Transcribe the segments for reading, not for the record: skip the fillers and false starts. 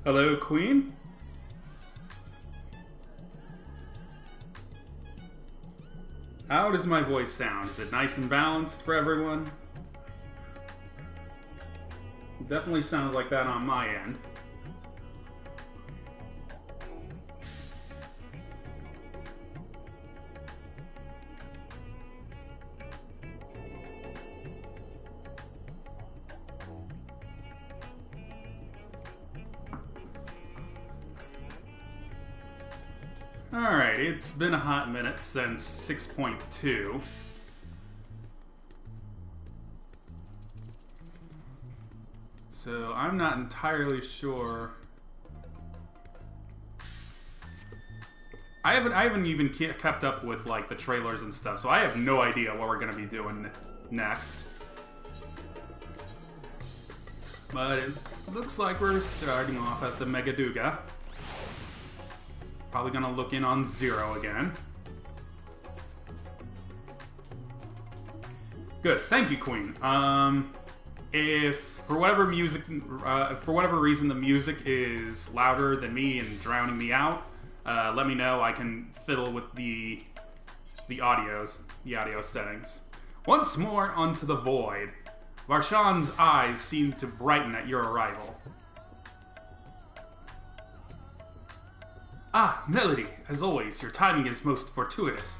Hello, Queen? How does my voice sound? Is it nice and balanced for everyone? It definitely sounds like that on my end. Alright, it's been a hot minute since 6.2. So I'm not entirely sure. I haven't even kept up with like the trailers and stuff, so I have no idea what we're gonna be doing next. But it looks like we're starting off at the Megaduga. Probably gonna look in on Zero again. Good, thank you, Queen. If for whatever reason the music is louder than me and drowning me out, let me know. I can fiddle with the audio settings. Once more onto the void. Varshan's eyes seem to brighten at your arrival. Ah, Melody, as always, your timing is most fortuitous.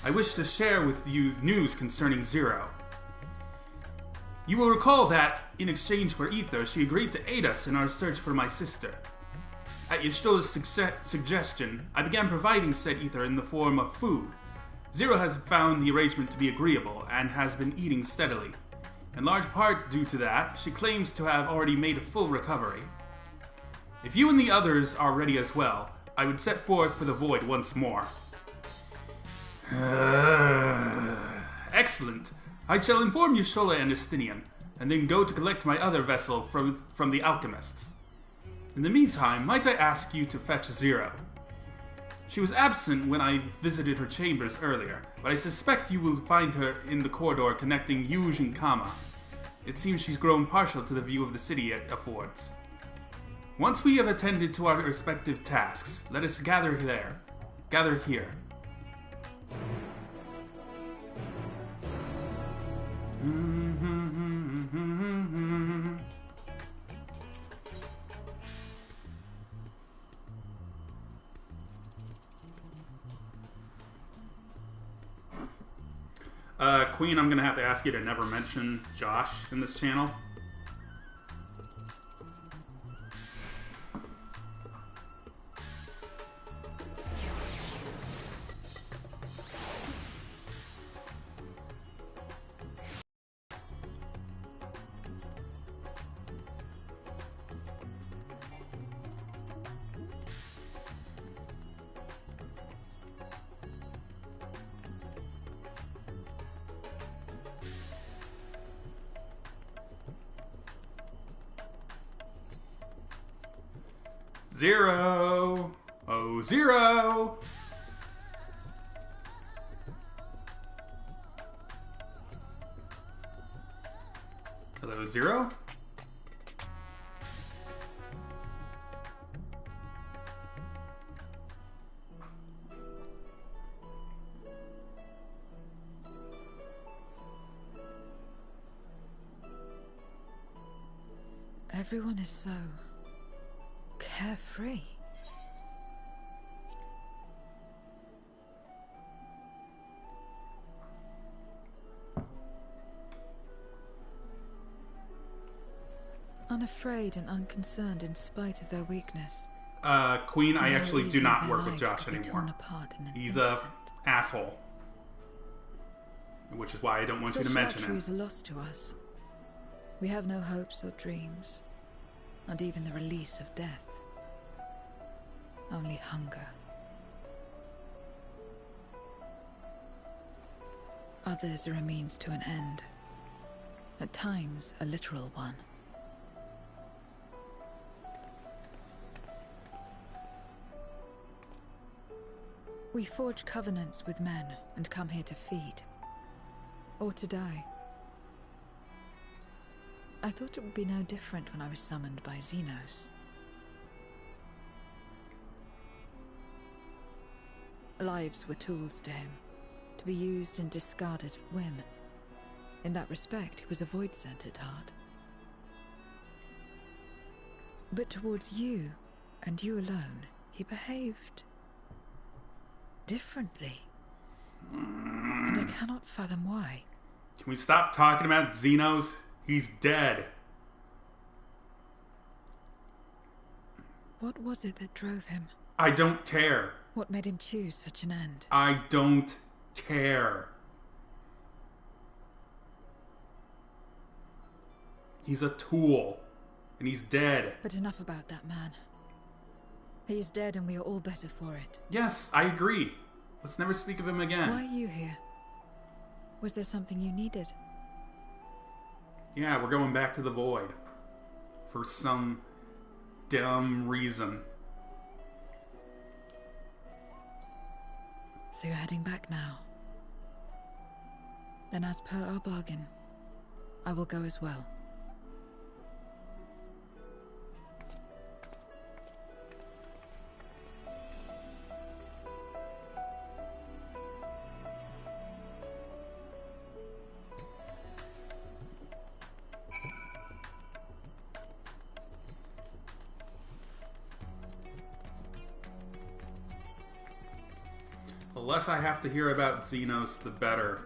I wish to share with you news concerning Zero. You will recall that, in exchange for ether, she agreed to aid us in our search for my sister. At Yashtola's suggestion, I began providing said ether in the form of food. Zero has found the arrangement to be agreeable, and has been eating steadily. In large part due to that, she claims to have already made a full recovery. If you and the others are ready as well, I would set forth for the void once more. Excellent. I shall inform Yashola and Estinian, and then go to collect my other vessel from the alchemists. In the meantime, might I ask you to fetch Zero? She was absent when I visited her chambers earlier, but I suspect you will find her in the corridor connecting Yuj and Kama. It seems she's grown partial to the view of the city it affords. Once we have attended to our respective tasks, let us gather here. Queen, I'm gonna have to ask you to never mention Josh in this channel. Zero! Oh, Zero! Hello, Zero? Everyone is so carefree. Unafraid and unconcerned in spite of their weakness. Queen, I actually do not their work with lives Josh could be anymore. torn apart in an He's instant. a asshole. Which is why I don't want you to mention Such him. is a loss to us. We have no hopes or dreams, not even the release of death. Only hunger. Others are a means to an end. At times, a literal one. We forge covenants with men and come here to feed. Or to die. I thought it would be no different when I was summoned by Xenos. Lives were tools to him, to be used and discarded at whim. In that respect, he was a void sent at heart. But towards you, and you alone, he behaved differently. And I cannot fathom why. Can we stop talking about Xenos? He's dead. What was it that drove him? I don't care. What made him choose such an end? I don't care. He's a tool, and he's dead. But enough about that man. He is dead and we are all better for it. Yes, I agree. Let's never speak of him again. Why are you here? Was there something you needed? Yeah, we're going back to the Void. For some dumb reason. So you're heading back now. Then as per our bargain, I will go as well. The less I have to hear about Xenos, the better.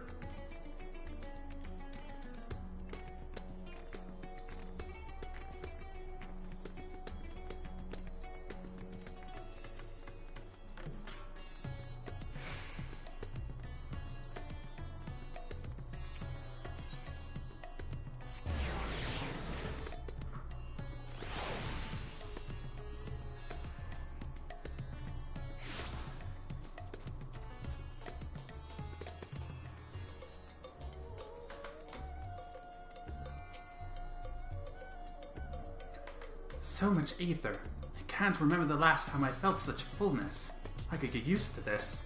So much ether. I can't remember the last time I felt such fullness. I could get used to this.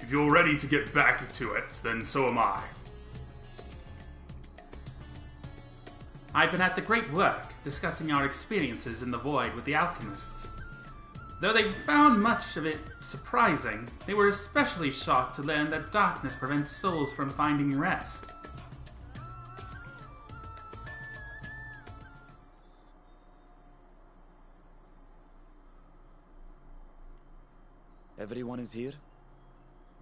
If you're ready to get back to it, then so am I. I've been at the great work, discussing our experiences in the Void with the alchemists. Though they found much of it surprising, they were especially shocked to learn that darkness prevents souls from finding rest. Everyone is here?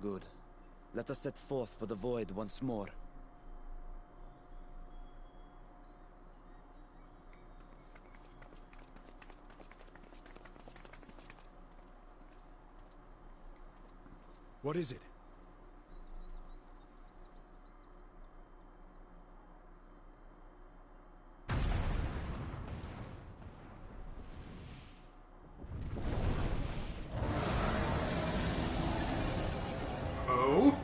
Good. Let us set forth for the Void once more. What is it? Oh?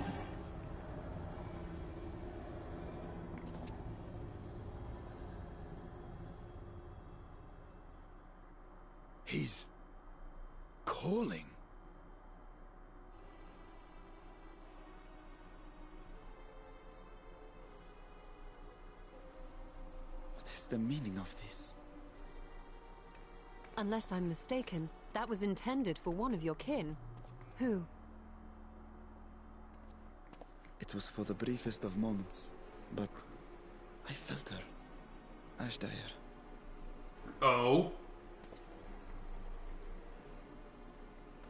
He's calling. What is the meaning of this? Unless I'm mistaken, that was intended for one of your kin. Who? It was for the briefest of moments, but I felt her. Ashdire. Oh?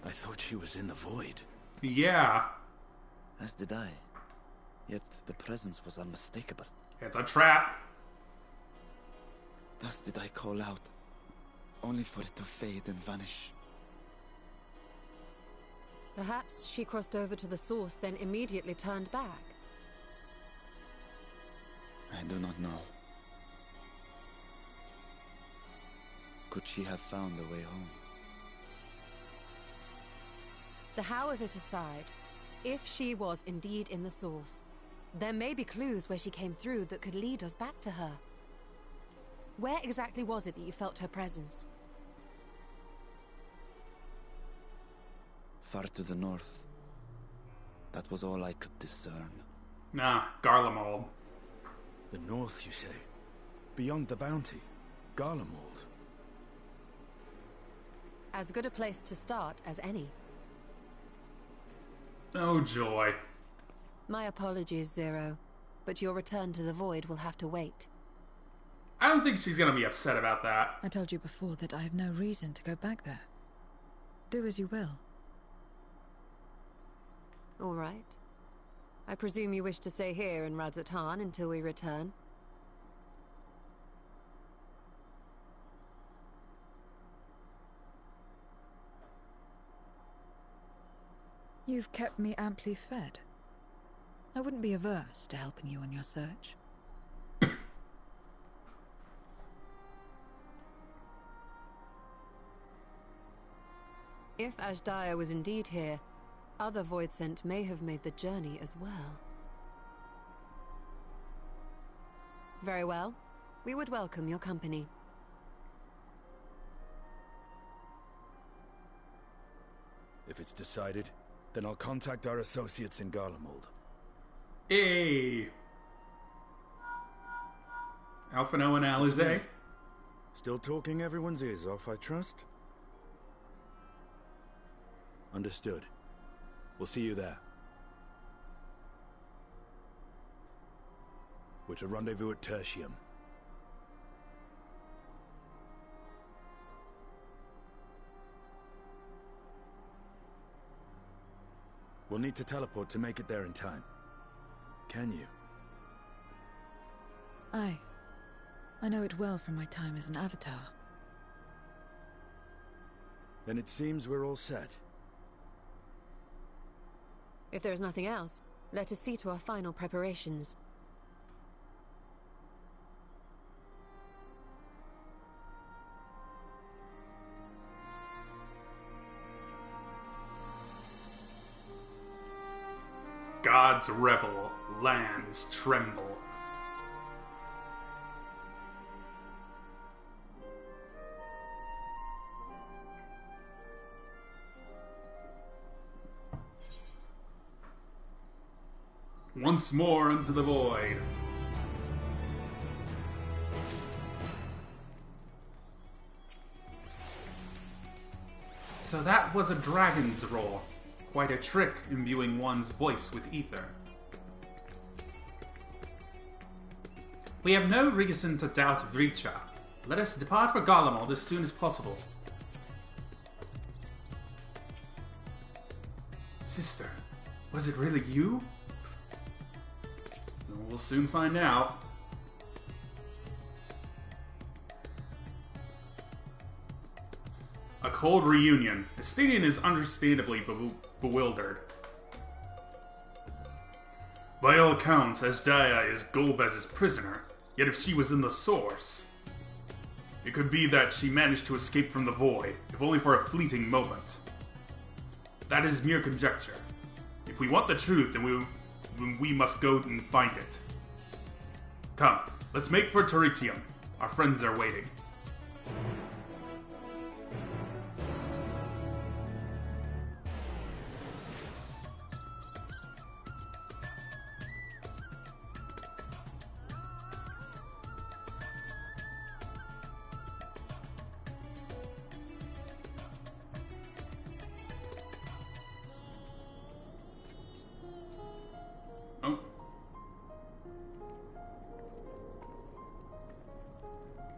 I thought she was in the Void. Yeah. As did I. Yet the presence was unmistakable. It's a trap. Thus did I call out, only for it to fade and vanish. Perhaps she crossed over to the source, then immediately turned back. I do not know. Could she have found a way home? The how of it aside, if she was indeed in the source, there may be clues where she came through that could lead us back to her. Where exactly was it that you felt her presence? Far to the north. That was all I could discern. Nah, Garlemald. The north, you say? Beyond the bounty? Garlemald? As good a place to start as any. Oh, joy. My apologies, Zero, but your return to the Void will have to wait. I don't think she's gonna be upset about that. I told you before that I have no reason to go back there. Do as you will. All right. I presume you wish to stay here in Radzat-Han until we return? You've kept me amply fed. I wouldn't be averse to helping you on your search. If Ashdaya was indeed here, other Voidsent may have made the journey as well. Very well. We would welcome your company. If it's decided, then I'll contact our associates in Garlemald. Hey! Alphino and Alize. Still talking everyone's ears off, I trust? Understood. We'll see you there. We're to rendezvous at Tertium. We'll need to teleport to make it there in time. Can you? Aye. I know it well from my time as an avatar. Then it seems we're all set. If there is nothing else, let us see to our final preparations. Gods revel, lands tremble. Once more into the void. So that was a dragon's roar. Quite a trick, imbuing one's voice with ether. We have no reason to doubt Vricha. Let us depart for Garlemald as soon as possible. Sister, was it really you? We'll soon find out. A cold reunion. Estinian is understandably bewildered. By all accounts, Ashdaya is Golbez's prisoner, yet if she was in the Source, it could be that she managed to escape from the Void, if only for a fleeting moment. That is mere conjecture. If we want the truth, then we must go and find it. Come, let's make for Teritium. Our friends are waiting. Oh.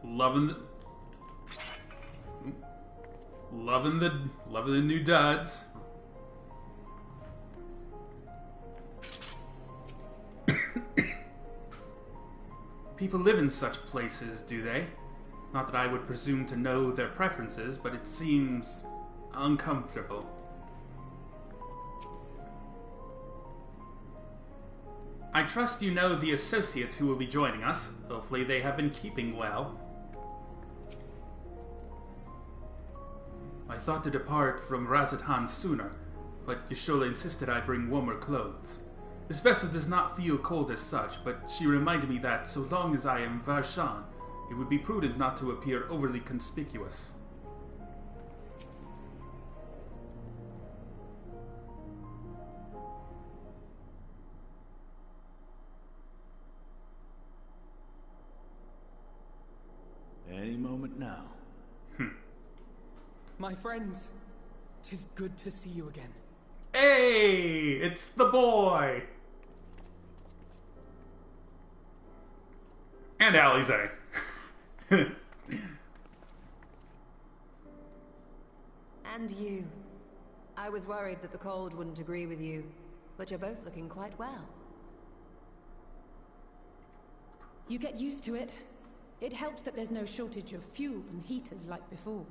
Loving the new duds. People live in such places, do they? Not that I would presume to know their preferences, but it seems uncomfortable. I trust you know the associates who will be joining us. Hopefully they have been keeping well. I thought to depart from Radzat-Han sooner, but Yashola insisted I bring warmer clothes. This vessel does not feel cold as such, but she reminded me that so long as I am Varshan, it would be prudent not to appear overly conspicuous. Any moment now. My friends, 'tis good to see you again. Hey, it's the boy. And Alize. And you. I was worried that the cold wouldn't agree with you, but you're both looking quite well. You get used to it. It helps that there's no shortage of fuel and heaters like before.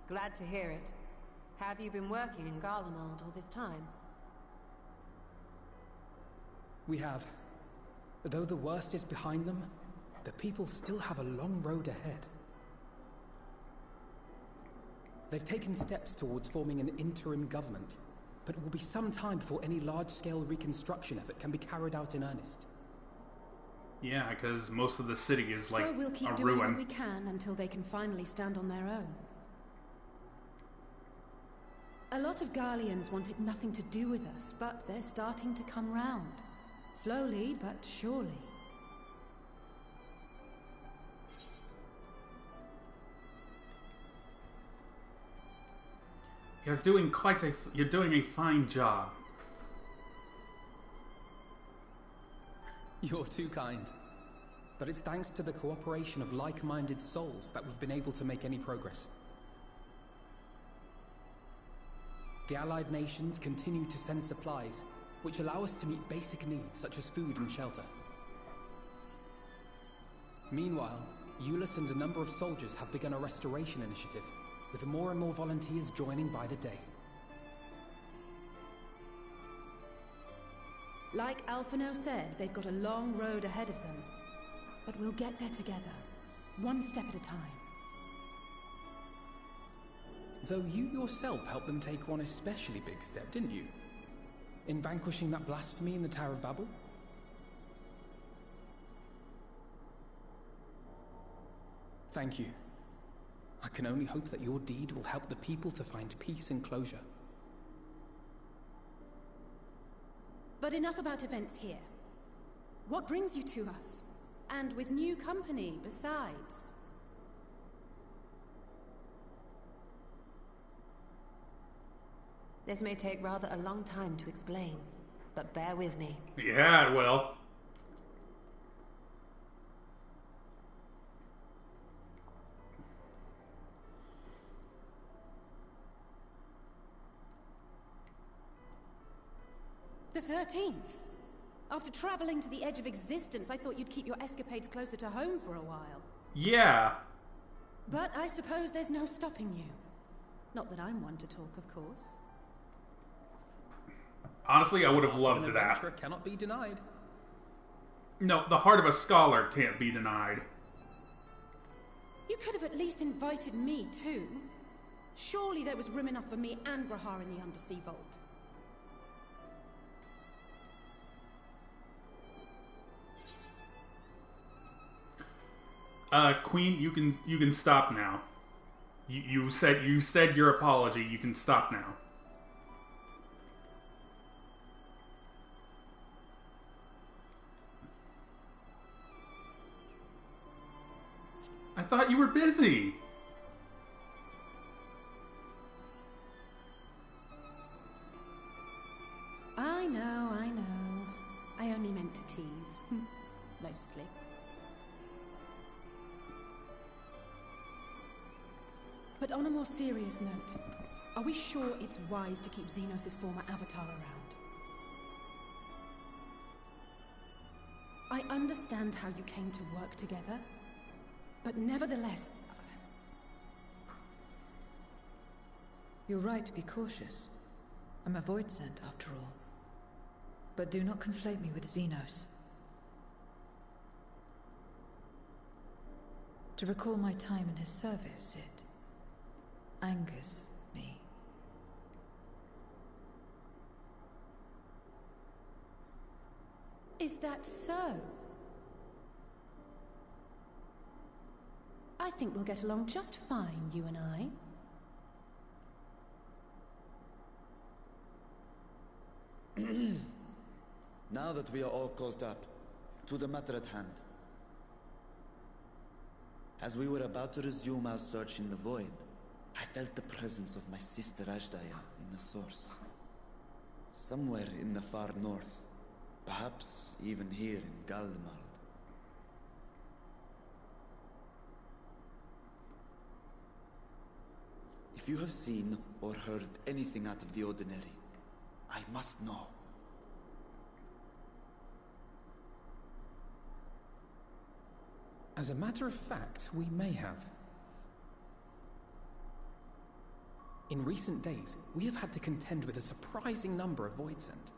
Glad to hear it. Have you been working in Garlemald all this time? We have. Though the worst is behind them, the people still have a long road ahead. They've taken steps towards forming an interim government, but it will be some time before any large-scale reconstruction effort can be carried out in earnest. Yeah, because most of the city is like so we'll keep a doing ruin. what we can until they can finally stand on their own. A lot of Garleans wanted nothing to do with us, but they're starting to come round. Slowly, but surely. You're doing a fine job. You're too kind. But it's thanks to the cooperation of like-minded souls that we've been able to make any progress. The Allied nations continue to send supplies, which allow us to meet basic needs such as food and shelter. Meanwhile, Euless and a number of soldiers have begun a restoration initiative, with more and more volunteers joining by the day. Like Alphino said, they've got a long road ahead of them. But we'll get there together, one step at a time. Though you yourself helped them take one especially big step, didn't you? In vanquishing that blasphemy in the Tower of Babel? Thank you. I can only hope that your deed will help the people to find peace and closure. But enough about events here. What brings you to us? And with new company, besides. This may take rather a long time to explain, but bear with me. Yeah, it will. The 13th. After traveling to the edge of existence, I thought you'd keep your escapades closer to home for a while. Yeah. But I suppose there's no stopping you. Not that I'm one to talk, of course. Honestly, I would have loved An that. adventurer cannot be denied. No, the heart of a scholar can't be denied. You could have at least invited me, too. Surely there was room enough for me and Grahar in the Undersea Vault. Queen, you can stop now. You said your apology. You can stop now. I thought you were busy. I know, I know. I only meant to tease. Mostly. But on a more serious note, are we sure it's wise to keep Xenos' former avatar around? I understand how you came to work together, but nevertheless... You're right to be cautious. I'm a Void Sent, after all. But do not conflate me with Xenos. To recall my time in his service, it angers me. Is that so? I think we'll get along just fine, you and I. Now that we are all caught up, to the matter at hand. As we were about to resume our search in the void, I felt the presence of my sister Ajdaya in the source. Somewhere in the far north. Perhaps even here in Galmard. If you have seen or heard anything out of the ordinary, I must know. As a matter of fact, we may have. In recent days, we have had to contend with a surprising number of Voidsent.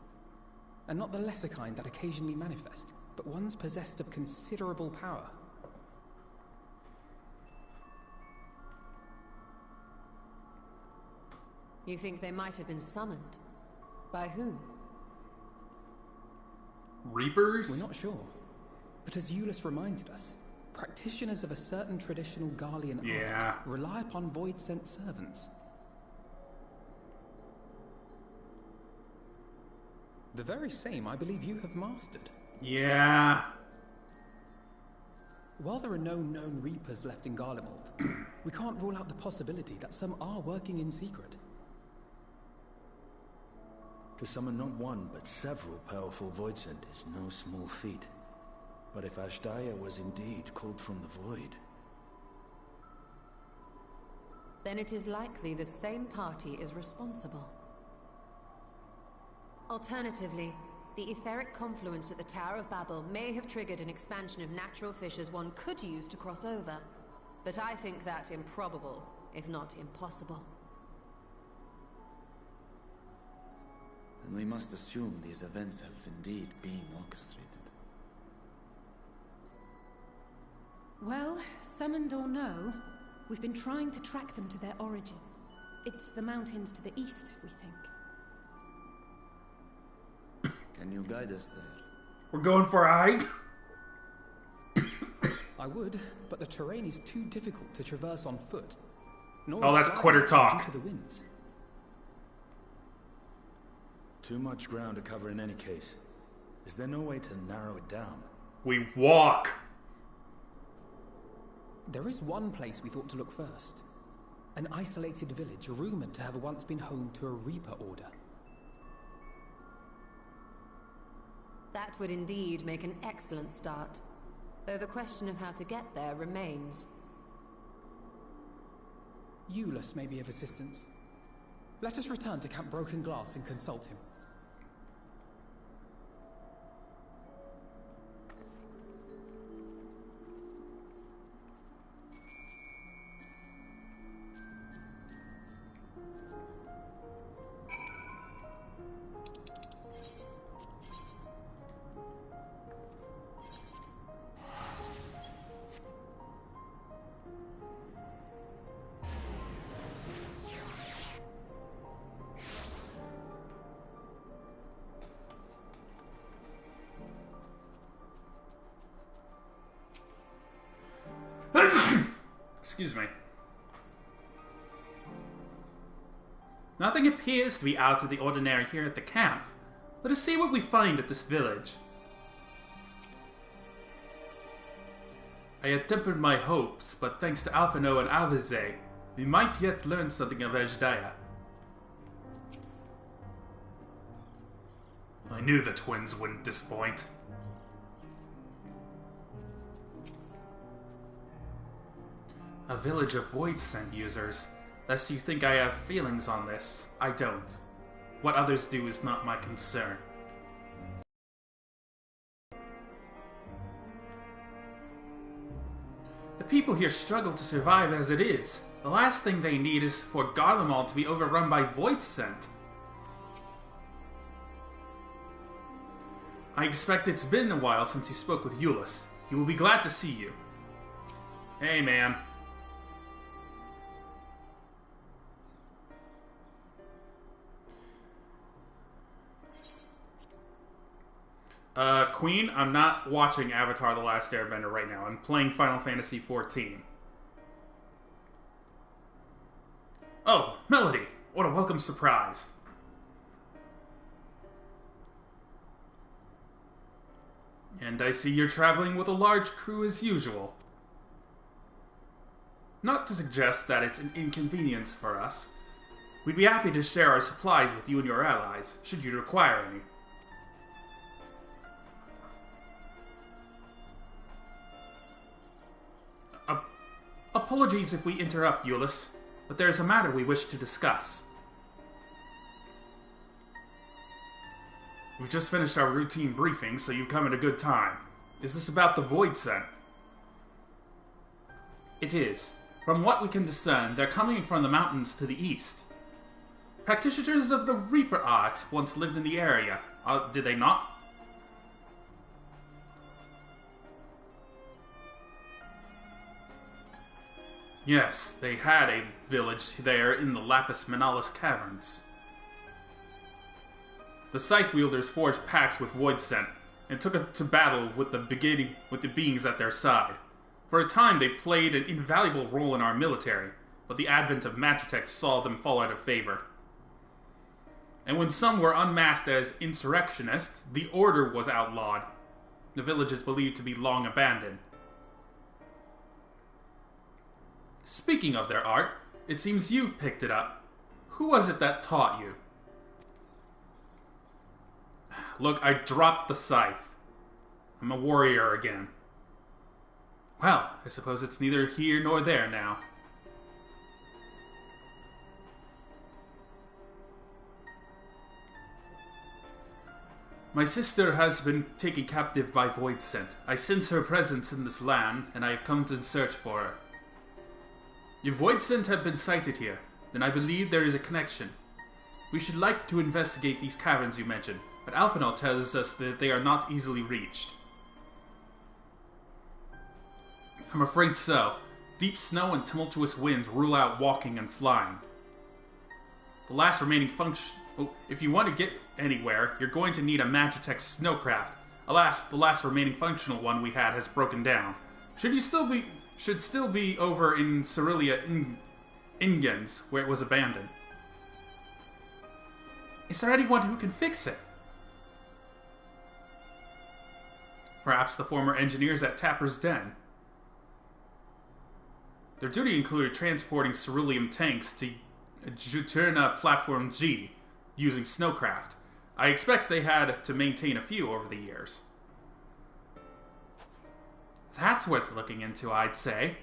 And not the lesser kind that occasionally manifest, but ones possessed of considerable power. You think they might have been summoned? By whom? Reapers? We're not sure. But as Euless reminded us, practitioners of a certain traditional Garlean art rely upon Voidsent servants. The very same I believe you have mastered. Yeah. While there are no known Reapers left in Garlemald, we can't rule out the possibility that some are working in secret. To summon not one, but several powerful Voidsent is no small feat. But if Ajdaya was indeed called from the void... Then it is likely the same party is responsible. Alternatively, the etheric confluence at the Tower of Babel may have triggered an expansion of natural fissures one could use to cross over. But I think that improbable, if not impossible. Then we must assume these events have indeed been orchestrated. Well, summoned or no, we've been trying to track them to their origin. It's the mountains to the east, we think. Can you guide us there? We're going for a hike? I would, but the terrain is too difficult to traverse on foot. Oh, that's quitter talk. Due to the winds. Too much ground to cover in any case. Is there no way to narrow it down? We walk. There is one place we thought to look first. An isolated village rumored to have once been home to a Reaper order. That would indeed make an excellent start. Though the question of how to get there remains. Euless may be of assistance. Let us return to Camp Broken Glass and consult him. Excuse me. Nothing appears to be out of the ordinary here at the camp. Let us see what we find at this village. I had tempered my hopes, but thanks to Alphino and Alvize, we might yet learn something of Ajdaya. I knew the twins wouldn't disappoint. A village of Voidsent users. Lest you think I have feelings on this, I don't. What others do is not my concern. The people here struggle to survive as it is. The last thing they need is for Garlemald to be overrun by Voidsent. I expect it's been a while since you spoke with Euless. He will be glad to see you. Hey, man. Queen, I'm not watching Avatar The Last Airbender right now. I'm playing Final Fantasy XIV. Oh, Melody! What a welcome surprise. And I see you're traveling with a large crew as usual. Not to suggest that it's an inconvenience for us. We'd be happy to share our supplies with you and your allies, should you require any. Apologies if we interrupt, Euless, but there is a matter we wish to discuss. We've just finished our routine briefing, so you've come at a good time. Is this about the Void Scent? It is. From what we can discern, they're coming from the mountains to the east. Practitioners of the Reaper art once lived in the area, did they not? Yes, they had a village there in the Lapis Manalis caverns. The Scythe wielders forged pacts with Void Scent and took it to battle with the beings at their side. For a time, they played an invaluable role in our military, but the advent of Magitech saw them fall out of favor. And when some were unmasked as insurrectionists, the Order was outlawed. The village is believed to be long abandoned. Speaking of their art, it seems you've picked it up. Who was it that taught you? Look, I dropped the scythe. I'm a warrior again. Well, I suppose it's neither here nor there now. My sister has been taken captive by Void Scent. I sense her presence in this land, and I have come to search for her. If Void Scent have been sighted here, then I believe there is a connection. We should like to investigate these caverns you mentioned, but Alphanol tells us that they are not easily reached. I'm afraid so. Deep snow and tumultuous winds rule out walking and flying. The last remaining function... Oh, if you want to get anywhere, you're going to need a Magitech snowcraft. Alas, the last remaining functional one we had has broken down. Should still be over in Cerelia Ingens, where it was abandoned. Is there anyone who can fix it? Perhaps the former engineers at Tapper's Den. Their duty included transporting ceruleum tanks to Juturna Platform G using snowcraft. I expect they had to maintain a few over the years. That's worth looking into, I'd say.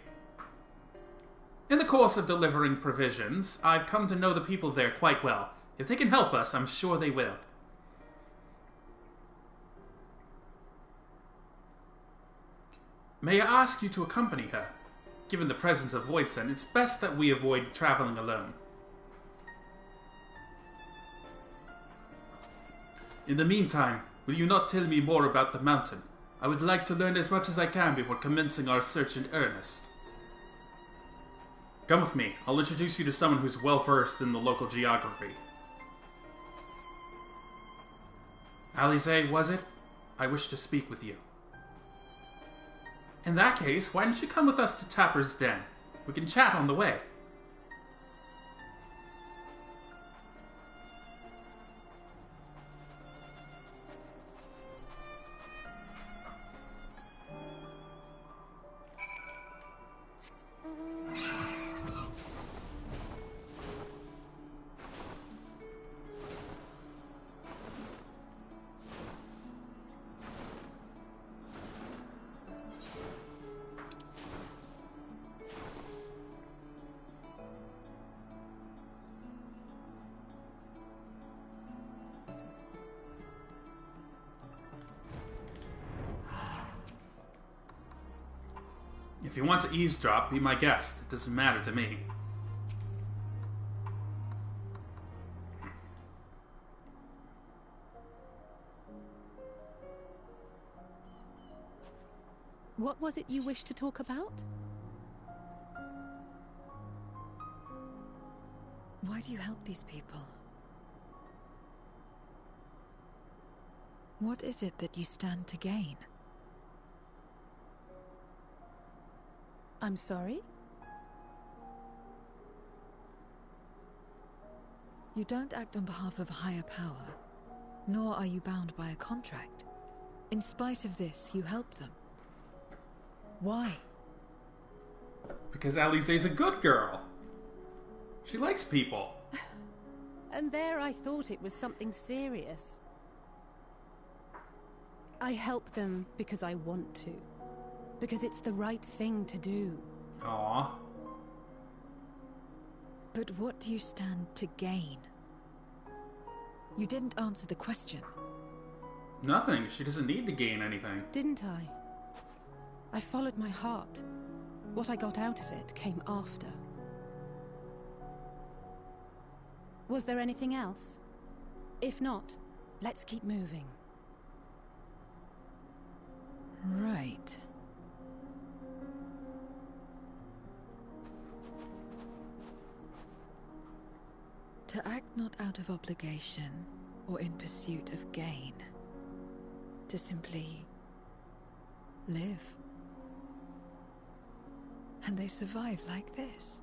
In the course of delivering provisions, I've come to know the people there quite well. If they can help us, I'm sure they will. May I ask you to accompany her? Given the presence of Void Scent, it's best that we avoid traveling alone. In the meantime, will you not tell me more about the mountain? I would like to learn as much as I can before commencing our search in earnest. Come with me. I'll introduce you to someone who's well-versed in the local geography. Alize, was it? I wish to speak with you. In that case, why don't you come with us to Tapper's Den? We can chat on the way. If you want to eavesdrop, be my guest. It doesn't matter to me. What was it you wished to talk about? Why do you help these people? What is it that you stand to gain? I'm sorry? You don't act on behalf of a higher power, nor are you bound by a contract. In spite of this, you help them. Why? Because Alize's a good girl. She likes people. And there I thought it was something serious. I help them because I want to. Because it's the right thing to do. Aww. But what do you stand to gain? You didn't answer the question. Nothing. She doesn't need to gain anything. Didn't I? I followed my heart. What I got out of it came after. Was there anything else? If not, let's keep moving. Right. To act not out of obligation or in pursuit of gain. To simply live. And they survive like this.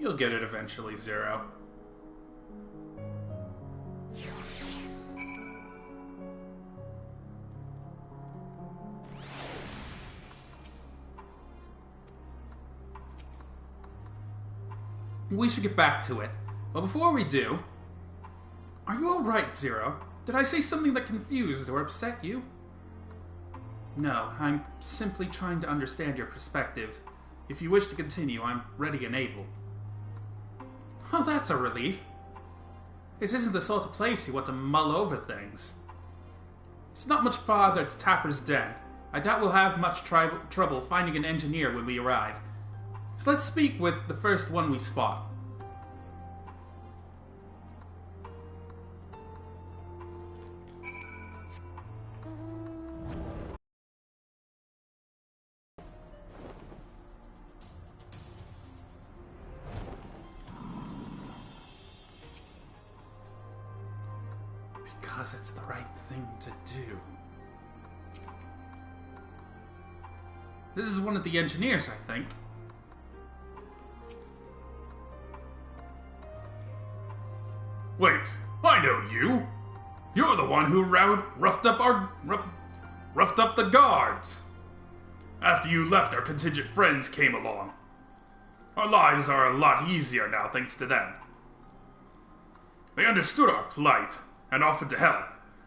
You'll get it eventually, Zero. We should get back to it. But before we do, are you alright, Zero? Did I say something that confused or upset you? No, I'm simply trying to understand your perspective. If you wish to continue, I'm ready and able. Oh, that's a relief. This isn't the sort of place you want to mull over things. It's not much farther to Tapper's Den. I doubt we'll have much trouble finding an engineer when we arrive. So let's speak with the first one we spot. Because it's the right thing to do. This is one of the engineers, I think. Wait, I know you. You're the one who roughed up the guards. After you left, our contingent friends came along. Our lives are a lot easier now thanks to them. They understood our plight and offered to help,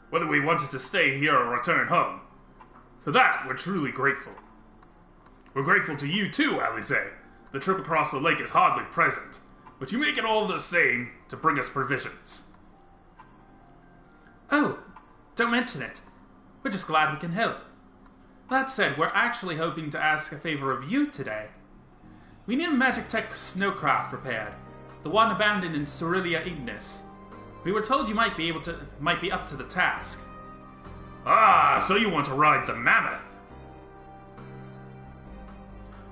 whether we wanted to stay here or return home. For that, we're truly grateful. We're grateful to you too, Alize. The trip across the lake is hardly present, but you make it all the same to bring us provisions. Oh, don't mention it. We're just glad we can help. That said, we're actually hoping to ask a favor of you today. We need a Magic Tech snowcraft repaired, the one abandoned in Cerelia Ignis. We were told you might be up to the task. Ah, so you want to ride the mammoth?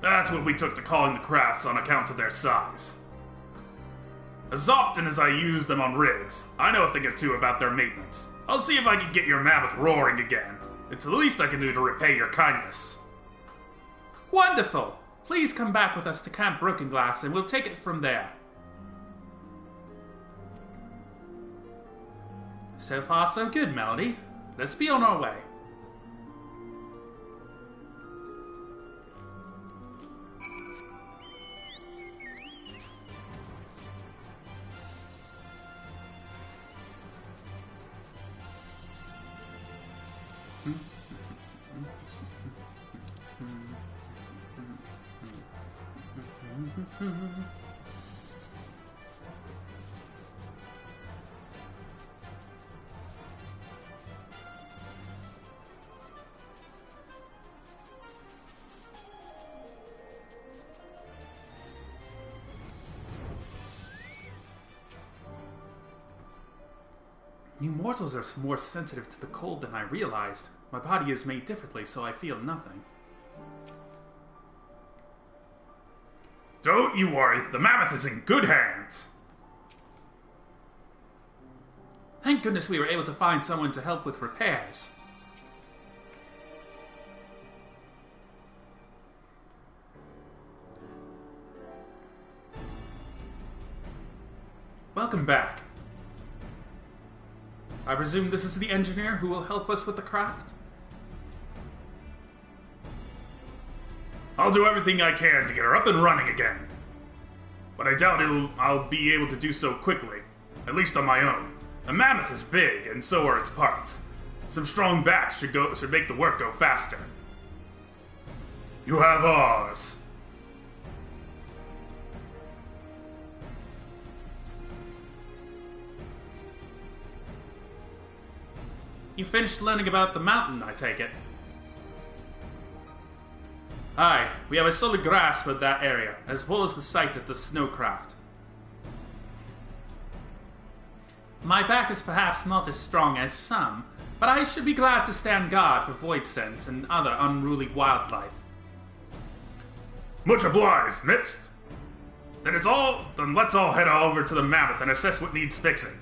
That's what we took to calling the crafts on account of their size. As often as I use them on rigs, I know a thing or two about their maintenance. I'll see if I can get your mammoth roaring again. It's the least I can do to repay your kindness. Wonderful! Please come back with us to Camp Broken Glass and we'll take it from there. So far, so good, Melody. Let's be on our way. You mortals are more sensitive to the cold than I realized. My body is made differently, so I feel nothing. Don't you worry, the mammoth is in good hands. Thank goodness we were able to find someone to help with repairs. Welcome back. I presume this is the engineer who will help us with the craft? I'll do everything I can to get her up and running again. But I doubt I'll be able to do so quickly, at least on my own. A mammoth is big, and so are its parts. Some strong backs should make the work go faster. You have ours. You finished learning about the mountain, I take it? Aye, we have a solid grasp of that area, as well as the site of the snowcraft. My back is perhaps not as strong as some, but I should be glad to stand guard for voidsent and other unruly wildlife. Much obliged, Mist. Then let's all head over to the mammoth and assess what needs fixing.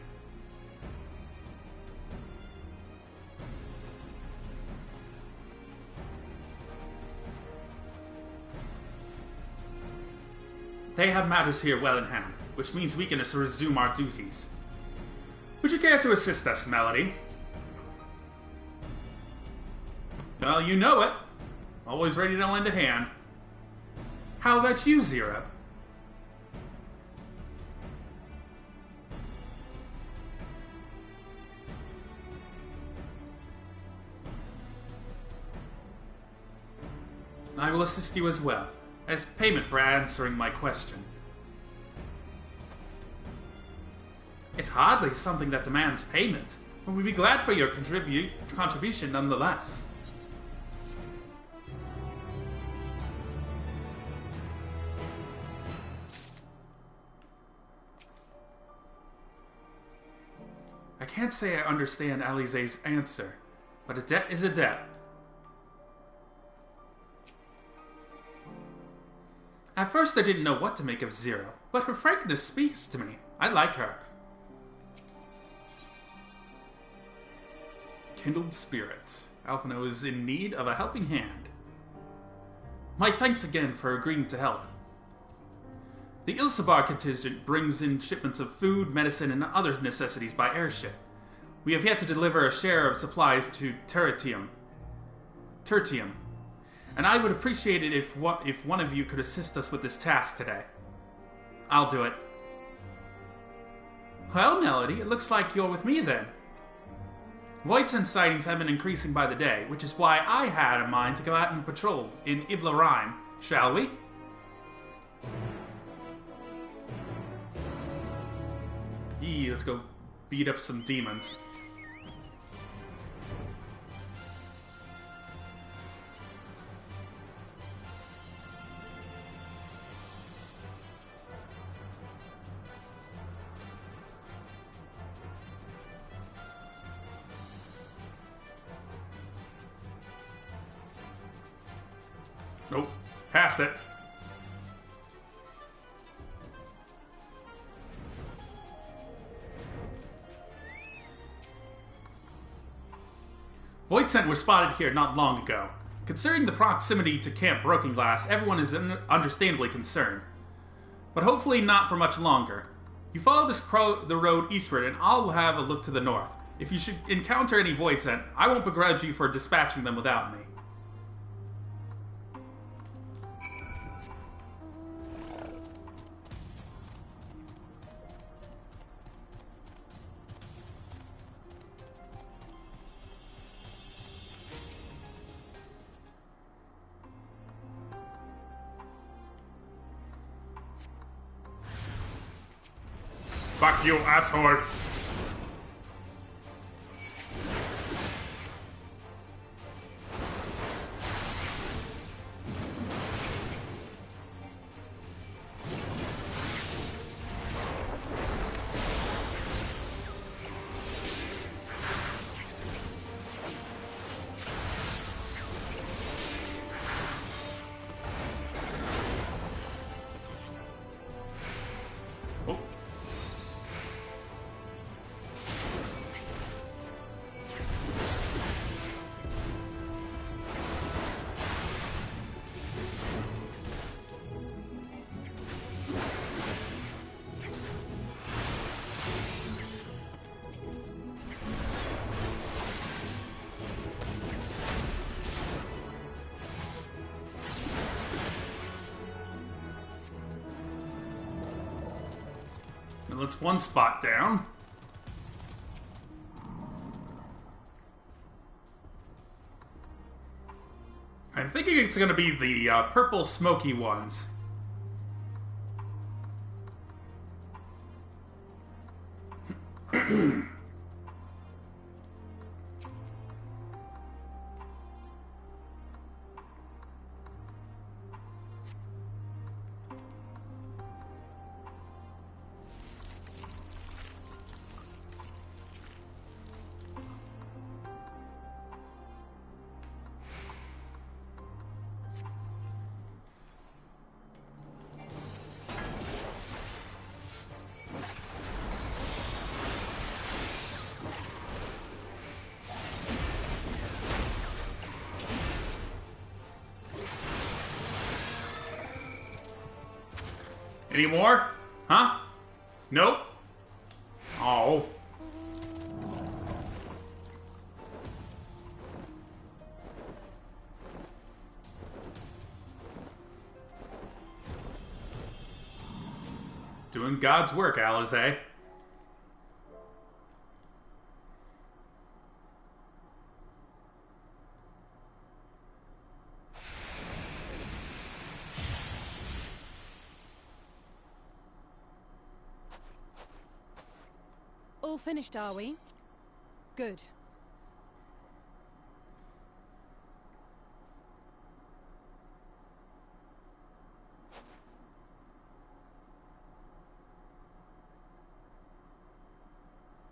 They have matters here well in hand, which means we can resume our duties. Would you care to assist us, Melody? Well, you know it. Always ready to lend a hand. How about you, Zero? I will assist you as well, as payment for answering my question. It's hardly something that demands payment, but we'd be glad for your contribution nonetheless. I can't say I understand Alize's answer, but a debt is a debt. At first I didn't know what to make of Zero, but her frankness speaks to me. I like her. Kindled spirit. Alphino is in need of a helping hand. My thanks again for agreeing to help. The Ilsabar contingent brings in shipments of food, medicine, and other necessities by airship. We have yet to deliver a share of supplies to Tertium, and I would appreciate it if one of you could assist us with this task today. I'll do it. Well, Melody, it looks like you're with me then. Voidsent sightings have been increasing by the day, which is why I had in mind to go out and patrol in Ibla Rhyme. Shall we? Let's go beat up some demons. Nope, passed it. Voidsent were spotted here not long ago. Considering the proximity to Camp Broken Glass, everyone is understandably concerned. But hopefully not for much longer. You follow the road eastward and I'll have a look to the north. If you should encounter any Voidsent, I won't begrudge you for dispatching them without me. Fuck you, asshole. that's one spot down. I'm thinking it's gonna be the purple smoky ones. Any more? Huh? Nope. Oh. Doing God's work, Alize. All finished, are we? Good.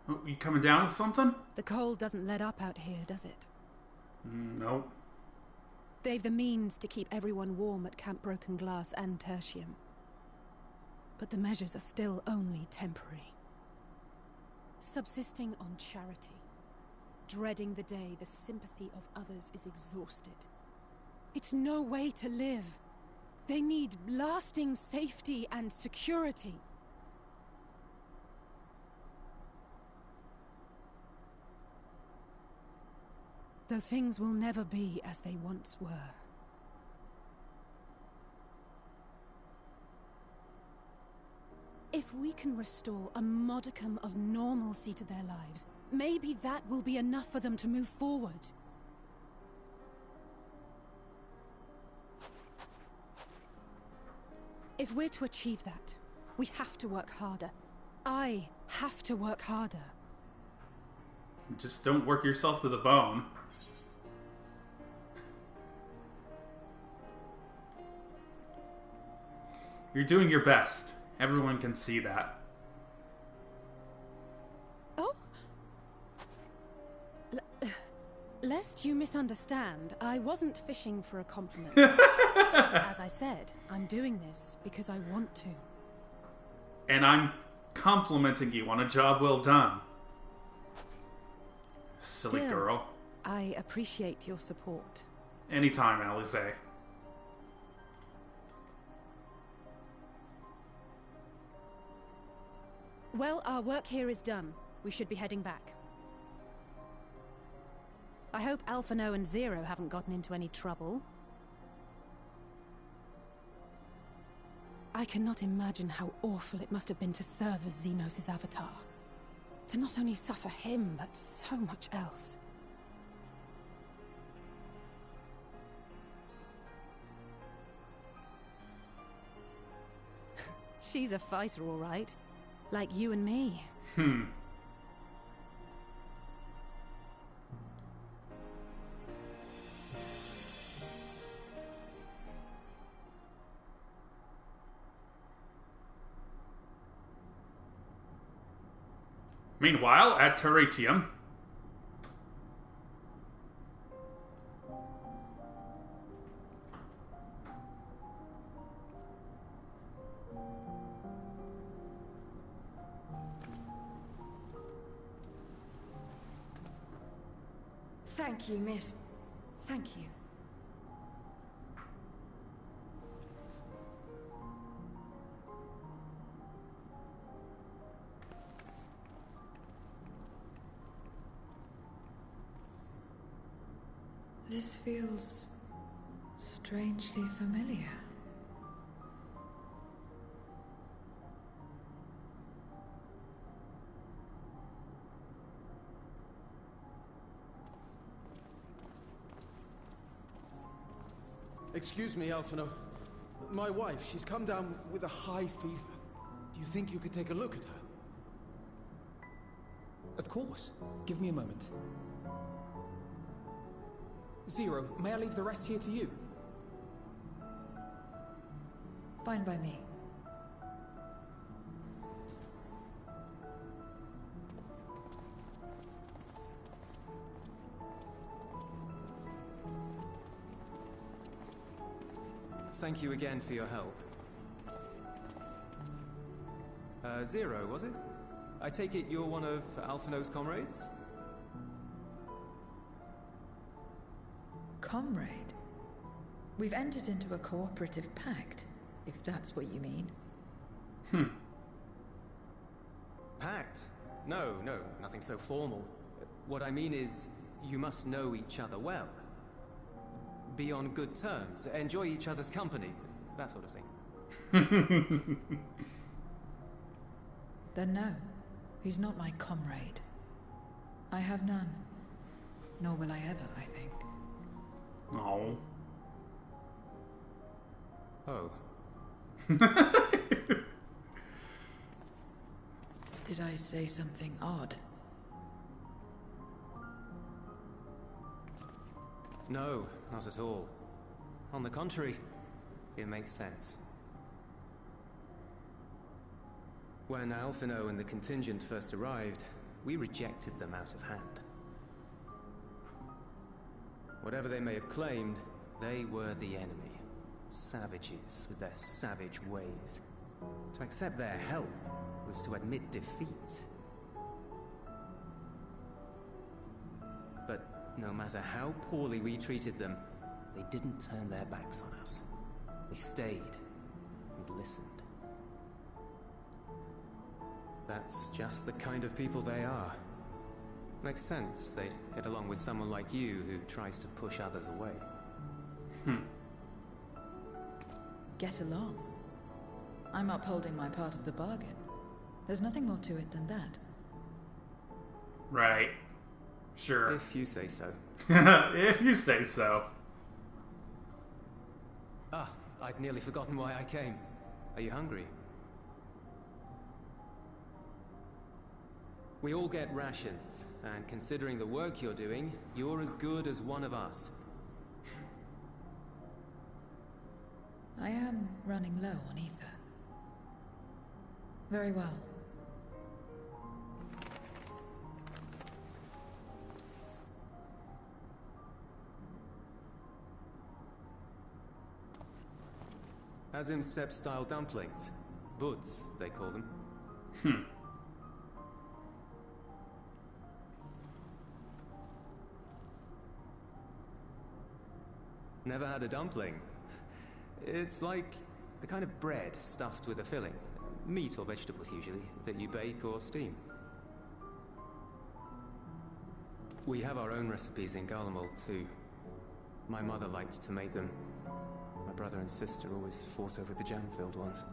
Oh, you coming down with something? The cold doesn't let up out here, does it? Nope. They've the means to keep everyone warm at Camp Broken Glass and Tertium. But the measures are still only temporary. Subsisting on charity. Dreading the day the sympathy of others is exhausted. It's no way to live. They need lasting safety and security. Though things will never be as they once were. If we can restore a modicum of normalcy to their lives, maybe that will be enough for them to move forward. If we're to achieve that, we have to work harder. I have to work harder. Just don't work yourself to the bone. You're doing your best. Everyone can see that. Oh? Lest you misunderstand, I wasn't fishing for a compliment. As I said, I'm doing this because I want to. And I'm complimenting you on a job well done. Silly Still, girl. I appreciate your support. Anytime, Alize. Well, our work here is done. We should be heading back. I hope Alpha No and Zero haven't gotten into any trouble. I cannot imagine how awful it must have been to serve as Xenos' avatar. To not only suffer him, but so much else. She's a fighter, all right. Like you and me. Meanwhile, at Teratium. Thank you, miss. Thank you. This feels strangely familiar. Excuse me, Alphino. My wife, she's come down with a high fever. Do you think you could take a look at her? Of course. Give me a moment. Zero, may I leave the rest here to you? Fine by me. Thank you again for your help. Zero, was it? I take it you're one of Alphino's comrades? Comrade? We've entered into a cooperative pact, if that's what you mean. Pact? No, nothing so formal. What I mean is, you must know each other well. Be on good terms, enjoy each other's company, that sort of thing. Then no, he's not my comrade. I have none. Nor will I ever, I think. No. Oh. Did I say something odd? No, not at all. On the contrary, it makes sense. When Alphino and the contingent first arrived, we rejected them out of hand. Whatever they may have claimed, they were the enemy. Savages with their savage ways. To accept their help was to admit defeat. But no matter how poorly we treated them, they didn't turn their backs on us. They stayed and listened. That's just the kind of people they are. Makes sense they'd get along with someone like you who tries to push others away. Get along? I'm upholding my part of the bargain. There's nothing more to it than that. Right. Sure. If you say so. If you say so. Ah, I'd nearly forgotten why I came. Are you hungry? We all get rations, and considering the work you're doing, you're as good as one of us. I am running low on ether. Very well. Azim step-style dumplings. Buds, they call them. Never had a dumpling. It's like the kind of bread stuffed with a filling. Meat or vegetables, usually, that you bake or steam. We have our own recipes in Garlemald, too. My mother liked to make them. My brother and sister always fought over the jam-filled ones.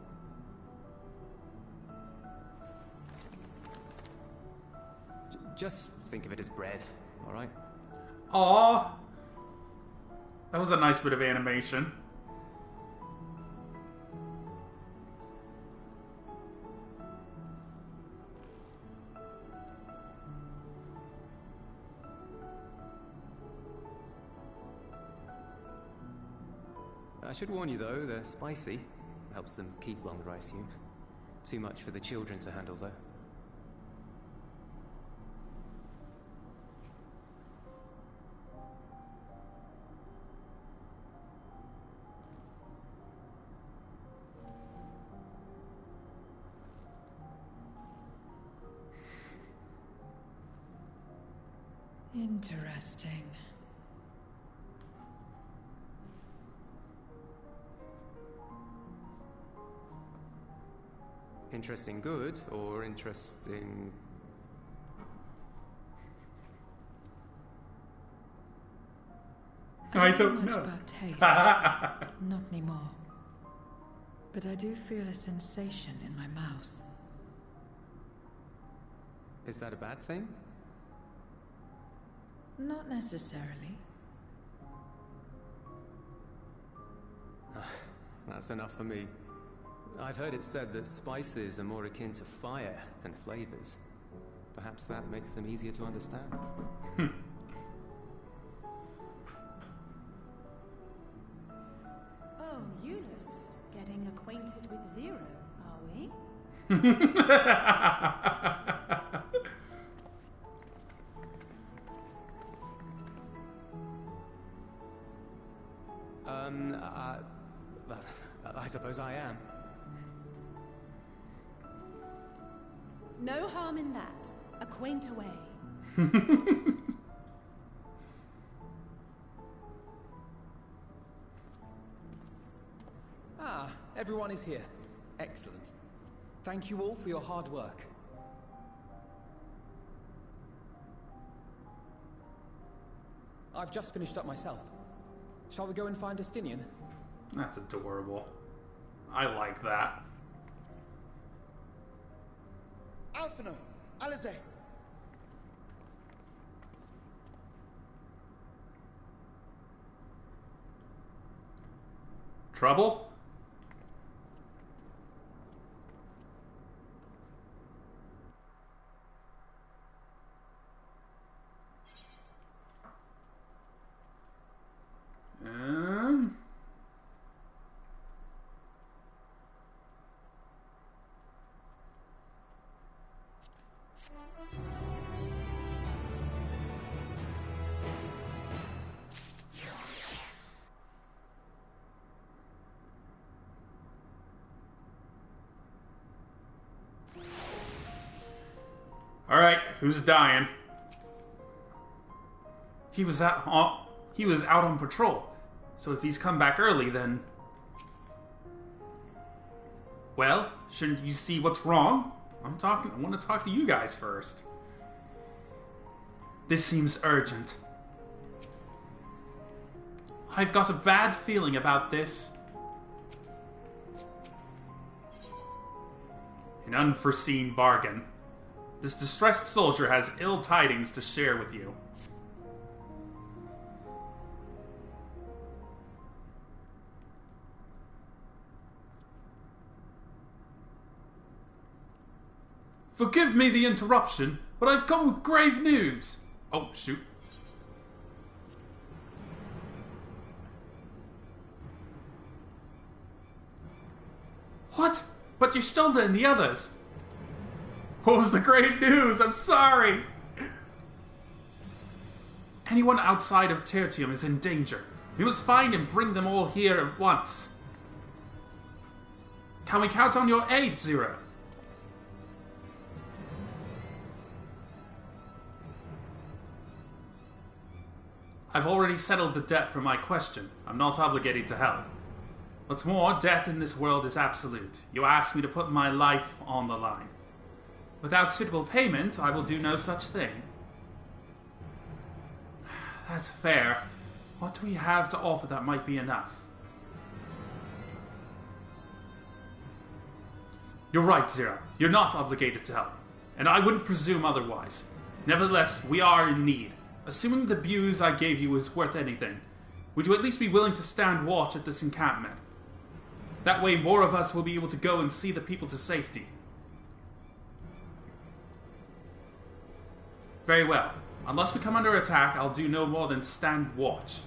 Just think of it as bread, alright? Aww. That was a nice bit of animation. I should warn you though, they're spicy. Helps them keep longer, I assume. Too much for the children to handle though. Interesting. Interesting good, or interesting... I don't don't know much know. about taste. Not anymore. But I do feel a sensation in my mouth. Is that a bad thing? Not necessarily. That's enough for me. I've heard it said that spices are more akin to fire than flavors. Perhaps that makes them easier to understand. Oh, Euless, getting acquainted with Zero, are we? I suppose I am. No harm in that. Acquaint away. Ah, everyone is here. Excellent. Thank you all for your hard work. I've just finished up myself. Shall we go and find Estinian? That's adorable. I like that. Alphino! Alize! Trouble? Alright, who's dying? He was out on patrol. So if he's come back early, then... Well, shouldn't you see what's wrong? I want to talk to you guys first. This seems urgent. I've got a bad feeling about this. An unforeseen bargain. This distressed soldier has ill tidings to share with you. Forgive me the interruption, but I've come with grave news. Oh, shoot. What? But Y'shtola and the others. What was the great news? I'm sorry. Anyone outside of Tertium is in danger. We must find and bring them all here at once. Can we count on your aid, Zero? I've already settled the debt for my question. I'm not obligated to help. What's more, death in this world is absolute. You asked me to put my life on the line. Without suitable payment, I will do no such thing. That's fair. What do we have to offer that might be enough? You're right, Zero. You're not obligated to help, and I wouldn't presume otherwise. Nevertheless, we are in need. Assuming the buse I gave you is worth anything, would you at least be willing to stand watch at this encampment? That way more of us will be able to go and see the people to safety. Very well. Unless we come under attack, I'll do no more than stand watch.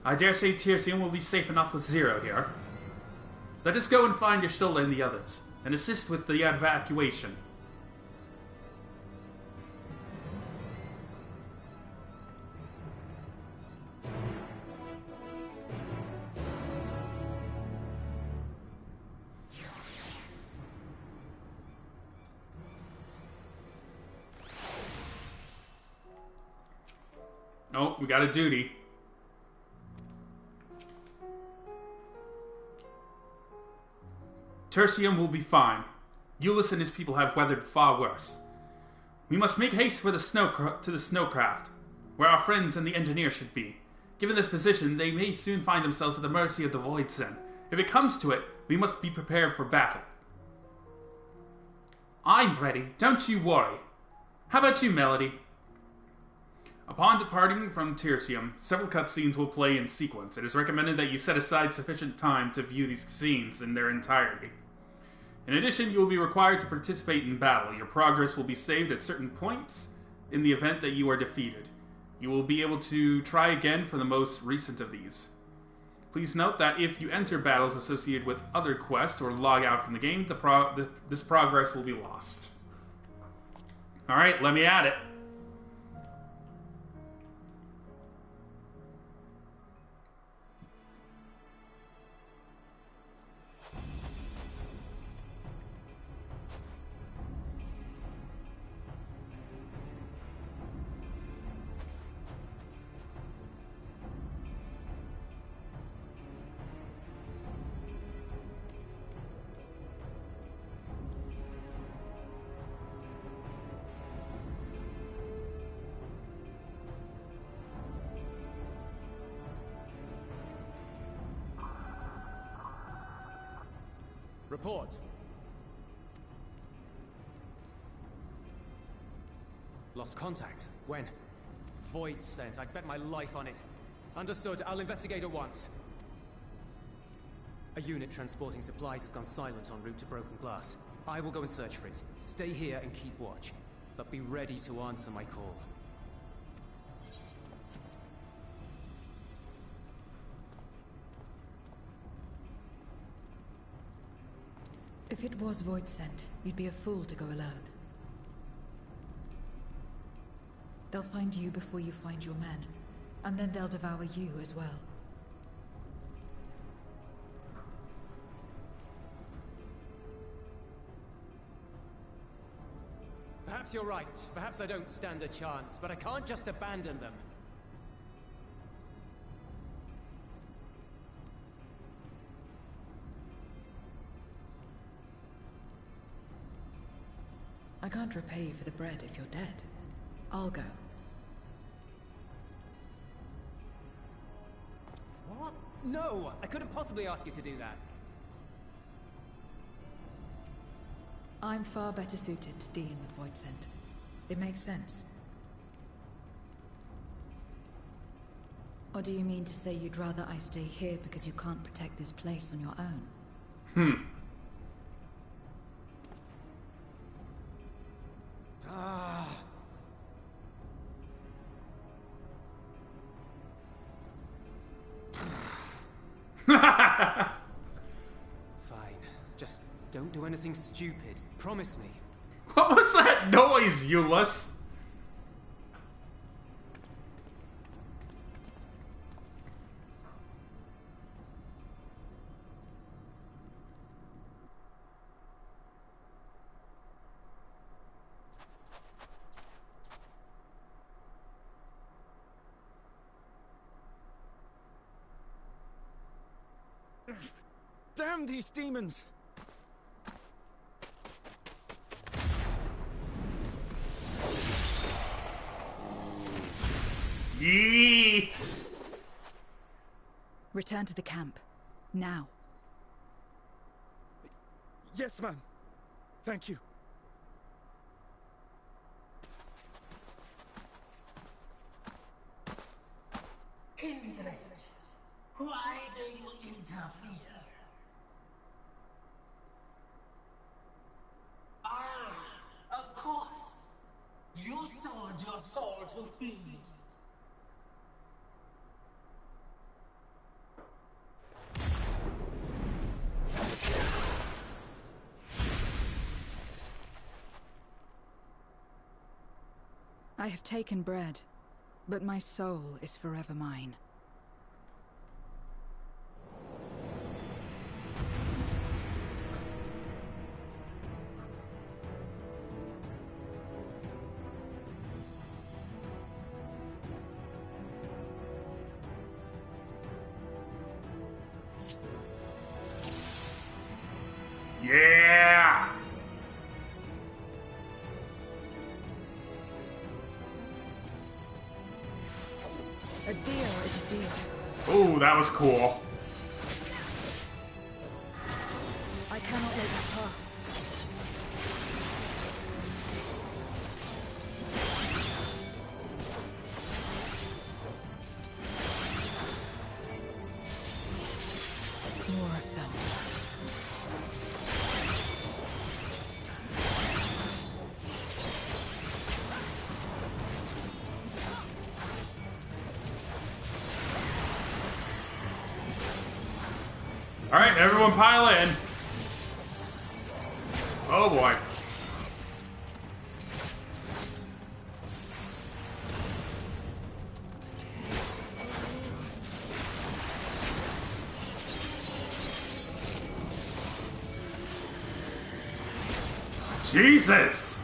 I dare say Tirsium will be safe enough with Zero here. Let us go and find Y'shtola and the others, and assist with the evacuation. Oh, we got a duty. Tertium will be fine. Euless and his people have weathered far worse. We must make haste for the snowcraft, where our friends and the engineer should be. Given this position, they may soon find themselves at the mercy of the Voidsen. If it comes to it, we must be prepared for battle. I'm ready, don't you worry. How about you, Melody? Upon departing from Tertium, several cutscenes will play in sequence. It is recommended that you set aside sufficient time to view these scenes in their entirety. In addition, you will be required to participate in battle. Your progress will be saved at certain points in the event that you are defeated. You will be able to try again for the most recent of these. Please note that if you enter battles associated with other quests or log out from the game, this progress will be lost. Alright, let me at it. Report. Lost contact. When? Void sent. I'd bet my life on it. Understood. I'll investigate at once. A unit transporting supplies has gone silent en route to Broken Glass. I will go and search for it. Stay here and keep watch. But be ready to answer my call. If it was Void sent, you'd be a fool to go alone. They'll find you before you find your men, and then they'll devour you as well. Perhaps you're right. Perhaps I don't stand a chance, but I can't just abandon them. I can't repay you for the bread if you're dead. I'll go. What? No! I couldn't possibly ask you to do that. I'm far better suited to dealing with Void sent. It makes sense. Or do you mean to say you'd rather I stay here because you can't protect this place on your own? Fine. Just don't do anything stupid. Promise me. What was that noise, Euless? Damn these demons! Yee! Return to the camp. Now. Yes, ma'am. Thank you. Kindred, why do you interfere? Ah, of course. You sold your soul to feed. I have taken bread, but my soul is forever mine. Yeah! A deer is a deer. Ooh, that was cool. I cannot let you pass. Alright, everyone pile in. Oh boy. Jesus!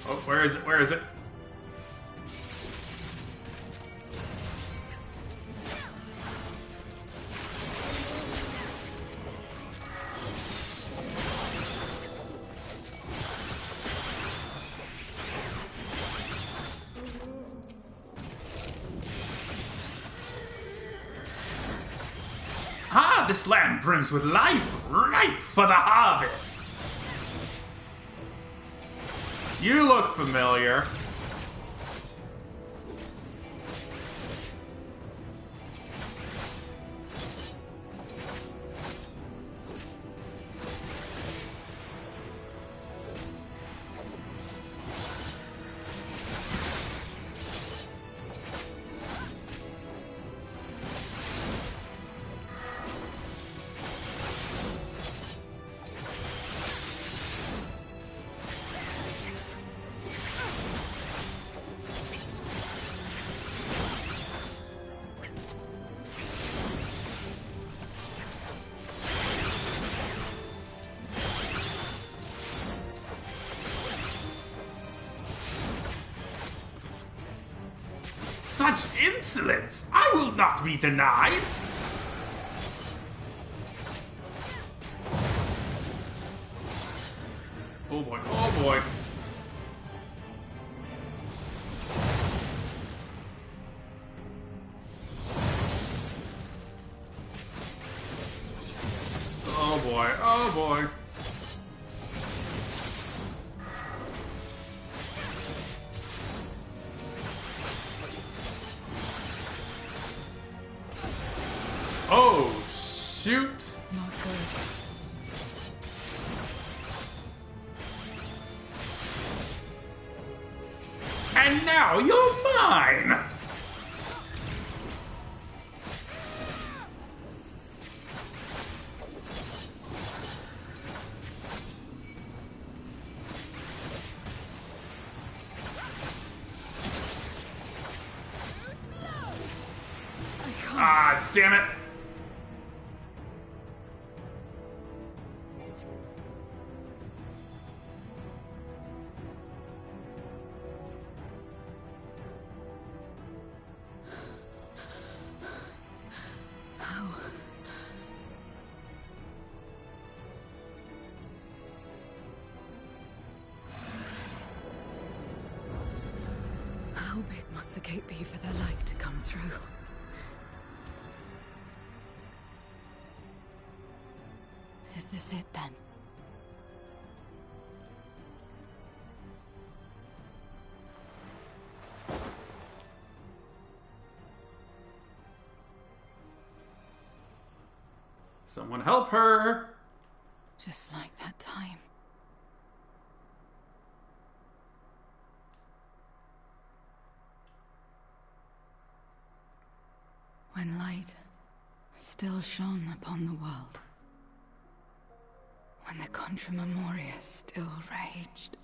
Oh, where is it? Where is it? Ah, this land brims with life, ripe for the harvest. You look familiar. Such insolence! I will not be denied! Oh boy, oh boy. Oh boy, oh boy. Oh, shoot. Not good. And now you're mine! Ah, damn it! How big must the gate be for the light to come through? Is this it then? Someone help her! Just like that time. When light still shone upon the world. When the Contra Memoria still raged.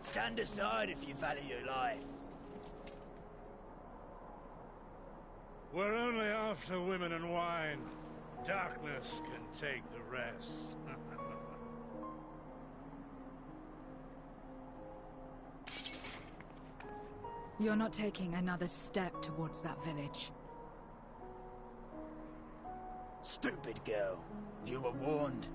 Stand aside if you value your life. We're only after women and wine. Darkness can take the rest. You're not taking another step towards that village. Stupid girl. You were warned.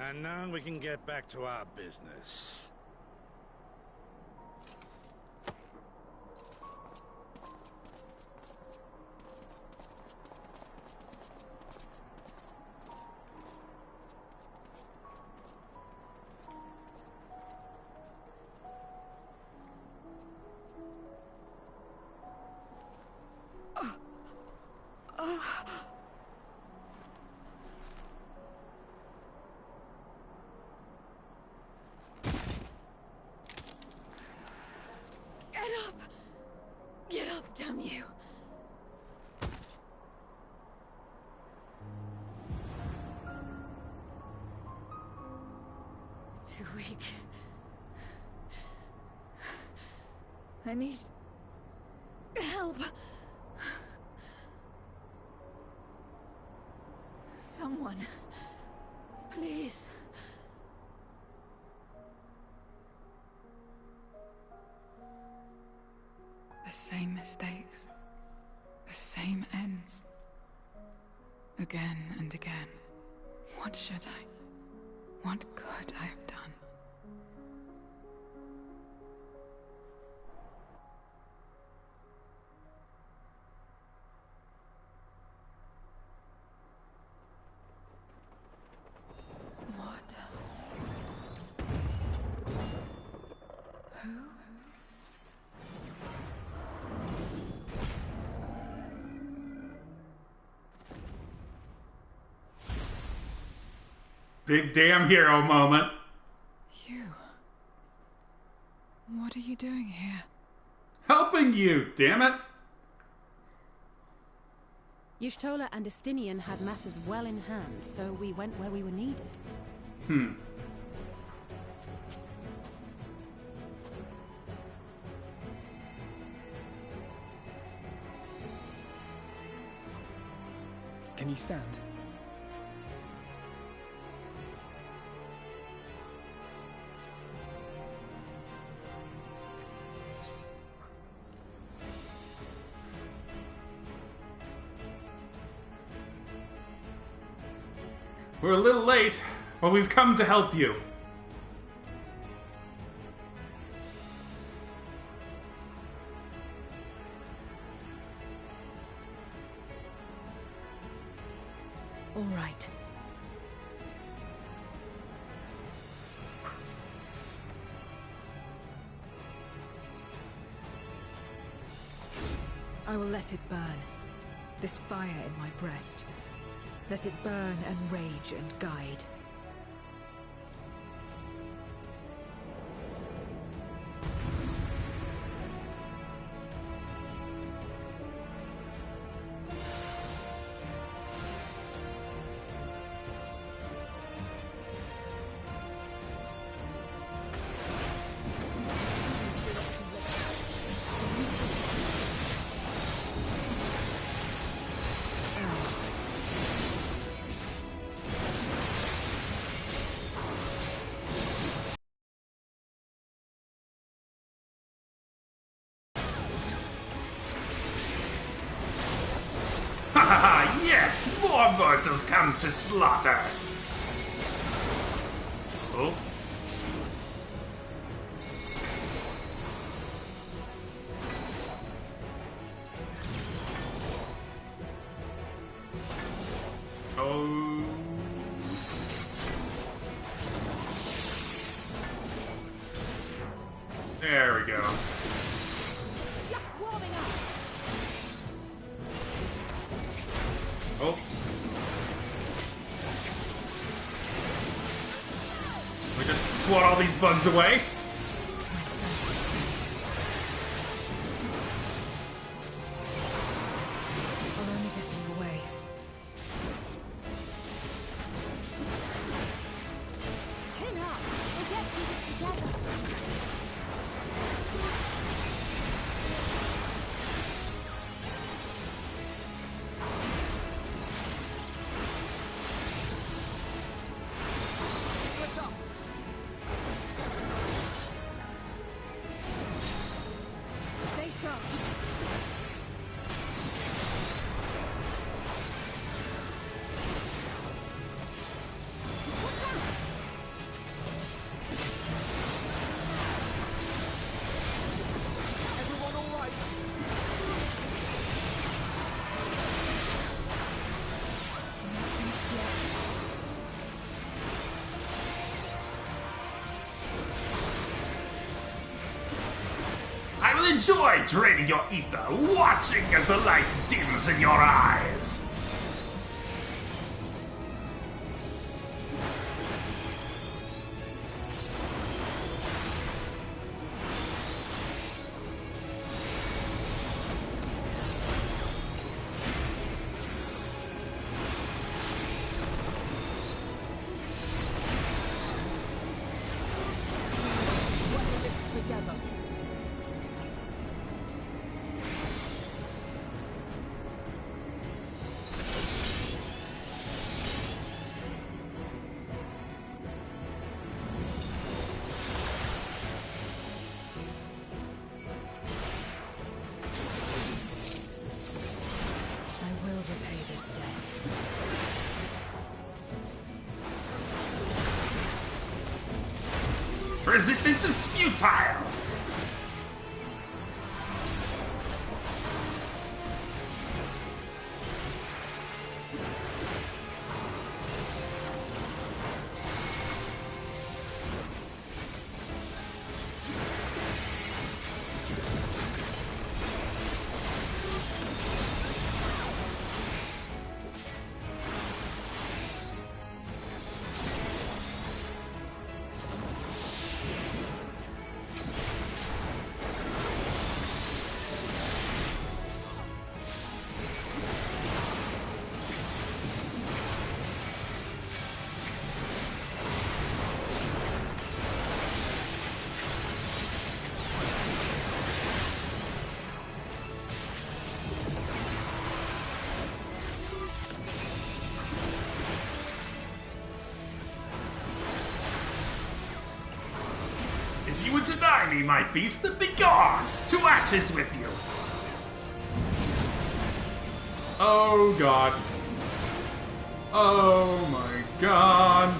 And now we can get back to our business. Get up, damn you! Too weak. I need help. Someone, please. The same mistakes, the same ends. Again and again. What should I? What could I have done? What? Who? Big damn hero moment. You. What are you doing here? Helping you, damn it. Y'shtola and Estinian had matters well in hand, so we went where we were needed. Can you stand? We're a little late, but we've come to help you. All right. I will let it burn. This fire in my breast. Let it burn and rage and guide. Yes, more mortals come to slaughter. Oh. Oh. There we go. Oh. We just swat all these bugs away. I'll only get in the way. Chin up! We'll get through this together! enjoy draining your ether, watching as the light dims in your eyes. Resistance is futile! If you would deny me my feast, then be gone! To ashes with you! Oh god. Oh my god.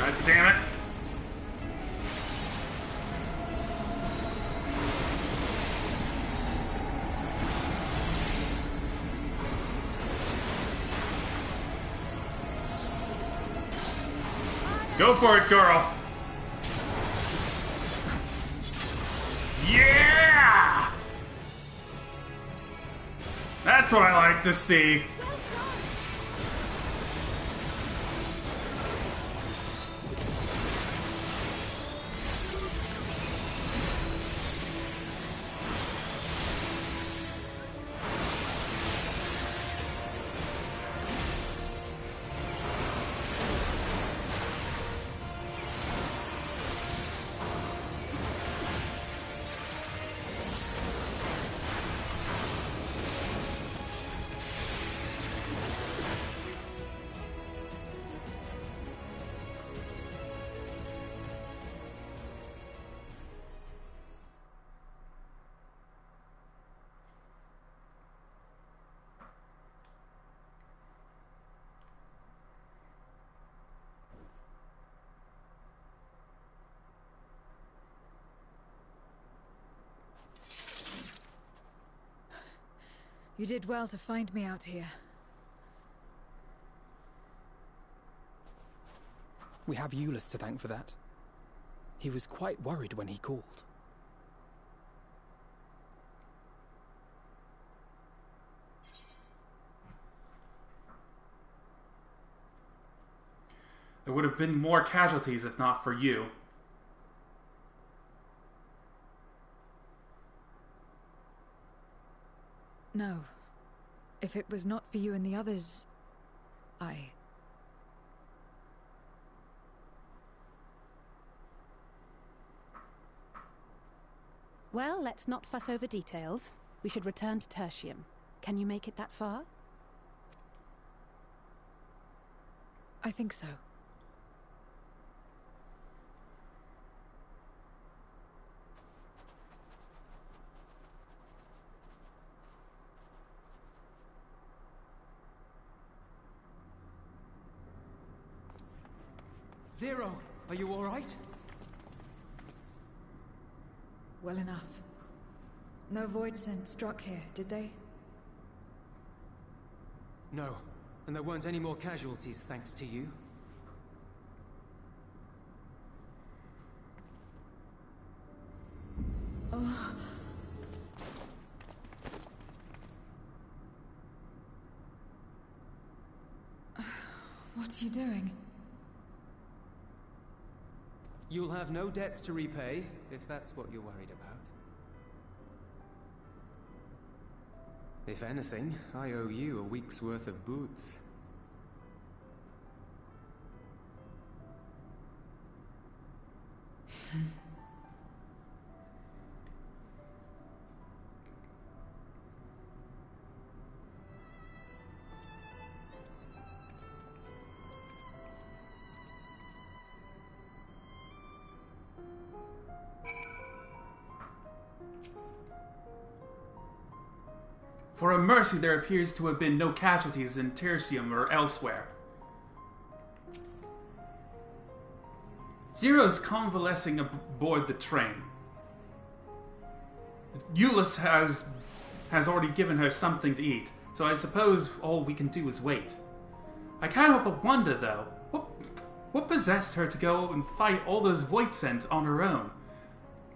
God damn it. Go for it, girl. Yeah! That's what I like to see. You did well to find me out here. We have Eulus to thank for that. He was quite worried when he called. There would have been more casualties if not for you. No. If it was not for you and the others, Well, let's not fuss over details. We should return to Tertium. Can you make it that far? I think so. Zero, are you all right? Well enough. No void scent struck here, did they? No, and there weren't any more casualties thanks to you. Oh. What are you doing? You'll have no debts to repay, if that's what you're worried about. If anything, I owe you a week's worth of boots. For a mercy, there appears to have been no casualties in Tertium or elsewhere. Zero's convalescing aboard the train. Euless has already given her something to eat, so I suppose all we can do is wait. I can't help but wonder, though, what possessed her to go and fight all those Voidsent on her own?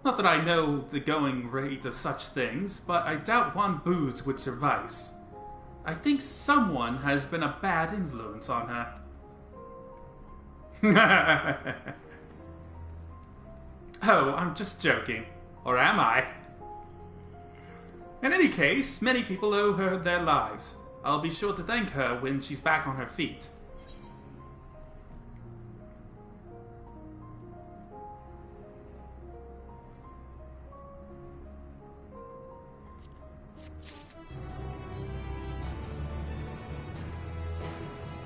Not that I know the going rate of such things, but I doubt one booze would suffice. I think someone has been a bad influence on her. Oh, I'm just joking. Or am I? In any case, many people owe her their lives. I'll be sure to thank her when she's back on her feet.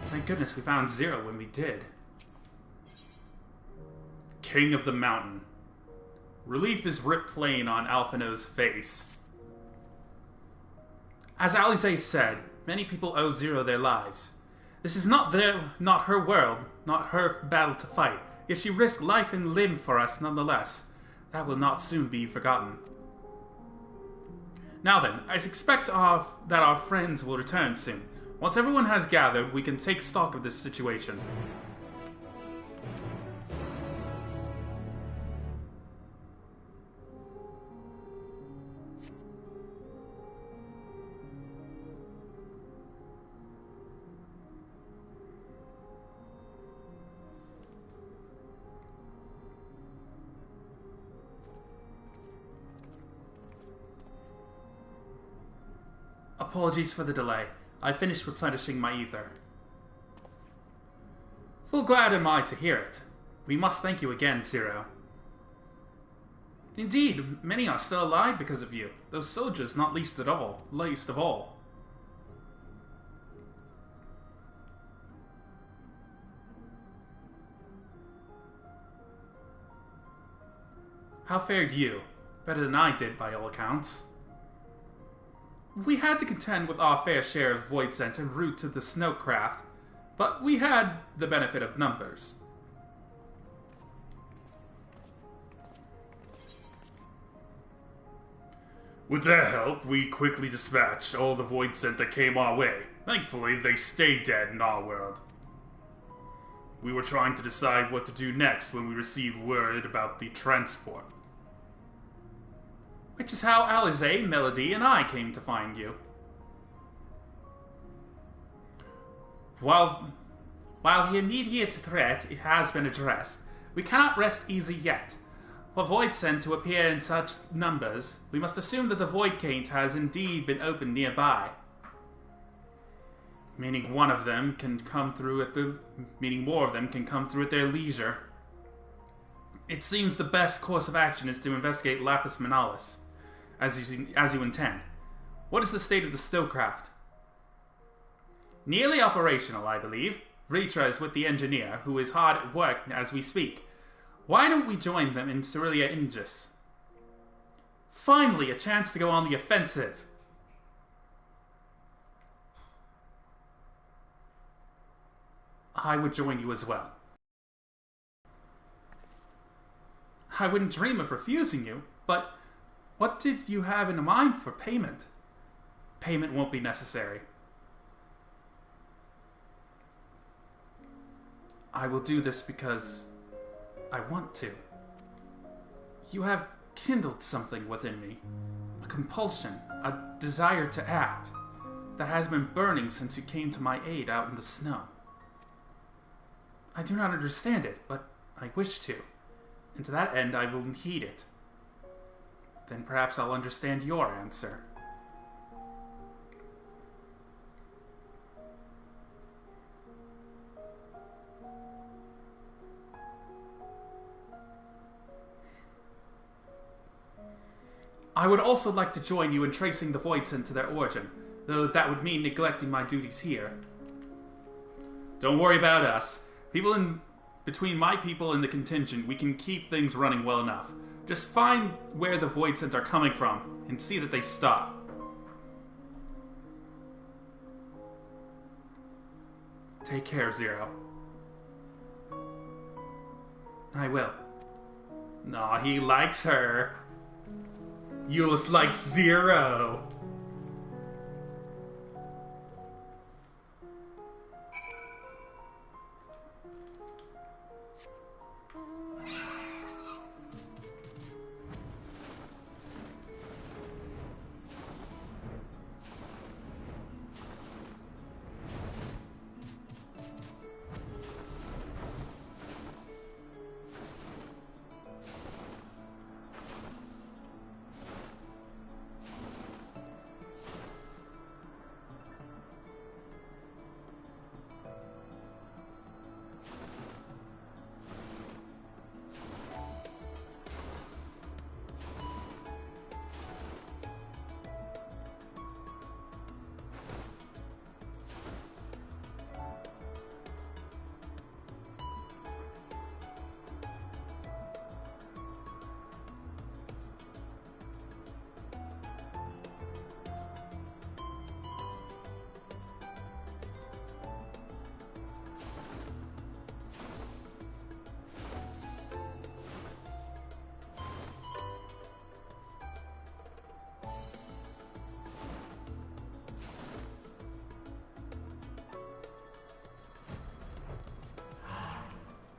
Thank goodness we found Zero when we did. King of the Mountain. Relief is writ plain on Alphino's face. As Alize said, many people owe Zero their lives. This is not her world, not her battle to fight, yet she risked life and limb for us nonetheless. That will not soon be forgotten. Now then, I expect that our friends will return soon. Once everyone has gathered, we can take stock of this situation. Apologies for the delay. I finished replenishing my ether. Full glad am I to hear it. We must thank you again, Zero. Indeed, many are still alive because of you. Those soldiers not least of all. How fared you? Better than I did, by all accounts. We had to contend with our fair share of Voidsent en route to the Snowcraft, but we had the benefit of numbers. With their help, we quickly dispatched all the Voidsent that came our way. Thankfully, they stayed dead in our world. We were trying to decide what to do next when we received word about the transport. Which is how Alize, Melody, and I came to find you. While While the immediate threat has been addressed, we cannot rest easy yet. For Voidsent to appear in such numbers, we must assume that the Void Gate has indeed been opened nearby. Meaning more of them can come through at their leisure. It seems the best course of action is to investigate Lapis Manalis, as you intend. What is the state of the snowcraft? Nearly operational, I believe. Ritra is with the engineer, who is hard at work as we speak. Why don't we join them in Cerelia Ingis? Finally, a chance to go on the offensive. I would join you as well. I wouldn't dream of refusing you, but what did you have in mind for payment? Payment won't be necessary. I will do this because I want to. You have kindled something within me. A compulsion, a desire to act, that has been burning since you came to my aid out in the snow. I do not understand it, but I wish to. And to that end I will heed it. Then perhaps I'll understand your answer. I would also like to join you in tracing the Voidsent to their origin, though that would mean neglecting my duties here. Don't worry about us. Between my people and the contingent, we can keep things running well enough. Just find where the Voidsent are coming from, and see that they stop. Take care, Zero. I will. Aw, he likes her. Euless likes Zero.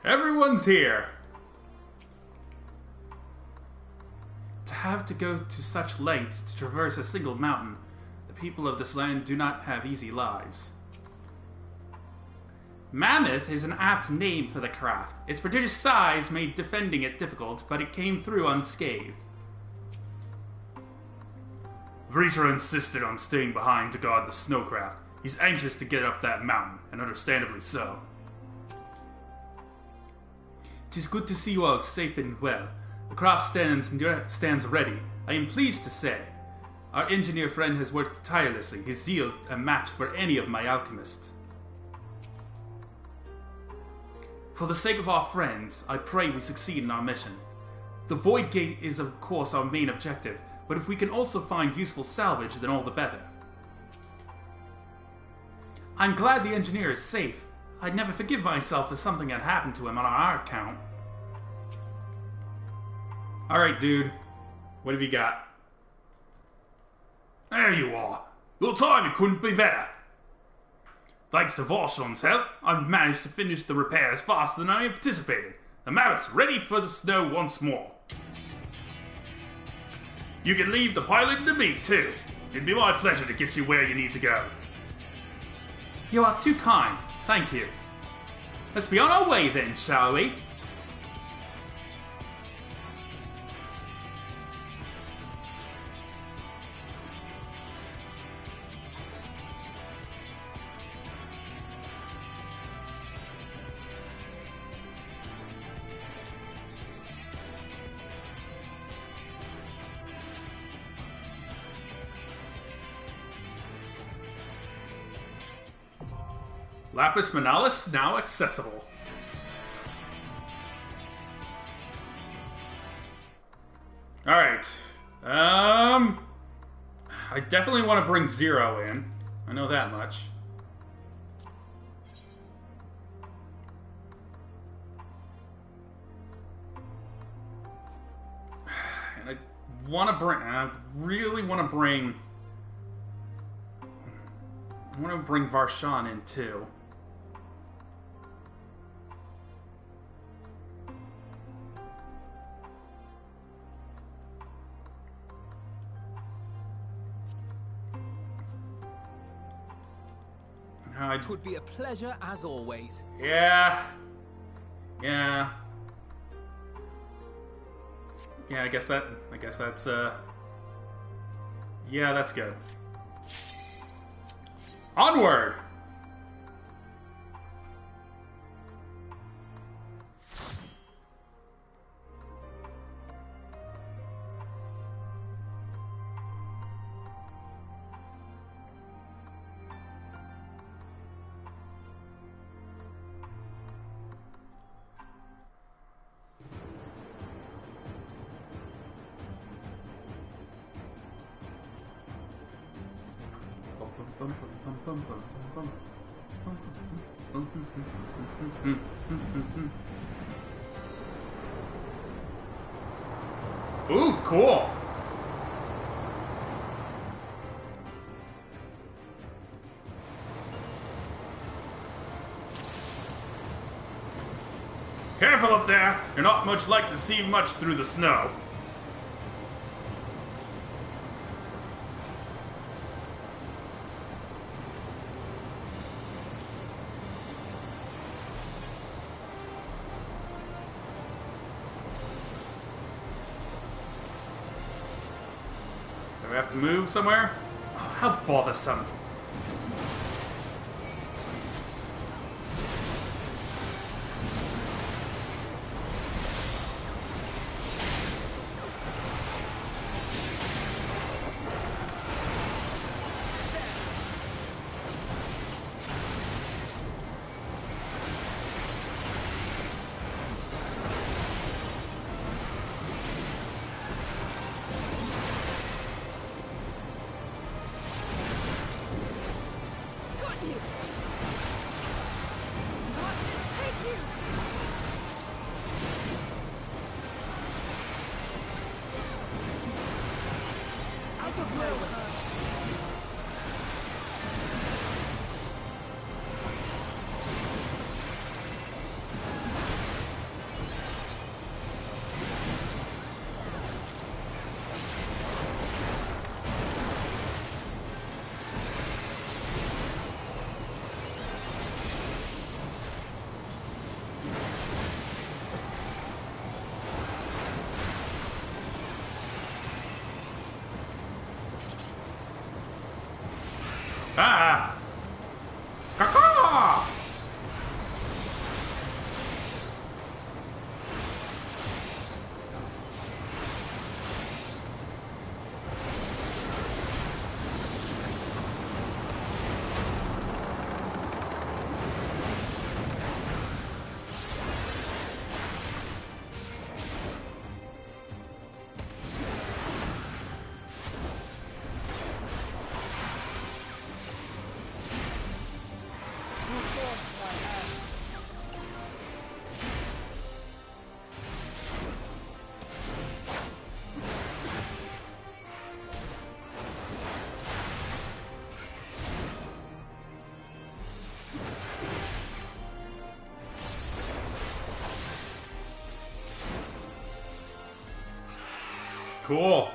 Everyone's here. To have to go to such lengths to traverse a single mountain, the people of this land do not have easy lives. Mammoth is an apt name for the craft. Its prodigious size made defending it difficult, but it came through unscathed. Vritra insisted on staying behind to guard the snowcraft. He's anxious to get up that mountain, and understandably so. 'Tis good to see you all safe and well. The craft stands ready, I am pleased to say. Our engineer friend has worked tirelessly, his zeal a match for any of my alchemists. For the sake of our friends, I pray we succeed in our mission. The Void Gate is of course our main objective, but if we can also find useful salvage, then all the better. I'm glad the engineer is safe. I'd never forgive myself if something had happened to him on our account. Alright, dude. What have you got? There you are. Your timing couldn't be better. Thanks to Varshon's help, I've managed to finish the repairs faster than I anticipated. The Mammoth's ready for the snow once more. You can leave the pilot to me, too. It'd be my pleasure to get you where you need to go. You are too kind. Thank you. Let's be on our way then, shall we? Lapis Manalis now accessible. Alright. I definitely want to bring Zero in. I know that much. And I want to bring... I really want to bring... I want to bring Varshan in too. It would be a pleasure as always. Yeah. Yeah, I guess that's yeah, that's good. Onward. Ooh, cool. Careful up there. You're not much like to see much through the snow. We have to move somewhere? Oh, how bothersome. Ah! Caw-caw! Cool.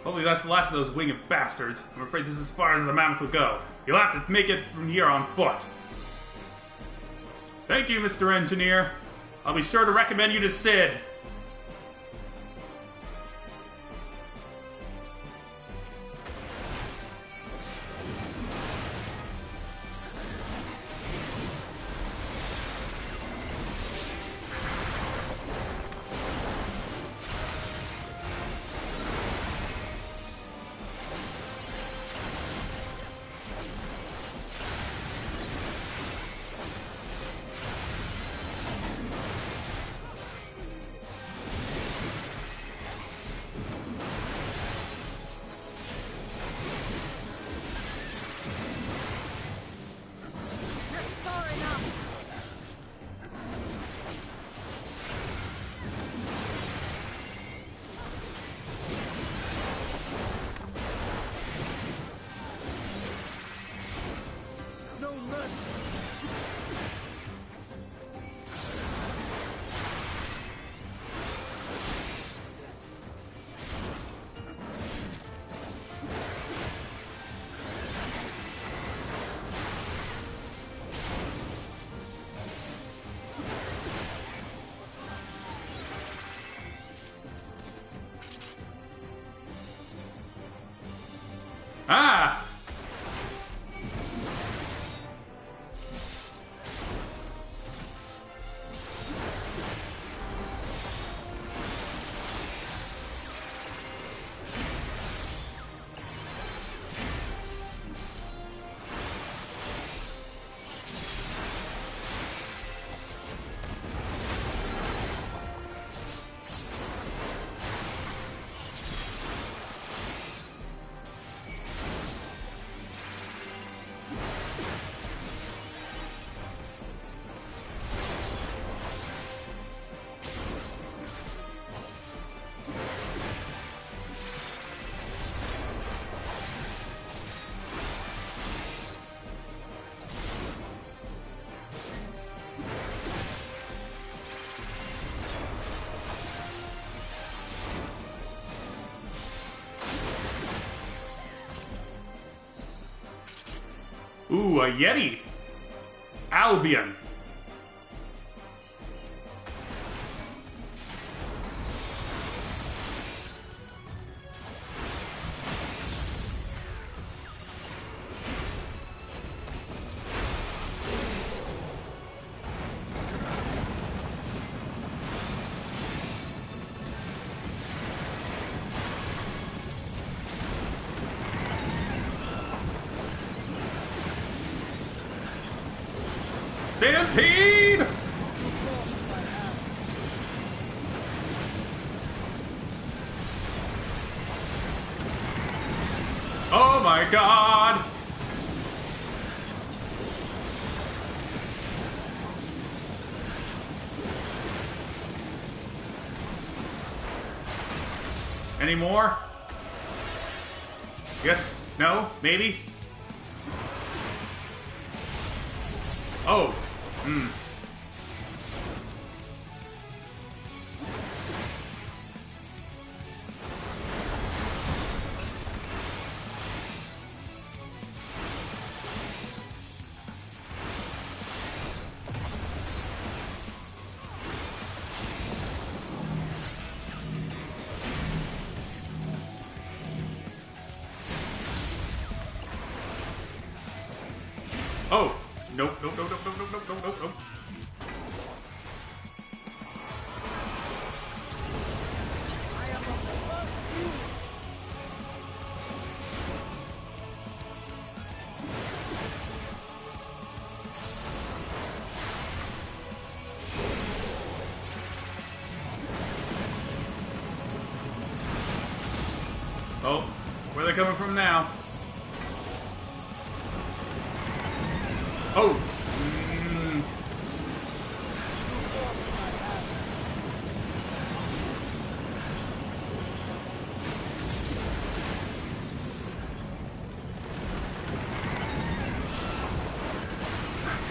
Hopefully that's the last of those winged bastards. I'm afraid this is as far as the mammoth will go. You'll have to make it from here on foot. Thank you, Mr. Engineer. I'll be sure to recommend you to Sid. Ah! Ooh, a Yeti. Albion. Stampede! Oh my god! Any more? Yes? No? Maybe? Oh. Oh! Nope, nope, nope, nope, nope, nope, nope, nope, nope, nope. Oh, where are they coming from now? Oh!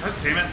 God damn it.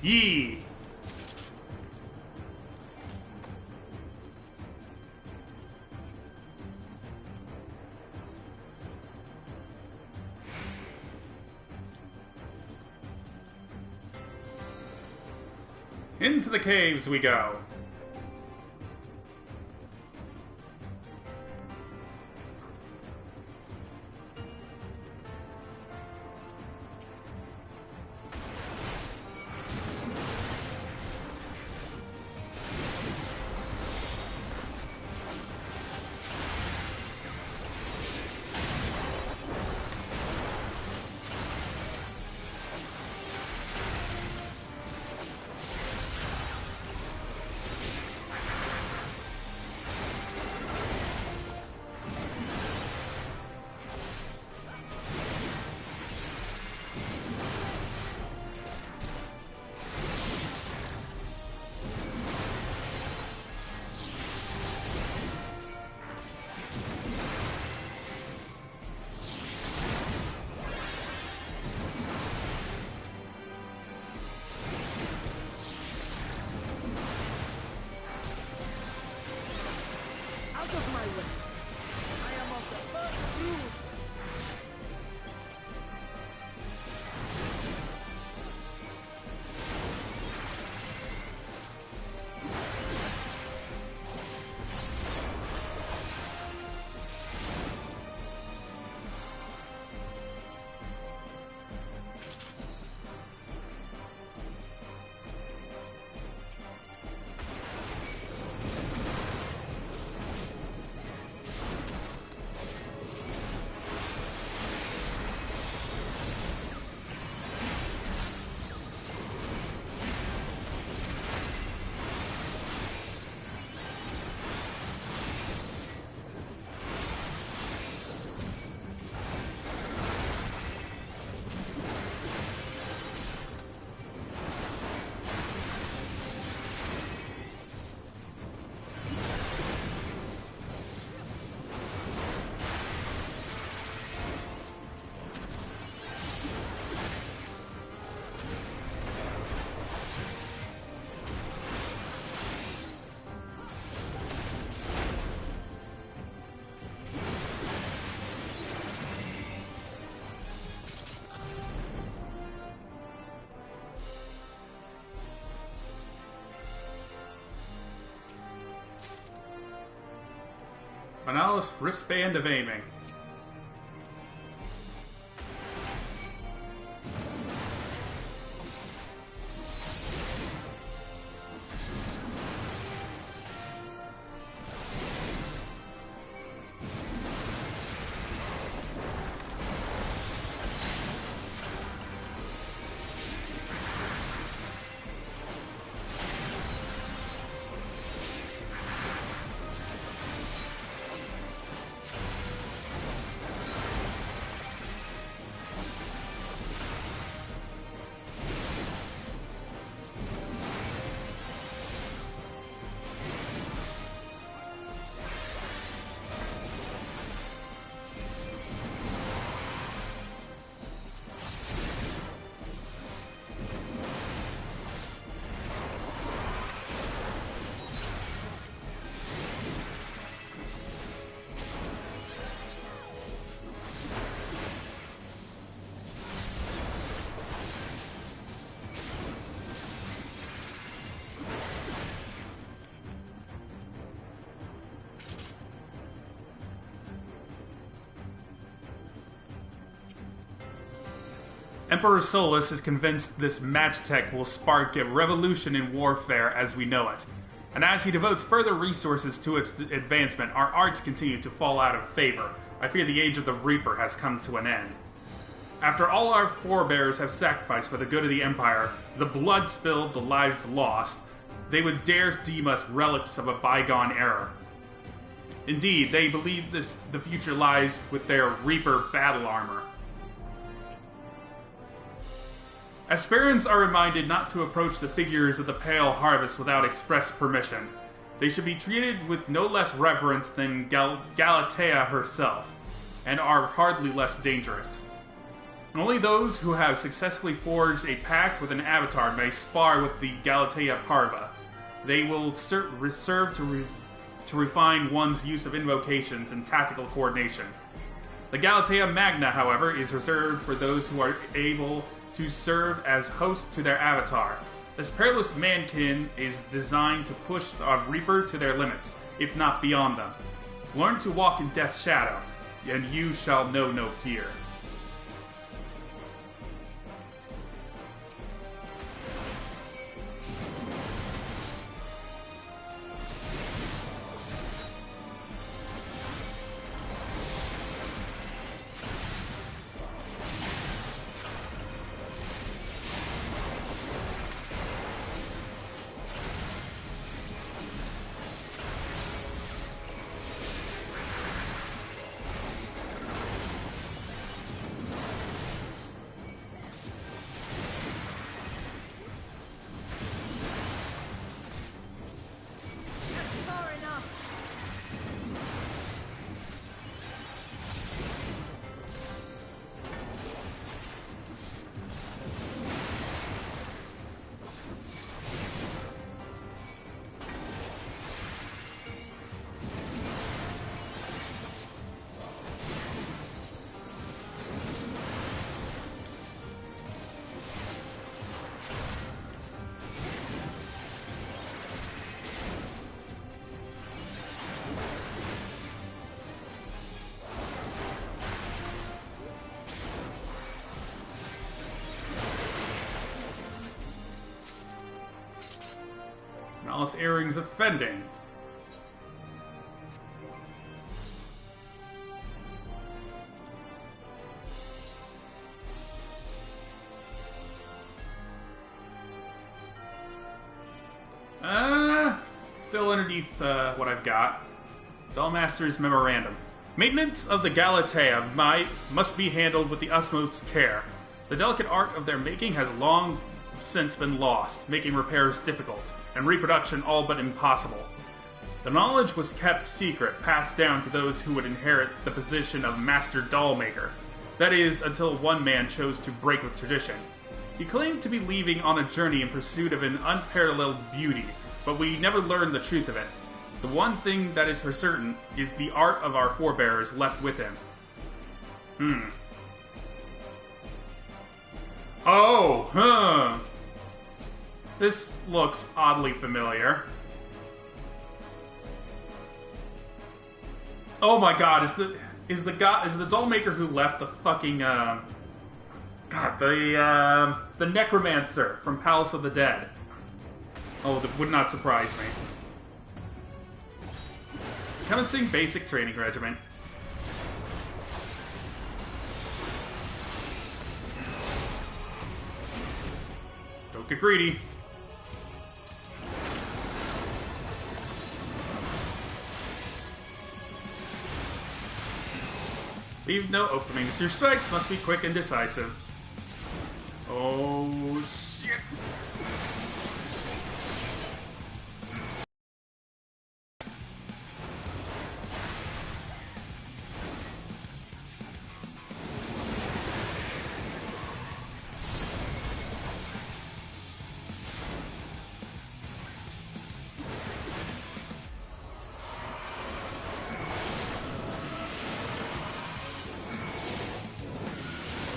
Yee! Into the caves we go. Analysis wristband of aiming. Emperor Solus is convinced this match tech will spark a revolution in warfare as we know it. And as he devotes further resources to its advancement, our arts continue to fall out of favor. I fear the age of the Reaper has come to an end. After all our forebears have sacrificed for the good of the Empire, the blood spilled, the lives lost, they would dare deem us relics of a bygone era. Indeed, they believe the future lies with their Reaper battle armor. Aspirants are reminded not to approach the figures of the Pale Harvest without express permission. They should be treated with no less reverence than Galatea herself, and are hardly less dangerous. Only those who have successfully forged a pact with an avatar may spar with the Galatea Parva. They will serve to refine one's use of invocations and tactical coordination. The Galatea Magna, however, is reserved for those who are able to serve as hosts to their avatar. This perilous mankin is designed to push the Reaper to their limits, if not beyond them. Learn to walk in death's shadow, and you shall know no fear. Malice Earrings offending. Still underneath what I've got. Dullmaster's Memorandum. Maintenance of the Galatea must be handled with the utmost care. The delicate art of their making has long since been lost, making repairs difficult, and reproduction all but impossible. The knowledge was kept secret, passed down to those who would inherit the position of Master Dollmaker. That is, until one man chose to break with tradition. He claimed to be leaving on a journey in pursuit of an unparalleled beauty, but we never learned the truth of it. The one thing that is for certain is the art of our forebears left with him. Oh, This looks oddly familiar. Oh my god, is the Dollmaker who left the fucking the Necromancer from Palace of the Dead. Oh, that would not surprise me. Commencing basic training regimen. Don't get greedy. Leave no openings. Your strikes must be quick and decisive. Oh, shit.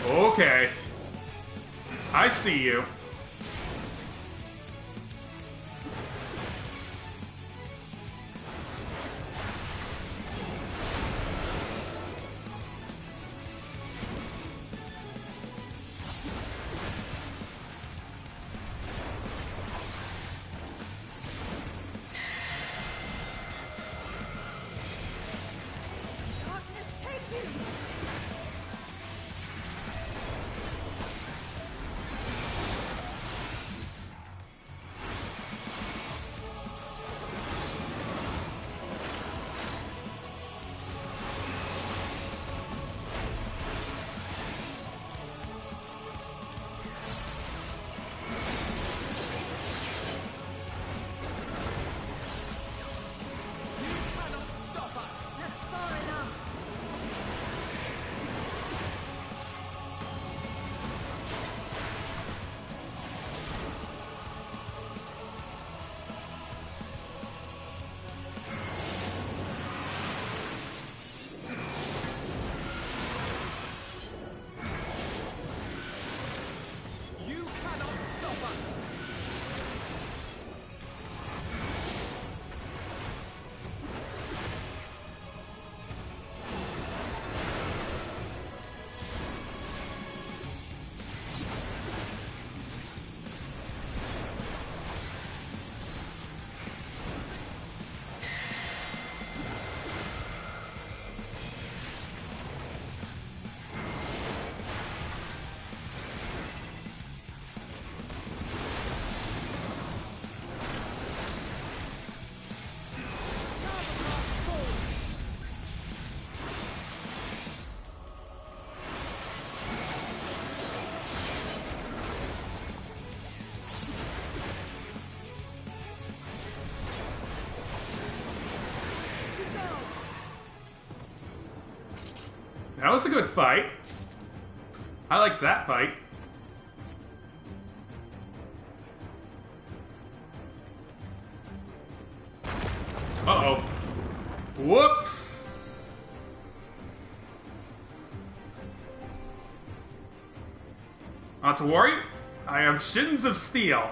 Okay. I see you. That was a good fight. I liked that fight. Uh-oh. Whoops! Not to worry, I have shins of steel.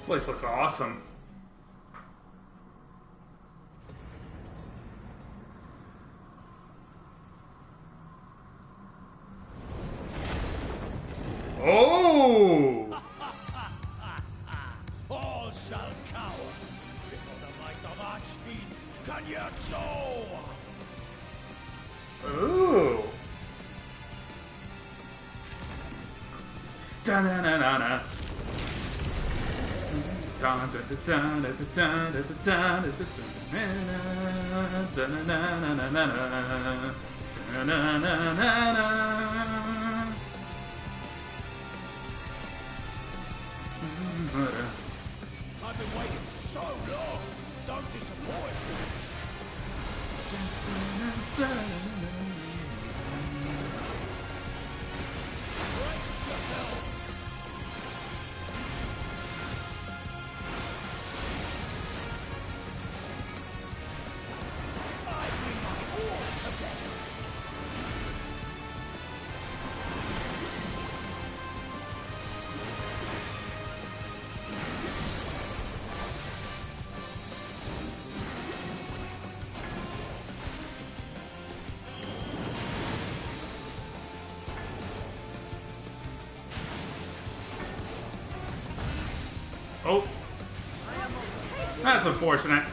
Place looks awesome. Oh! All shall cower before the might of Archfiend Kanyatso! Ooh. Da-na-na-na-na. I've been waiting so long. Don't disappoint. Brace yourself. I bring my all together. Oh. That's unfortunate.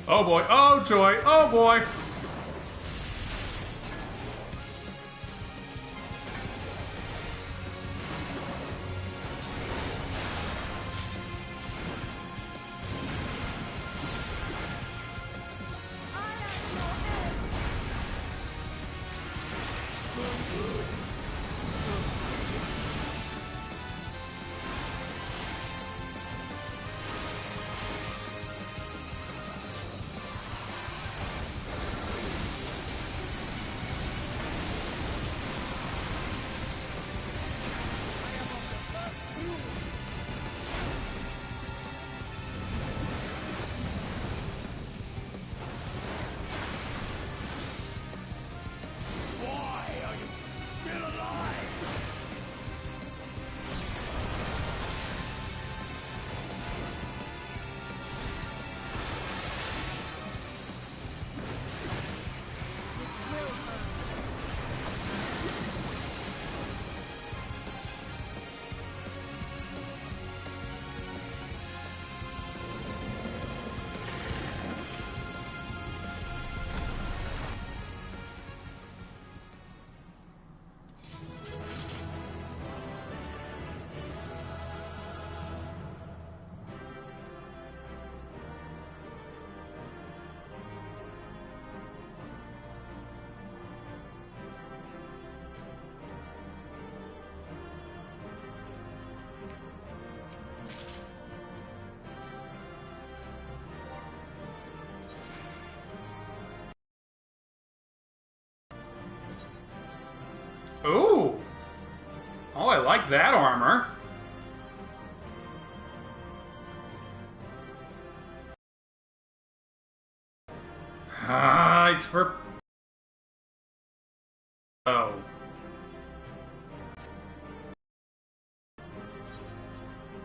Oh boy, oh joy, oh boy! like that armor. It's for... Oh.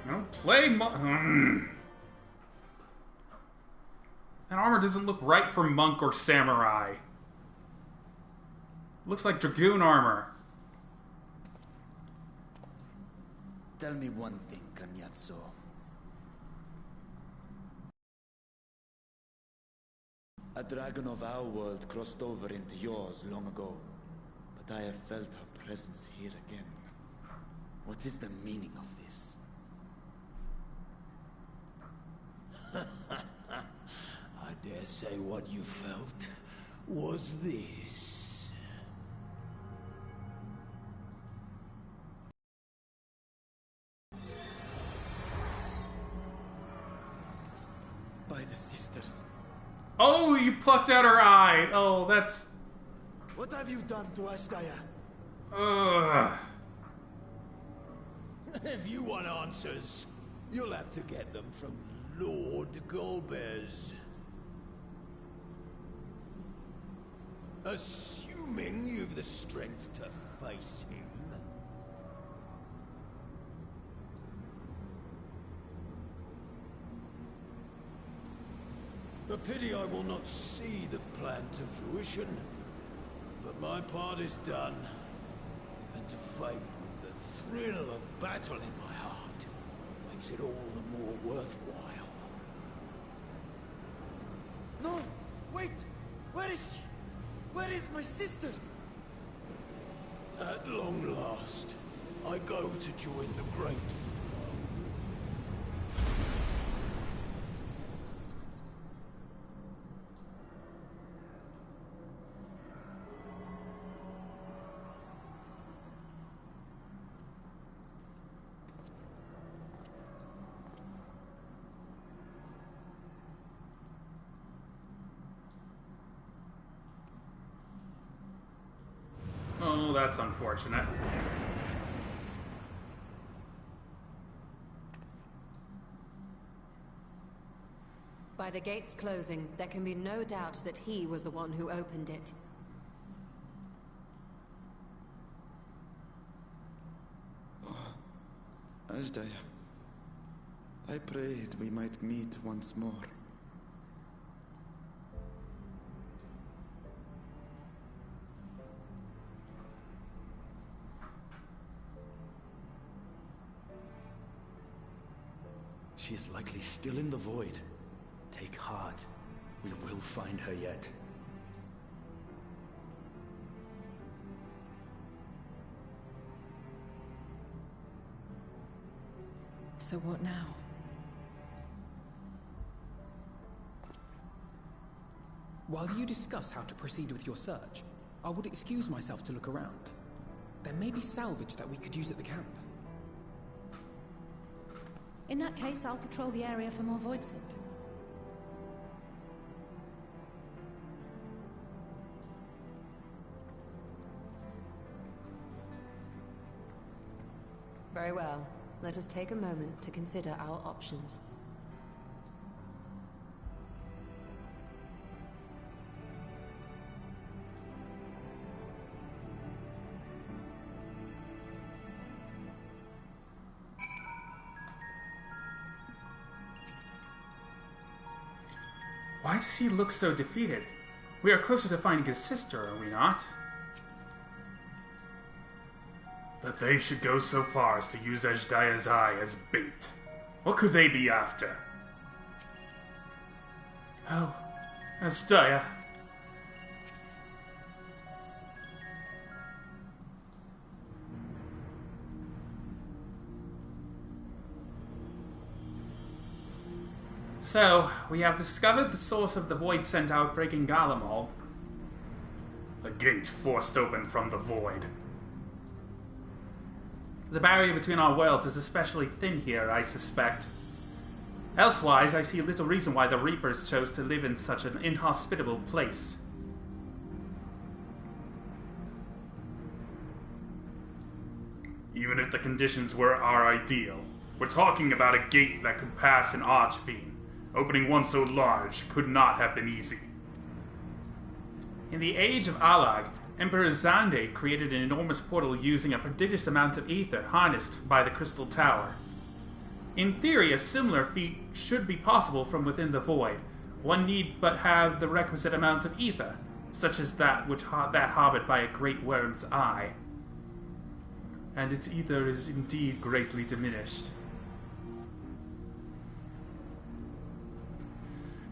I don't play That armor doesn't look right for monk or samurai. Looks like dragoon armor. Tell me one thing, Cagnazzo. A dragon of our world crossed over into yours long ago, but I have felt her presence here again. What is the meaning of this? I dare say what you felt was this. By the sisters. Oh, you plucked out her eye. Oh, that's... What have you done to Ashdaya? Ugh. If you want answers, you'll have to get them from Lord Golbez. Assuming you've the strength to face him. A pity I will not see the plan to fruition, but my part is done, and to fight with the thrill of battle in my heart makes it all the more worthwhile. No! Wait! Where is she? Where is my sister? At long last, I go to join the great. Oh, that's unfortunate. By the gates closing, there can be no doubt that he was the one who opened it. Oh, Ashdaya. I prayed we might meet once more. She is likely still in the void. Take heart. We will find her yet. So what now? While you discuss how to proceed with your search, I would excuse myself to look around. There may be salvage that we could use at the camp. In that case, I'll patrol the area for more void scent. Very well. Let us take a moment to consider our options. Why does he look so defeated? We are closer to finding his sister, are we not? That they should go so far as to use Ashdaya's eye as bait. What could they be after? Oh, Ashdaya. So, we have discovered the source of the void scent outbreak in Garlemald. A gate forced open from the void. The barrier between our worlds is especially thin here, I suspect. Elsewise, I see little reason why the Reapers chose to live in such an inhospitable place. even if the conditions were our ideal. We're talking about a gate that could pass an archfiend. Opening one so large could not have been easy. In the age of Alag, Emperor Xain created an enormous portal using a prodigious amount of ether harnessed by the Crystal Tower. In theory, a similar feat should be possible from within the void. One need but have the requisite amount of ether, such as that harbored by a great worm's eye. And its ether is indeed greatly diminished.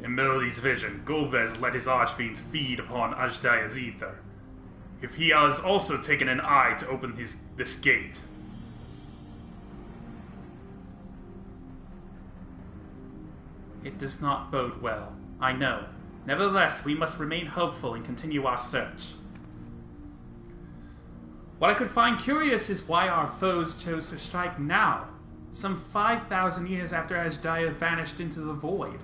In Melody's vision, Golbez let his archfiends feed upon Ajdaya's ether. If he has also taken an eye to open this gate. It does not bode well, I know. Nevertheless, we must remain hopeful and continue our search. What I could find curious is why our foes chose to strike now, some 5,000 years after Ajdaya vanished into the void.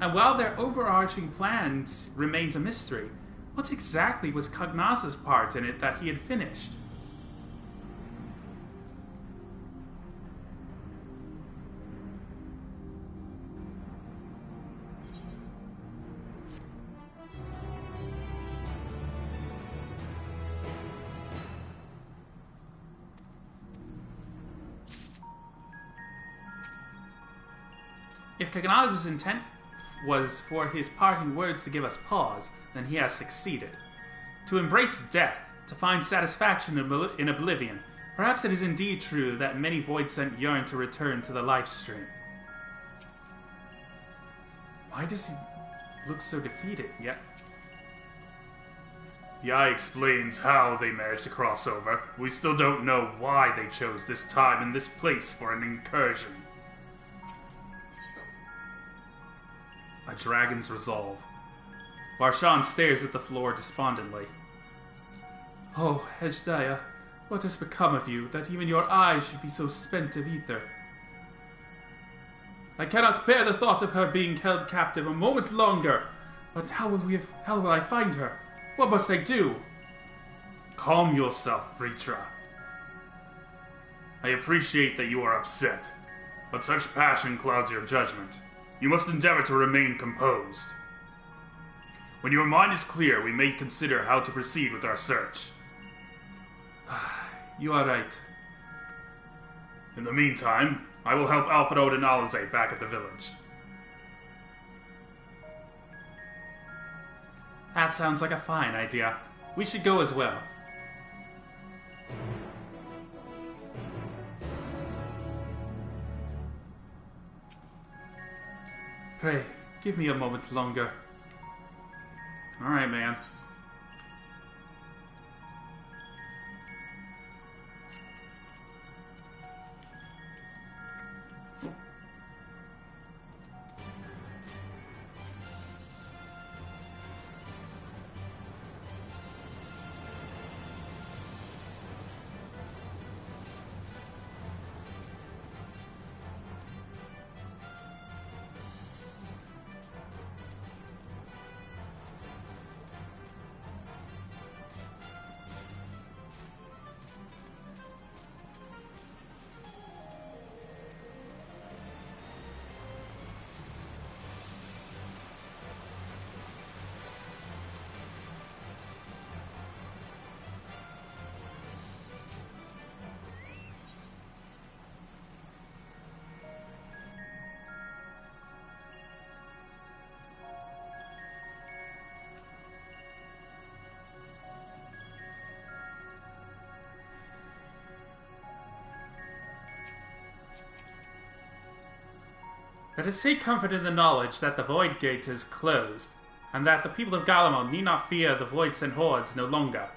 And while their overarching plans remains a mystery, what exactly was Cognasa's part in it that he had finished? If Cognasa's intent was for his parting words to give us pause, then he has succeeded. To embrace death, to find satisfaction in oblivion, perhaps it is indeed true that many Voidsent yearn to return to the life stream. Why does he look so defeated, yet? The eye explains how they managed to cross over. We still don't know why they chose this time and this place for an incursion. A dragon's resolve. Varshan stares at the floor despondently. Oh, Ajdaya, what has become of you, that even your eyes should be so spent of ether? I cannot bear the thought of her being held captive a moment longer. But how will I find her? What must I do? Calm yourself, Vritra. I appreciate that you are upset, but such passion clouds your judgment. You must endeavor to remain composed. When your mind is clear, we may consider how to proceed with our search. You are right. In the meantime, I will help Alfredo and Alize back at the village. That sounds like a fine idea. We should go as well. Pray, give me a moment longer. Alright, man. Let us take comfort in the knowledge that the Void Gate is closed, and that the people of Galamon need not fear the Voidsent hordes no longer.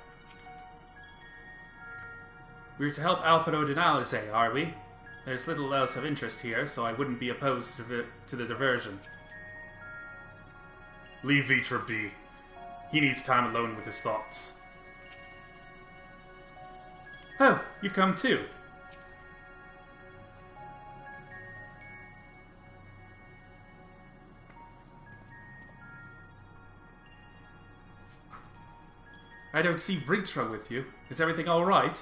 We're to help Alfredo and Alize, are we? There's little else of interest here, so I wouldn't be opposed to the diversion. Leave Vitra be. He needs time alone with his thoughts. Oh, you've come too. I don't see Vritra with you. Is everything alright?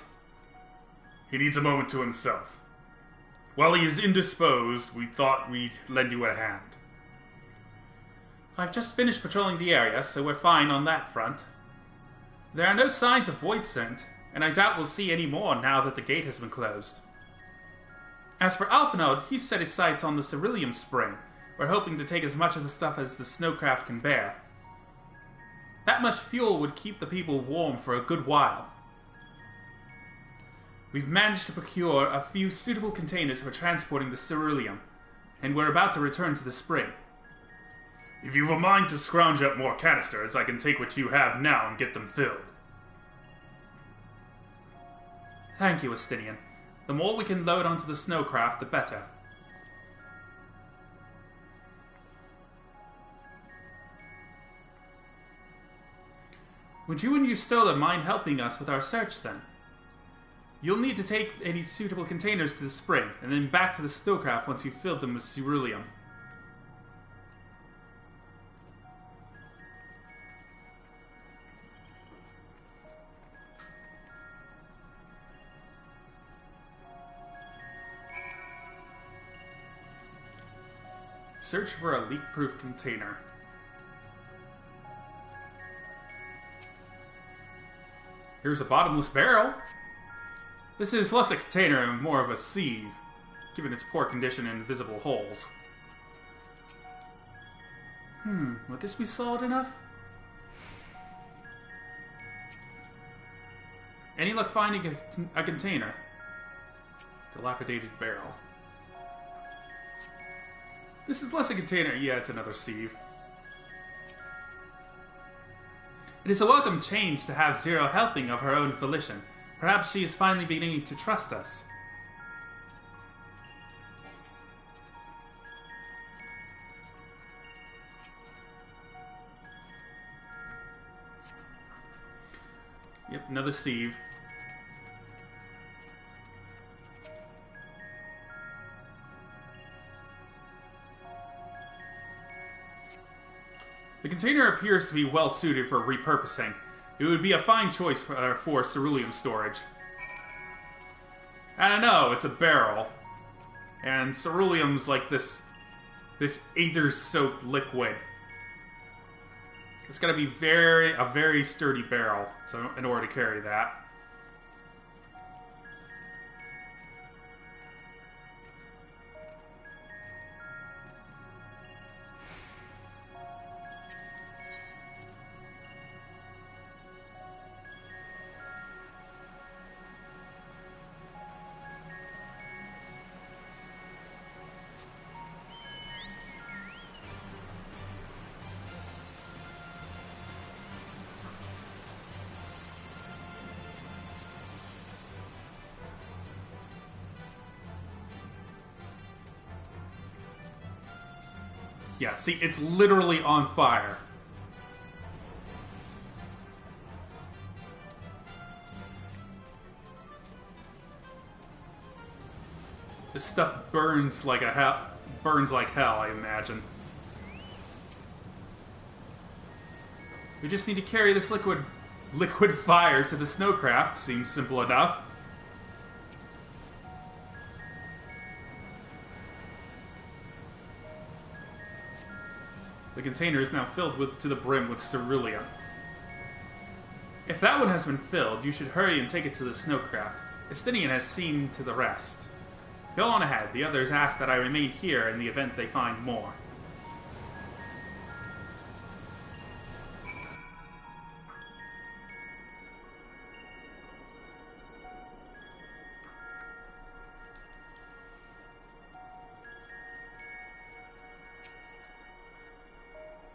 He needs a moment to himself. While he is indisposed, we thought we'd lend you a hand. I've just finished patrolling the area, so we're fine on that front. There are no signs of void scent, and I doubt we'll see any more now that the gate has been closed. As for Alphanode, he's set his sights on the Ceruleum Spring. We're hoping to take as much of the stuff as the snowcraft can bear. That much fuel would keep the people warm for a good while. We've managed to procure a few suitable containers for transporting the Ceruleum, and we're about to return to the spring. If you've a mind to scrounge up more canisters, I can take what you have now and get them filled. Thank you, Estinian. The more we can load onto the snowcraft, the better. Would you and Eustola mind helping us with our search, then? You'll need to take any suitable containers to the spring, and then back to the snowcraft once you've filled them with ceruleum. Search for a leak-proof container. Here's a bottomless barrel. This is less a container and more of a sieve, given its poor condition and visible holes. Would this be solid enough? Any luck finding a container? Dilapidated barrel. This is less a container. Yeah, it's another sieve. It is a welcome change to have Zero helping of her own volition. Perhaps she is finally beginning to trust us. Yep, another sieve. The container appears to be well suited for repurposing. It would be a fine choice for ceruleum storage. I don't know, it's a barrel. And ceruleum's like this aether-soaked liquid. It's gotta be a very sturdy barrel in order to carry that. Yeah, see, it's literally on fire. This stuff burns like hell, I imagine. We just need to carry this liquid fire to the snowcraft. Seems simple enough. The container is now filled to the brim with ceruleum. If that one has been filled, you should hurry and take it to the snowcraft. Estinian has seen to the rest. Go on ahead. The others ask that I remain here in the event they find more.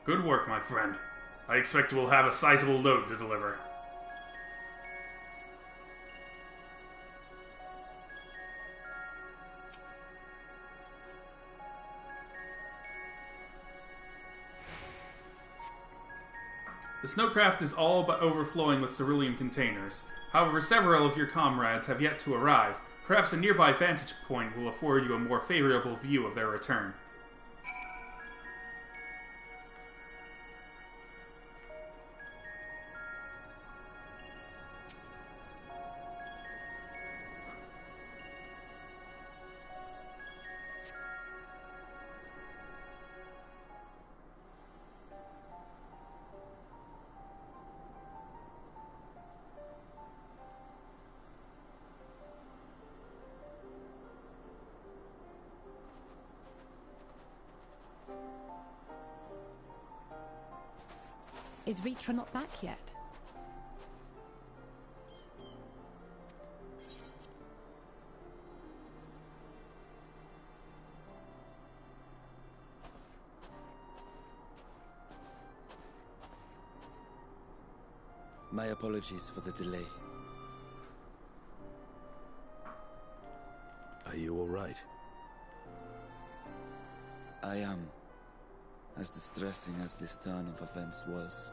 Good work, my friend. I expect we'll have a sizable load to deliver. The snowcraft is all but overflowing with ceruleum containers. However, several of your comrades have yet to arrive. Perhaps a nearby vantage point will afford you a more favorable view of their return. Is Ritra not back yet? My apologies for the delay. Are you all right? I am. As distressing as this turn of events was,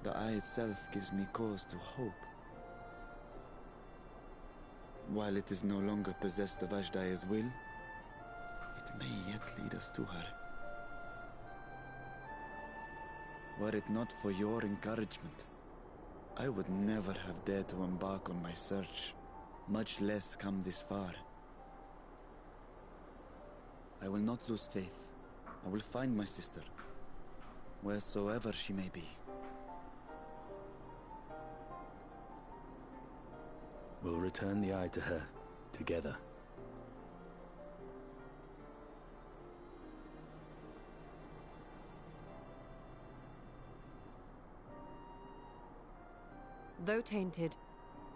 the eye itself gives me cause to hope. While it is no longer possessed of Ashdaya's will, it may yet lead us to her. Were it not for your encouragement, I would never have dared to embark on my search, much less come this far. I will not lose faith. I will find my sister, wheresoever she may be. We'll return the eye to her, together. Though tainted,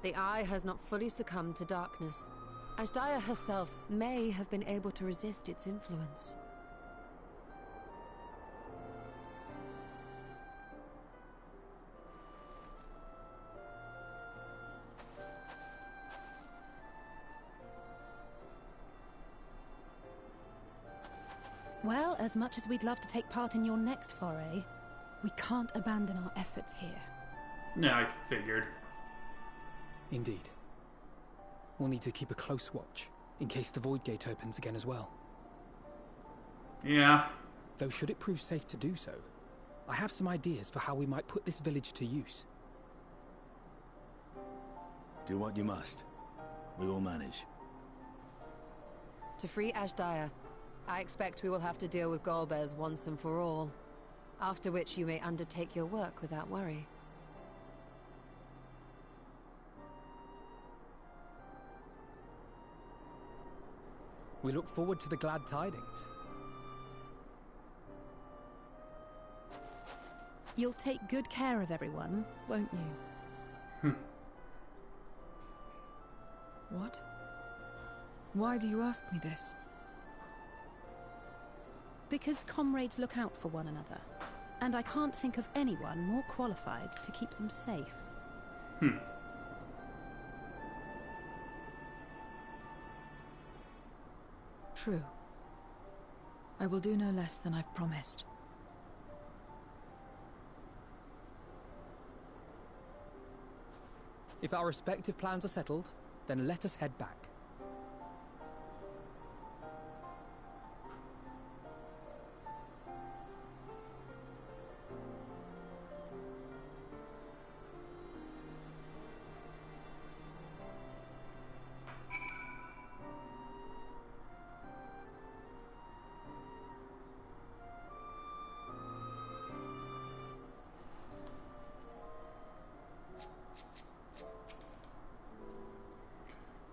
the eye has not fully succumbed to darkness. Ashdaya herself may have been able to resist its influence. Well, as much as we'd love to take part in your next foray, we can't abandon our efforts here. Yeah, I figured. Indeed. We'll need to keep a close watch, in case the Void Gate opens again as well. Yeah. Though should it prove safe to do so, I have some ideas for how we might put this village to use. Do what you must. We will manage. To free Ashdaya, I expect we will have to deal with Golbez once and for all. After which you may undertake your work without worry. We look forward to the glad tidings. You'll take good care of everyone, won't you? What? Why do you ask me this? Because comrades look out for one another, and I can't think of anyone more qualified to keep them safe. True. I will do no less than I've promised. If our respective plans are settled, then let us head back.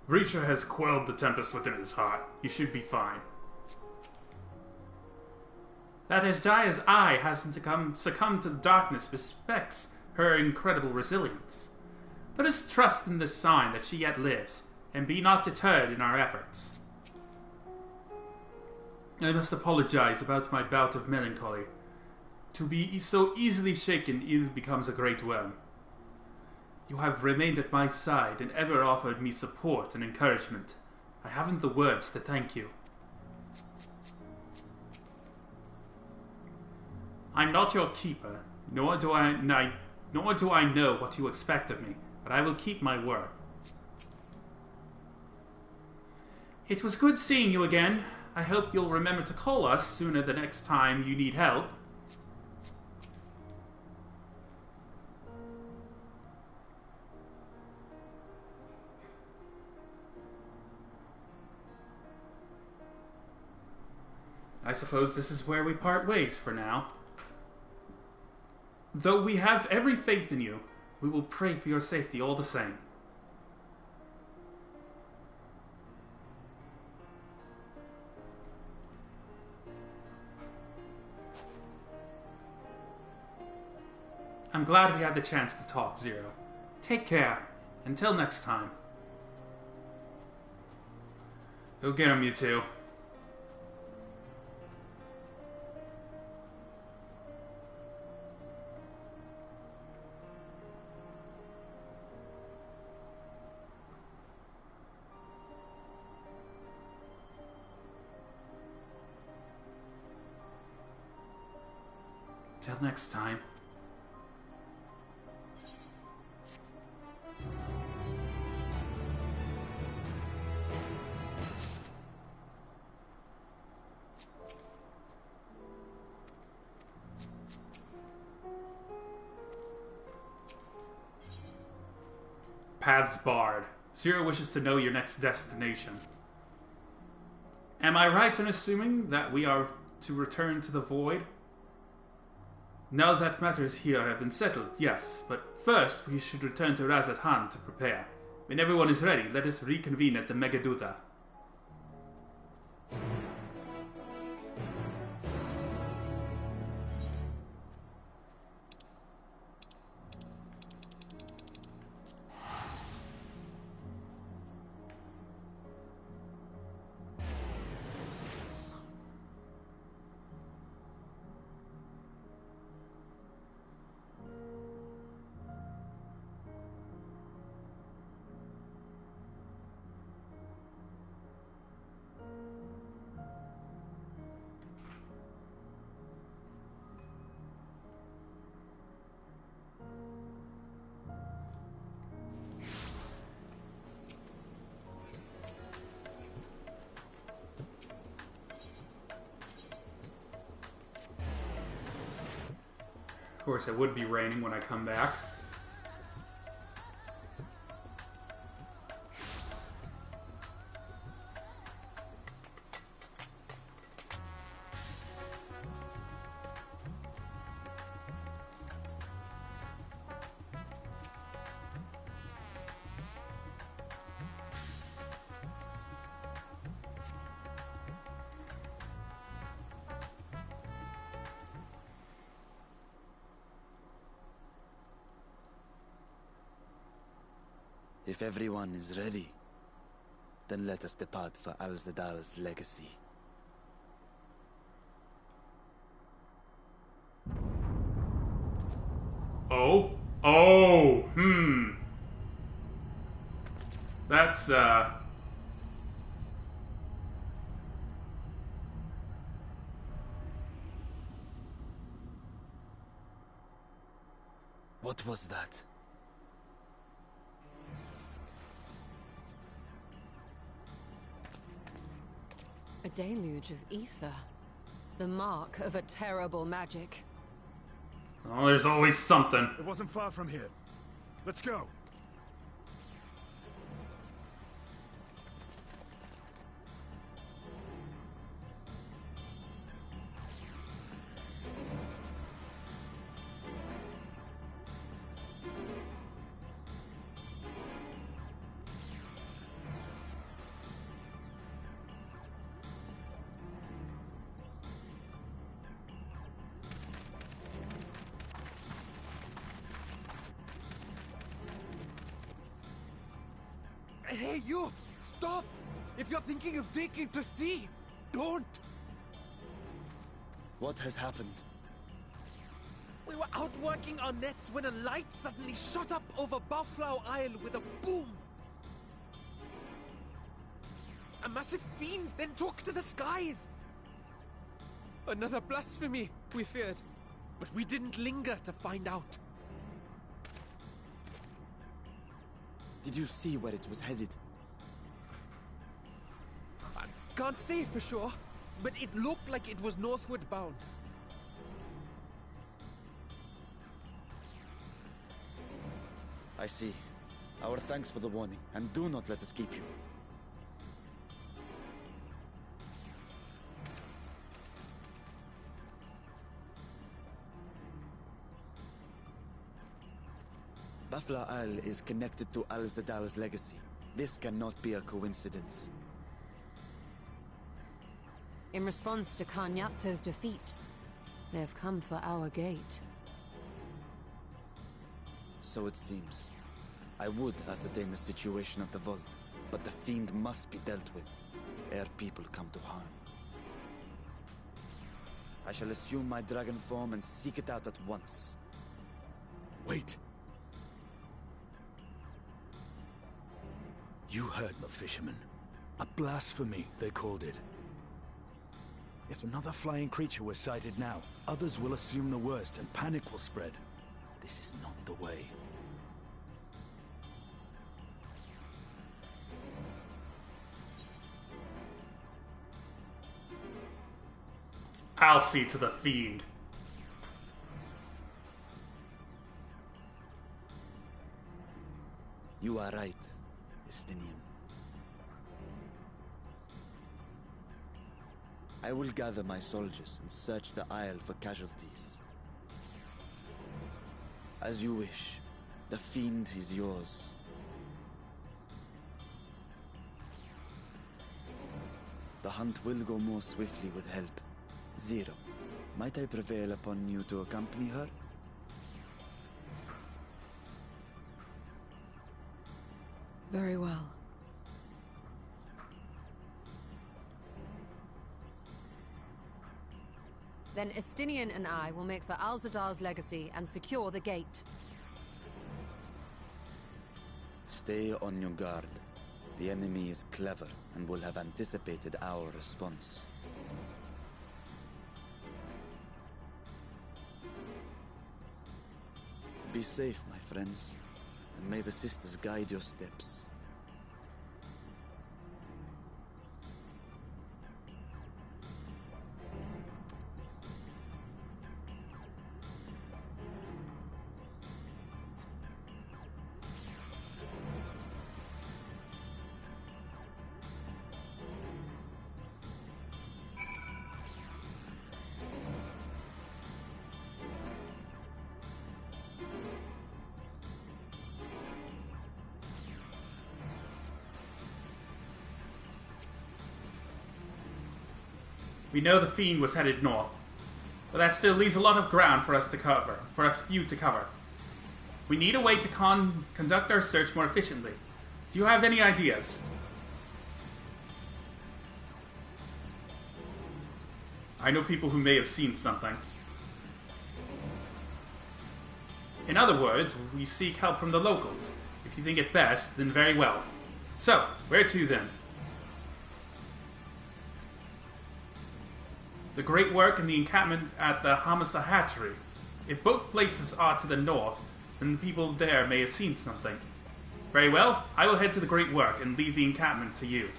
Reacher has quelled the tempest within his heart. He should be fine. That Ashdaya's eye hasn't succumbed to the darkness respects her incredible resilience. Let us trust in this sign that she yet lives, and be not deterred in our efforts. I must apologize about my bout of melancholy. To be so easily shaken even becomes a great worm. You have remained at my side and ever offered me support and encouragement. I haven't the words to thank you. I'm not your keeper, nor do I know what you expect of me, but I will keep my word. It was good seeing you again. I hope you'll remember to call us sooner the next time you need help. I suppose this is where we part ways for now. Though we have every faith in you, we will pray for your safety all the same. I'm glad we had the chance to talk, Zero. Take care. Until next time. Go get him, you two. Till next time. Paths barred. Zero wishes to know your next destination. Am I right in assuming that we are to return to the Void? Now that matters here have been settled, yes, but first we should return to Razathan to prepare. When everyone is ready, let us reconvene at the Megaduta. Of course, it would be raining when I come back. If everyone is ready, then let us depart for Al-Zadal's legacy. That's, What was that? A deluge of ether. The mark of a terrible magic. oh, there's always something. It wasn't far from here. Let's go. Hey, you! Stop! If you're thinking of taking to sea, don't! What has happened? We were out working our nets when a light suddenly shot up over Buffalo Isle with a boom. A massive fiend then took to the skies. Another blasphemy, we feared. But we didn't linger to find out. Did you see where it was headed? I can't say for sure, but it looked like it was northward bound. I see. Our thanks for the warning, and do not let us keep you. Buffalo Isle is connected to Al-Zadal's legacy. This cannot be a coincidence. In response to Kanyatso's defeat, they have come for our gate. So it seems. I would ascertain the situation at the vault, but the fiend must be dealt with, ere people come to harm. I shall assume my dragon form and seek it out at once. Wait. You heard the fisherman. A blasphemy, they called it. If another flying creature was sighted now, others will assume the worst and panic will spread. This is not the way. I'll see to the fiend. You are right, Estinian. I will gather my soldiers and search the Isle for casualties. As you wish. The fiend is yours. The hunt will go more swiftly with help. Zero, might I prevail upon you to accompany her? Very well. Then Estinian and I will make for Alzadar's legacy and secure the gate. Stay on your guard. The enemy is clever and will have anticipated our response. Be safe, my friends, and may the sisters guide your steps. We know the fiend was headed north, but that still leaves a lot of ground for us to cover, you to cover. We need a way to conduct our search more efficiently. Do you have any ideas? I know people who may have seen something. In other words, we seek help from the locals. If you think it best, then very well. So, where to then? The great work and the encampment at the Hamasa hatchery. If both places are to the north, then the people there may have seen something. Very well, I will head to the great work and leave the encampment to you.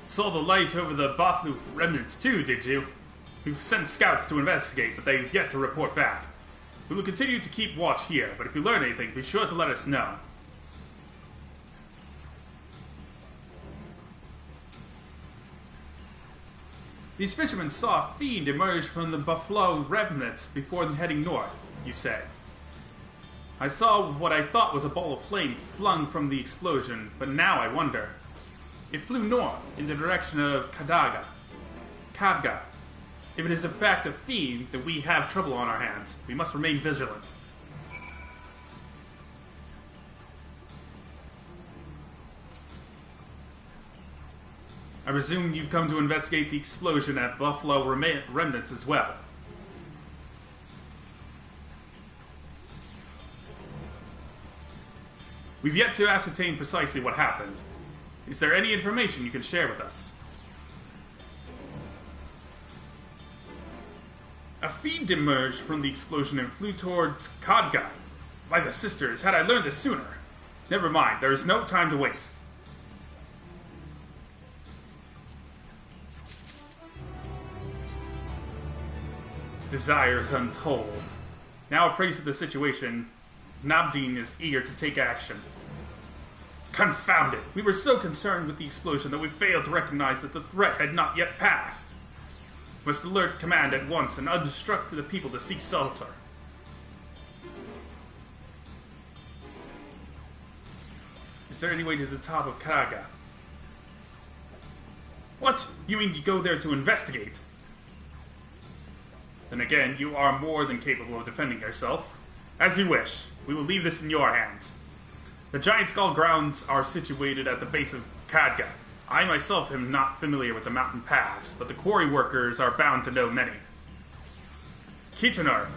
Saw the light over the Bothloof remnants too, did you? We've sent scouts to investigate, but they've yet to report back. We will continue to keep watch here, but if you learn anything, be sure to let us know. These fishermen saw a fiend emerge from the Buffalo remnants before heading north, you say. I saw what I thought was a ball of flame flung from the explosion, but now I wonder. It flew north, in the direction of Kadga. If it is in fact a fiend, then we have trouble on our hands. We must remain vigilant. I presume you've come to investigate the explosion at Buffalo Remnants as well. We've yet to ascertain precisely what happened. Is there any information you can share with us? A fiend emerged from the explosion and flew towards Khadga. By the sisters, had I learned this sooner. Never mind, there is no time to waste. Desires untold. Now appraised of the situation, Nabdeen is eager to take action. Confound it! We were so concerned with the explosion that we failed to recognize that the threat had not yet passed. Must alert command at once and instruct the people to seek shelter. Is there any way to the top of Karaga? What? You mean you go there to investigate? Then again, you are more than capable of defending yourself. As you wish. We will leave this in your hands. The Giant Skull grounds are situated at the base of Khadga. I myself am not familiar with the mountain paths, but the quarry workers are bound to know many. Kitanar,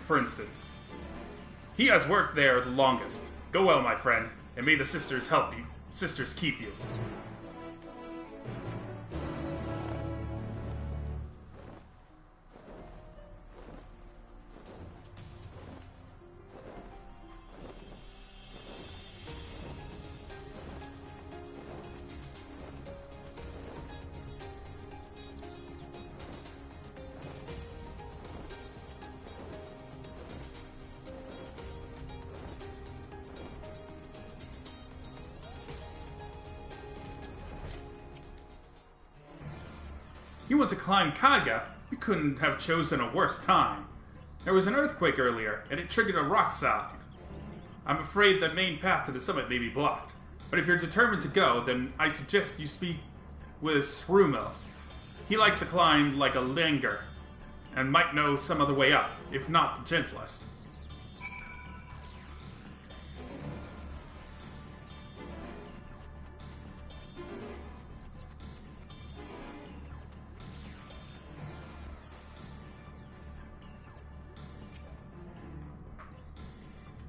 for instance. He has worked there the longest. Go well, my friend, and may the sisters help you. Sisters keep you. You want to climb Khadga? You couldn't have chosen a worse time. There was an earthquake earlier, and it triggered a rock slide. I'm afraid the main path to the summit may be blocked. But if you're determined to go, then I suggest you speak with Srumo. He likes to climb like a linger, and might know some other way up, if not the gentlest.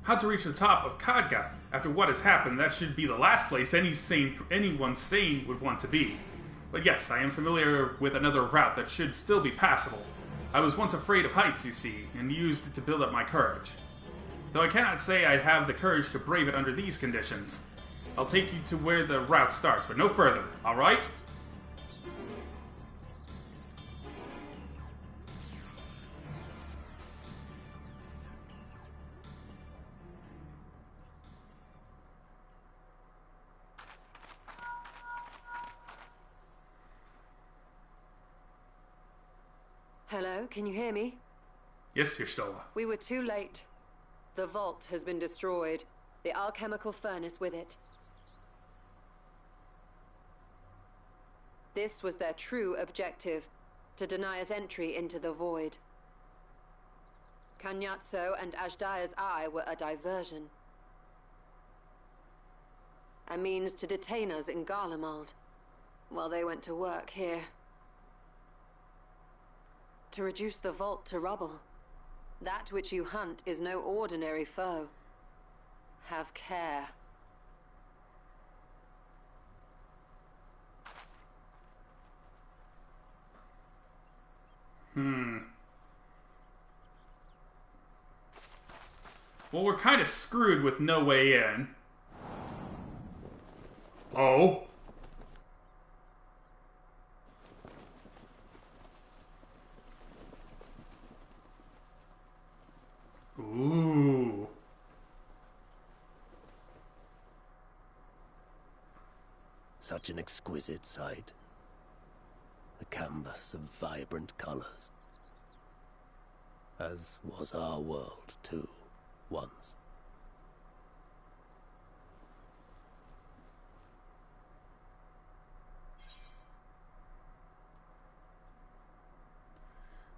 How to reach the top of Khadga? After what has happened, that should be the last place anyone sane would want to be. But yes, I am familiar with another route that should still be passable. I was once afraid of heights, you see, and used it to build up my courage. Though I cannot say I have the courage to brave it under these conditions. I'll take you to where the route starts, but no further, alright? Hello, can you hear me? Yes, Y'shtola. We were too late. The vault has been destroyed. The alchemical furnace with it. This was their true objective, to deny us entry into the void. Kanyatso and Ajdaya's eye were a diversion. A means to detain us in Garlemald, while they went to work here. To reduce the vault to rubble. That which you hunt is no ordinary foe. Have care. Well, we're kind of screwed with no way in. Oh? Ooh. Such an exquisite sight. A canvas of vibrant colors. As was our world, too, once.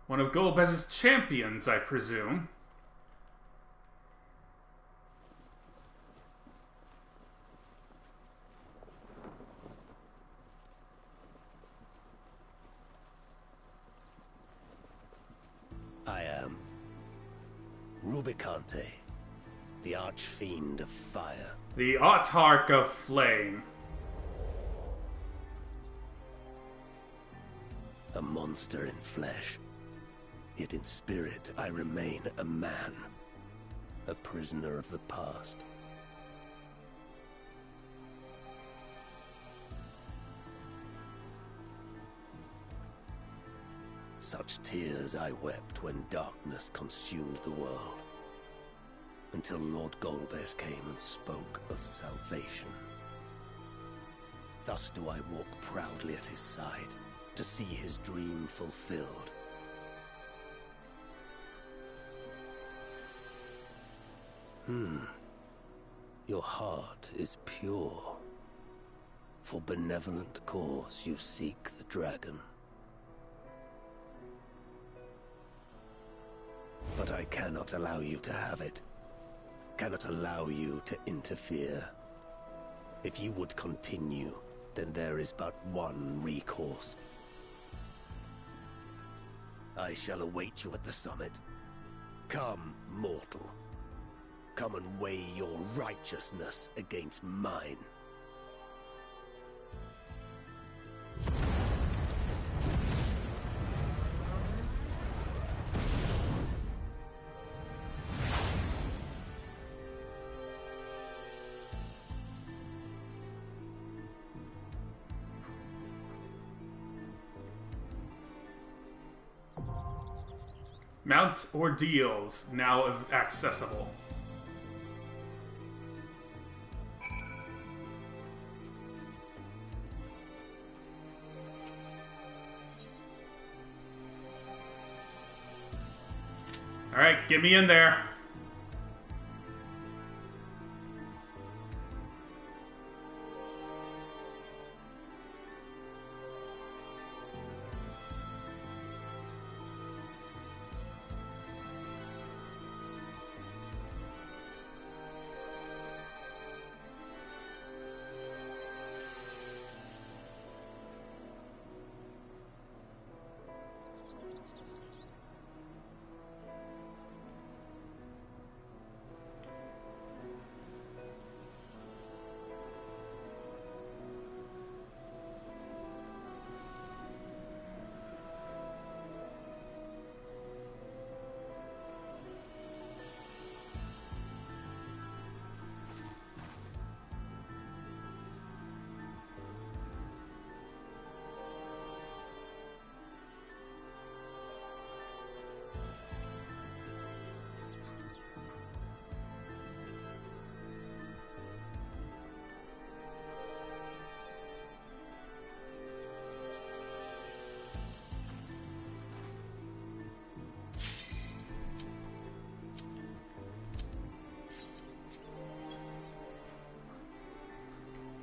One of Golbez's champions, I presume. Rubicante, the archfiend of fire. The Autarch of Flame. A monster in flesh. Yet in spirit, I remain a man. A prisoner of the past. Such tears I wept when darkness consumed the world. Until Lord Golbez came and spoke of salvation. Thus do I walk proudly at his side, to see his dream fulfilled. Your heart is pure. For benevolent cause you seek the dragon. But I cannot allow you to have it. Cannot allow you to interfere. If you would continue, then there is but one recourse. I shall await you at the summit. Come, mortal. Come and weigh your righteousness against mine. Mount Ordeals now accessible. All right, get me in there.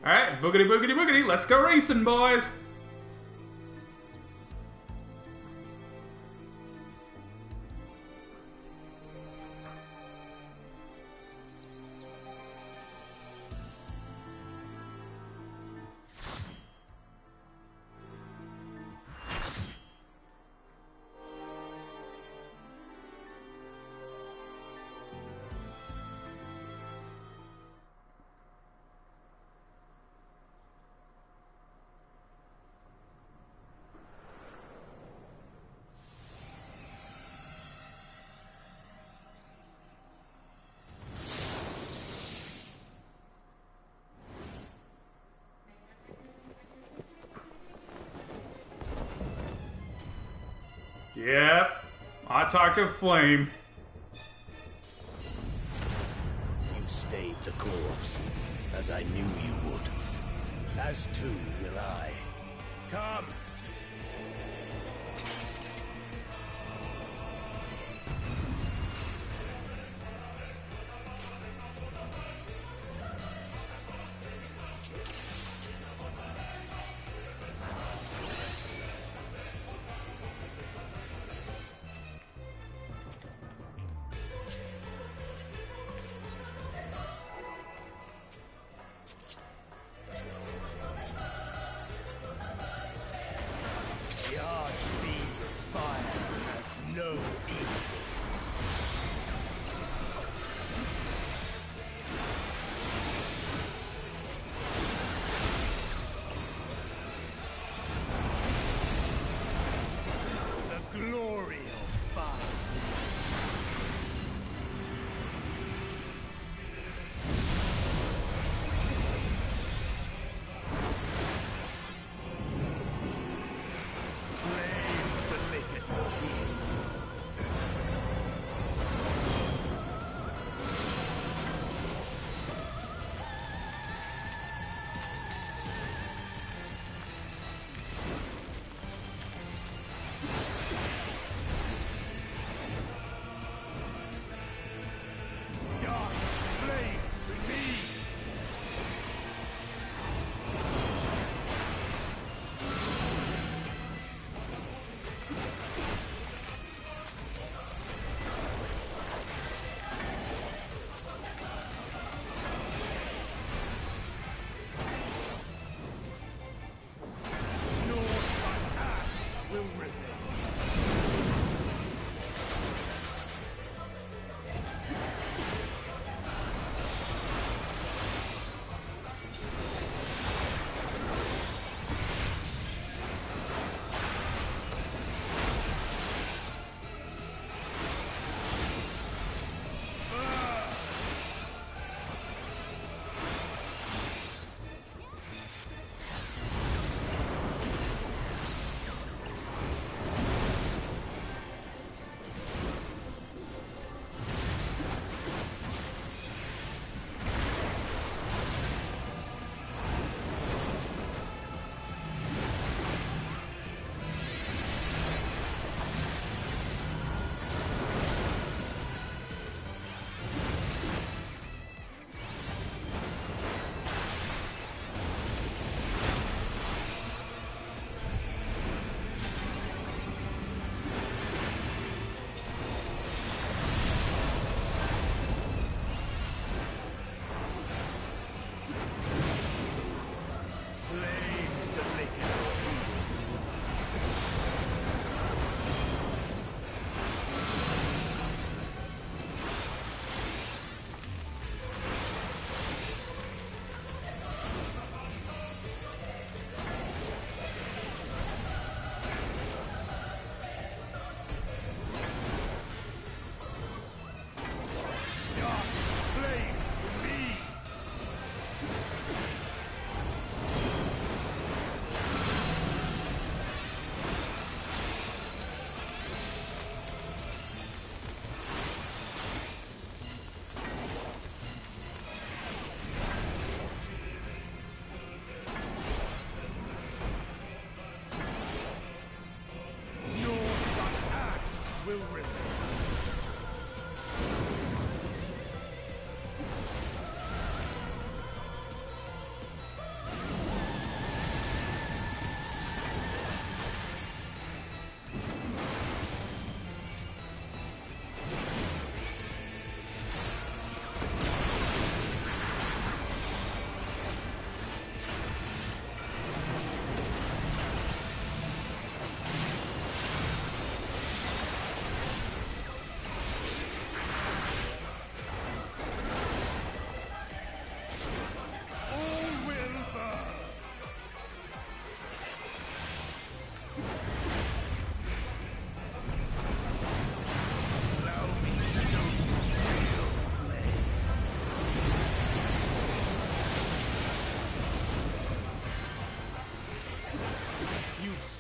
Alright, boogity boogity boogity, let's go racing, boys! Yep, Autarch of Flame. You stayed the course, as I knew you would. As too will I. Come!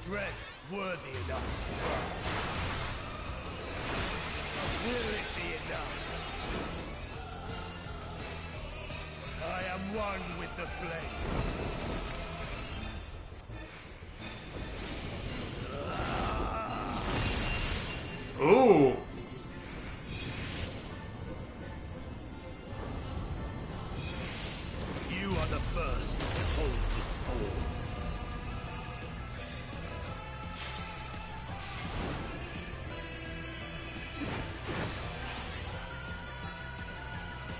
dread worthy enough? Will it be enough? I am one with the flame. Ooh. You are the first to hold this form.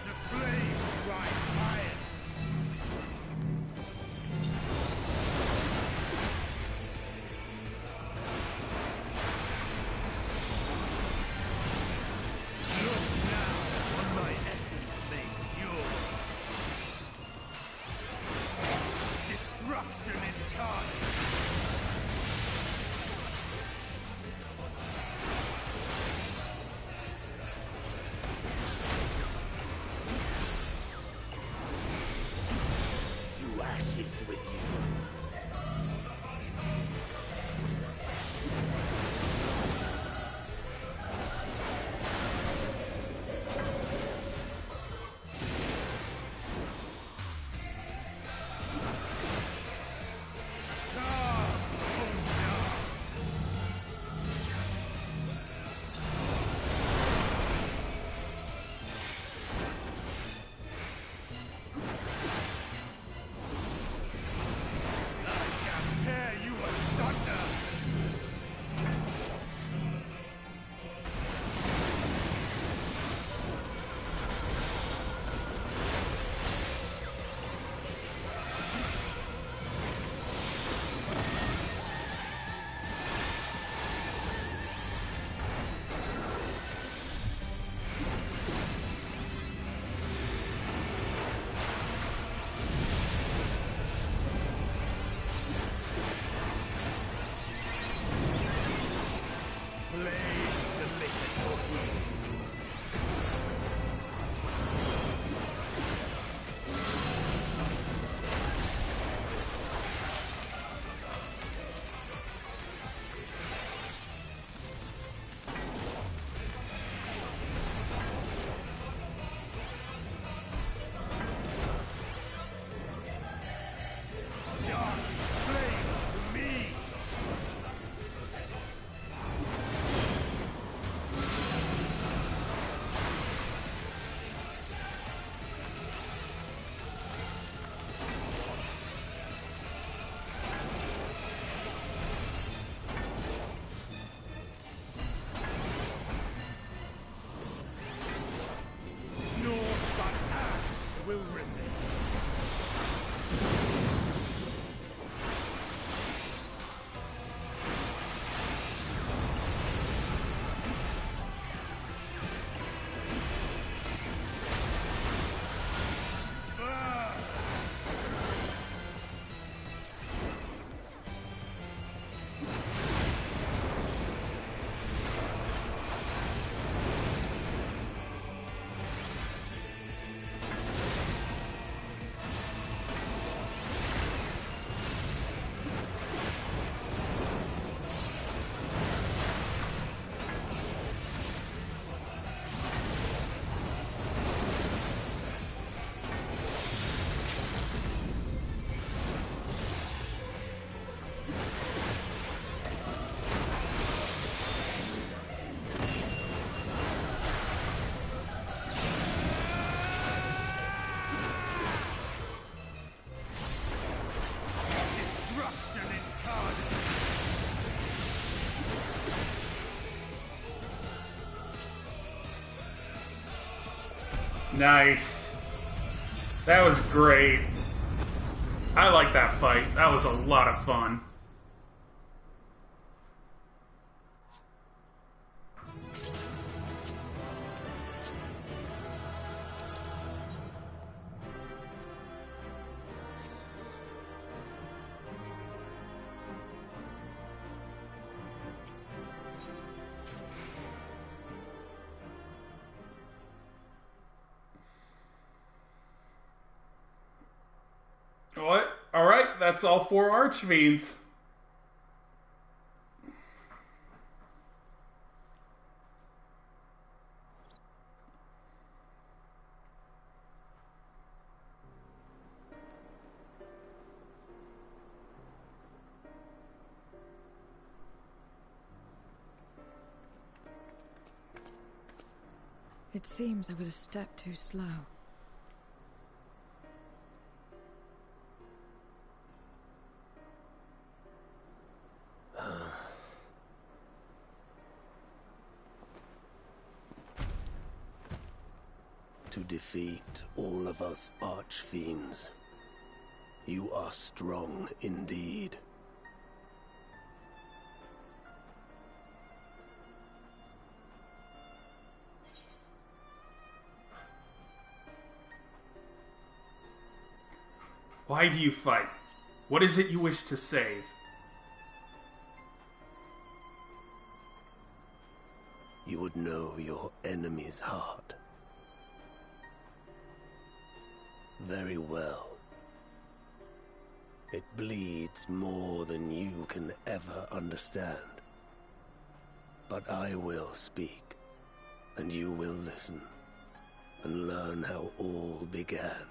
The flames rise higher. Look now on my essence made pure. Destruction incarnate. To ashes with you. Tear you asunder! Flames to lick at your wounds. Dark flames to me! Naught but ash will remain. Burn! Destruction incarnate! Nice. That was great. I like that fight. That was a lot of fun. What? Alright, that's all 4 Archfiends. It seems I was a step too slow. To defeat all of us archfiends, you are strong indeed. Why do you fight? What is it you wish to save? You would know your enemy's heart. Very well. It bleeds more than you can ever understand. But I will speak, and you will listen, and learn how all began.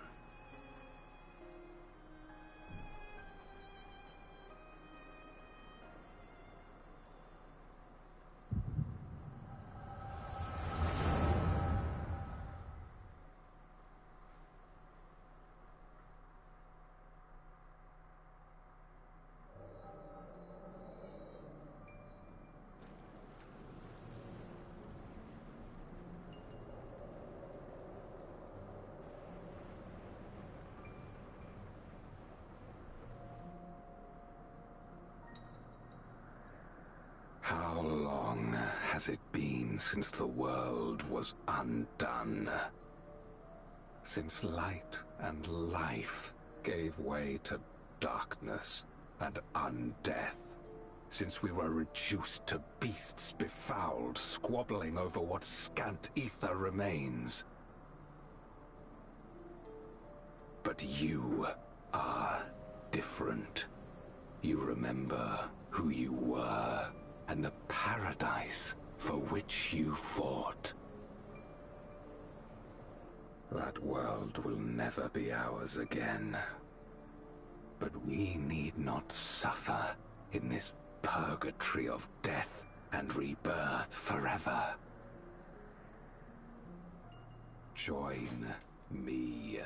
How long has it been since the world was undone? Since light and life gave way to darkness and undeath? Since we were reduced to beasts befouled, squabbling over what scant ether remains? But you are different. You remember who you were, and the paradise for which you fought. That world will never be ours again. But we need not suffer in this purgatory of death and rebirth forever. Join me,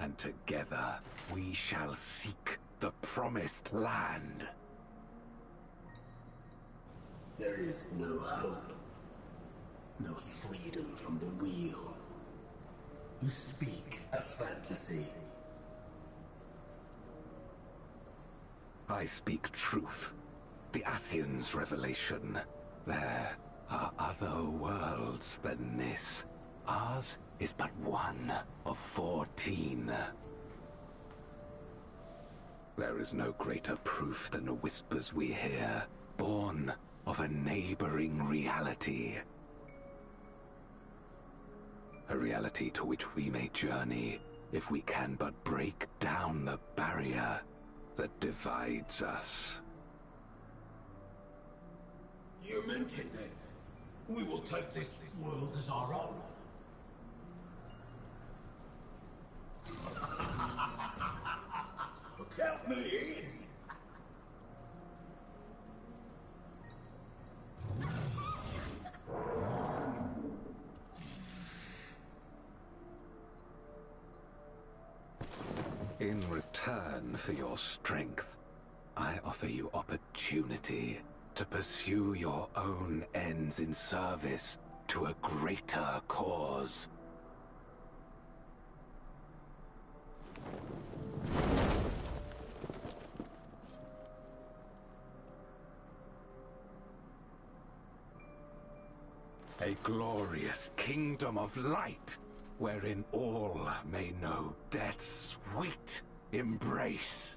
and together we shall seek the promised land. There is no hope, no freedom from the wheel. You speak a fantasy. I speak truth. The Ascian's revelation. There are other worlds than this. Ours is but one of 14. There is no greater proof than the whispers we hear, born of a neighboring reality. A reality to which we may journey if we can but break down the barrier that divides us. You meant it then. We will take this world as our own. Count me in. In return for your strength, I offer you opportunity to pursue your own ends in service to a greater cause. A glorious kingdom of light, wherein all may know death's sweet embrace.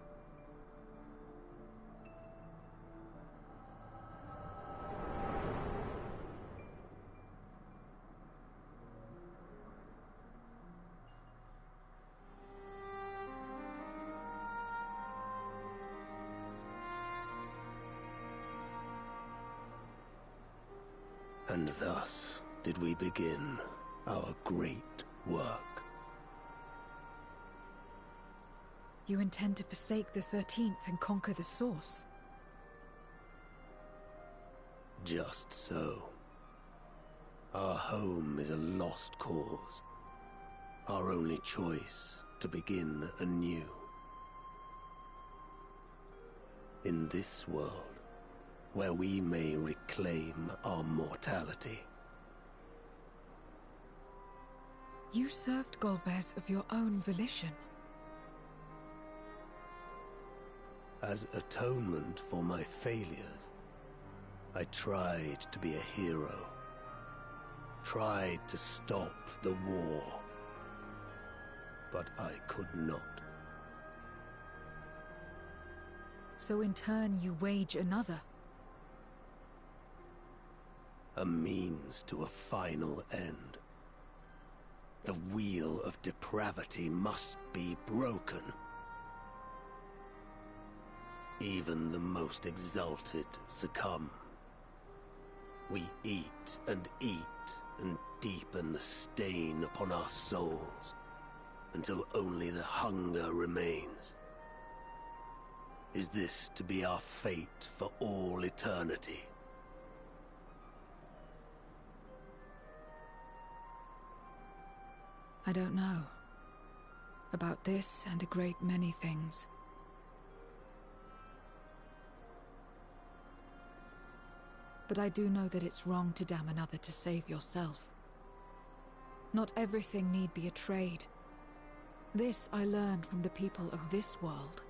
And thus did we begin our great work. You intend to forsake the 13th and conquer the Source? Just so. Our home is a lost cause. Our only choice to begin anew. In this world, where we may reclaim our mortality. You served Golbez of your own volition. As atonement for my failures, I tried to be a hero. Tried to stop the war. But I could not. So in turn you wage another. A means to a final end. The wheel of depravity must be broken. Even the most exalted succumb. We eat and deepen the stain upon our souls, until only the hunger remains. Is this to be our fate for all eternity? I don't know. About this and a great many things. But I do know that it's wrong to damn another to save yourself. Not everything need be a trade. This I learned from the people of this world.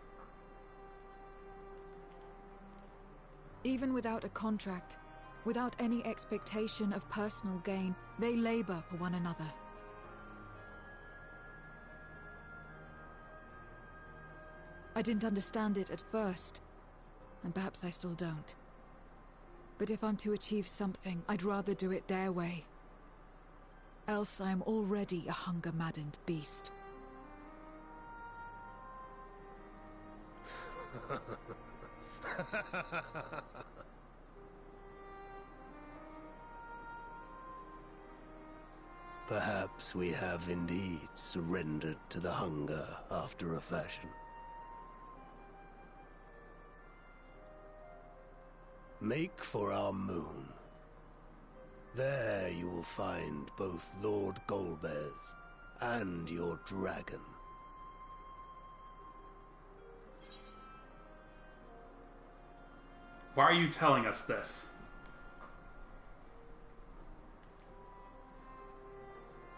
Even without a contract, without any expectation of personal gain, they labor for one another. I didn't understand it at first, and perhaps I still don't. But if I'm to achieve something, I'd rather do it their way. Else I am already a hunger-maddened beast. Perhaps we have indeed surrendered to the hunger after a fashion. Make for our moon. There you will find both Lord Golbez and your dragon. Why are you telling us this?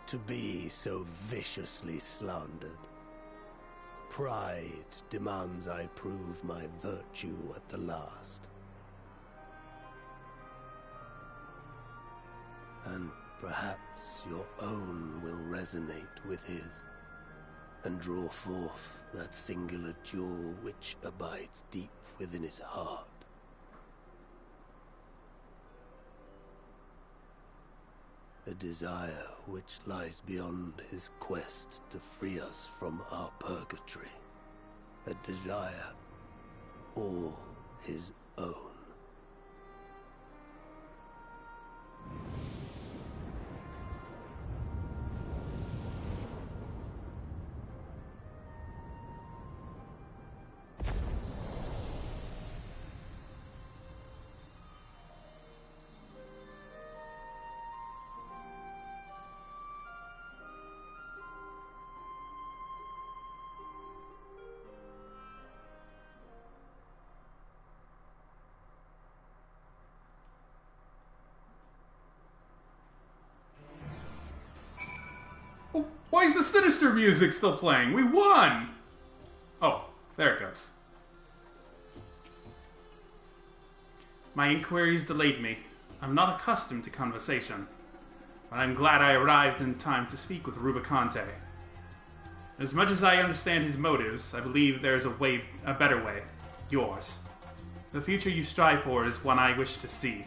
To be so viciously slandered. Pride demands I prove my virtue at the last. And perhaps your own will resonate with his, and draw forth that singular jewel which abides deep within his heart. A desire which lies beyond his quest to free us from our purgatory. A desire all his own. Why is the sinister music still playing? We won! Oh, there it goes. My inquiries delayed me. I'm not accustomed to conversation, but I'm glad I arrived in time to speak with Rubicante. As much as I understand his motives, I believe there is a better way. Yours. The future you strive for is one I wish to see.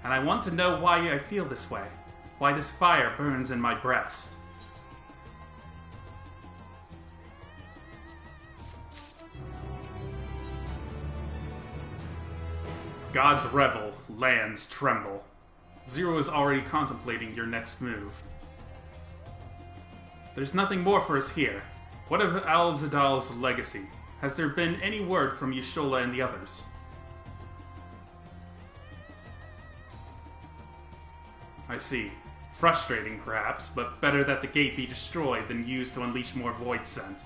And I want to know why I feel this way. Why this fire burns in my breast. Gods revel, lands tremble. Zero is already contemplating your next move. There's nothing more for us here. What of Al-Zadal's legacy? Has there been any word from Y'shtola and the others? I see. Frustrating, perhaps, but better that the gate be destroyed than used to unleash more void scent.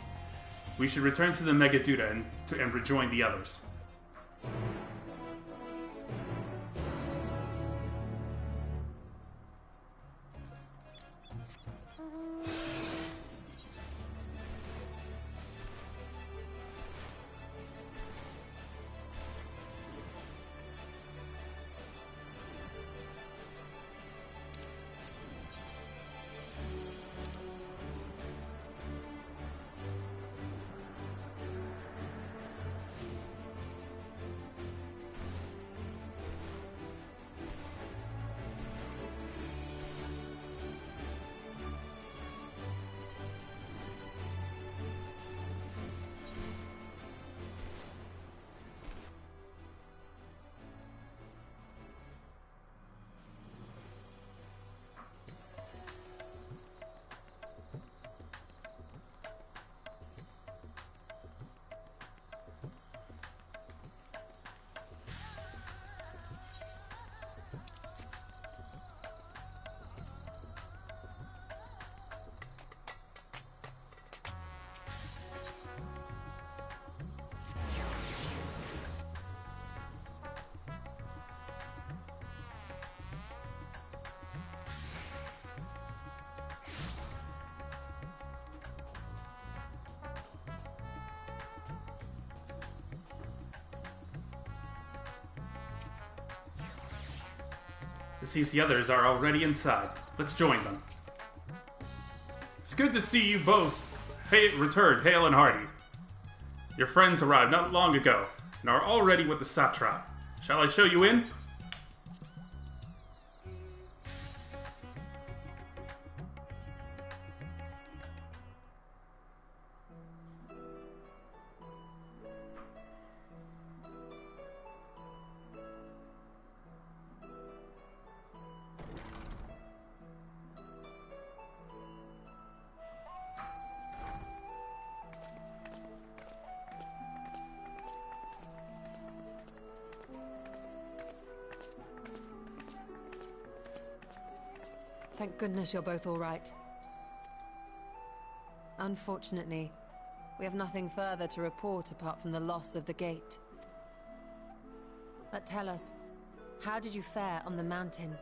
We should return to the Megaduda and rejoin the others. It seems the others are already inside. Let's join them. It's good to see you both returned, hale and hearty. Your friends arrived not long ago, and are already with the satrap. Shall I show you in? Thank goodness you're both all right. Unfortunately, we have nothing further to report apart from the loss of the gate. But tell us, how did you fare on the mountain?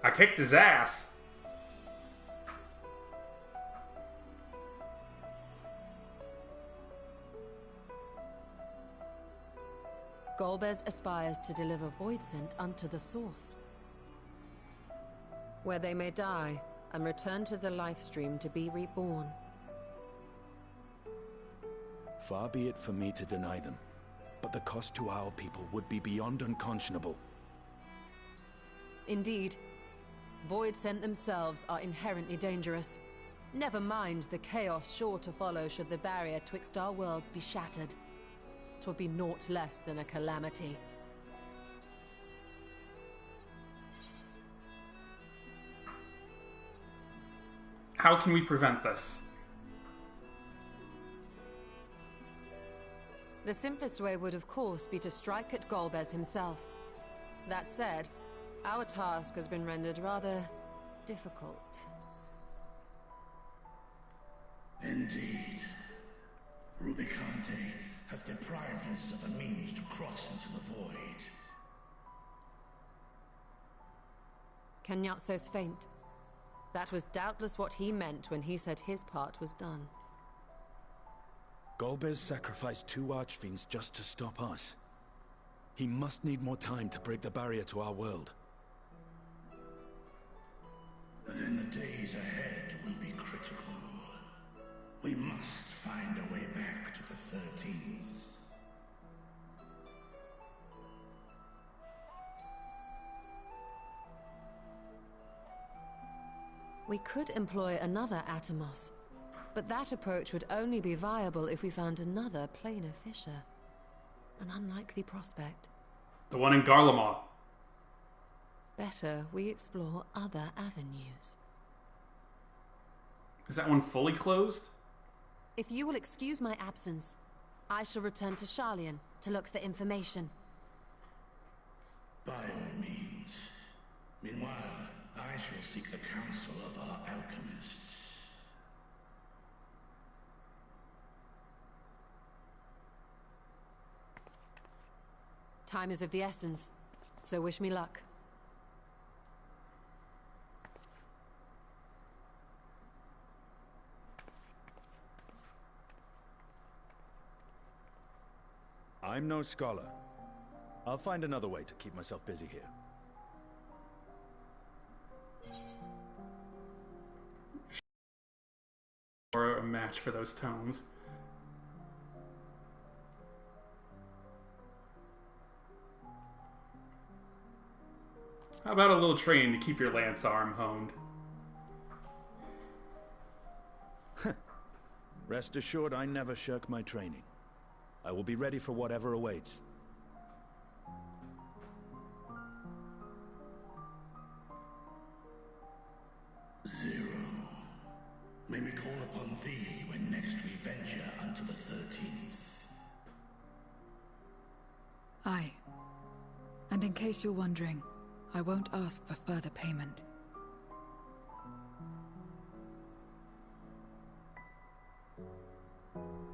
I kicked his ass. Golbez aspires to deliver void scent unto the source, where they may die and return to the life stream to be reborn. Far be it for me to deny them, but the cost to our people would be beyond unconscionable. Indeed. Void scent themselves are inherently dangerous. Never mind the chaos sure to follow should the barrier twixt our worlds be shattered. 'Twould be naught less than a calamity. How can we prevent this? The simplest way would, of course, be to strike at Golbez himself. That said, our task has been rendered rather difficult. Indeed. Rubicante have deprived us of a means to cross into the void. Kenyatso's faint. That was doubtless what he meant when he said his part was done. Golbez sacrificed 2 archfiends just to stop us. He must need more time to break the barrier to our world. Then the days ahead will be critical. We must find a way back to the 13th. We could employ another Atomos, but that approach would only be viable if we found another planar fissure. An unlikely prospect. The one in Garlemald. Better we explore other avenues. Is that one fully closed? If you will excuse my absence, I shall return to Sharlayan to look for information. By all means. Meanwhile, I I shall seek the counsel of our alchemists. Time is of the essence, so wish me luck. I'm no scholar. I'll find another way to keep myself busy here. Or a match for those tomes. How about a little training to keep your lance arm honed? Rest assured, I never shirk my training. I will be ready for whatever awaits. Zero. May we call upon thee when next we venture unto the 13th? Aye. And in case you're wondering, I won't ask for further payment.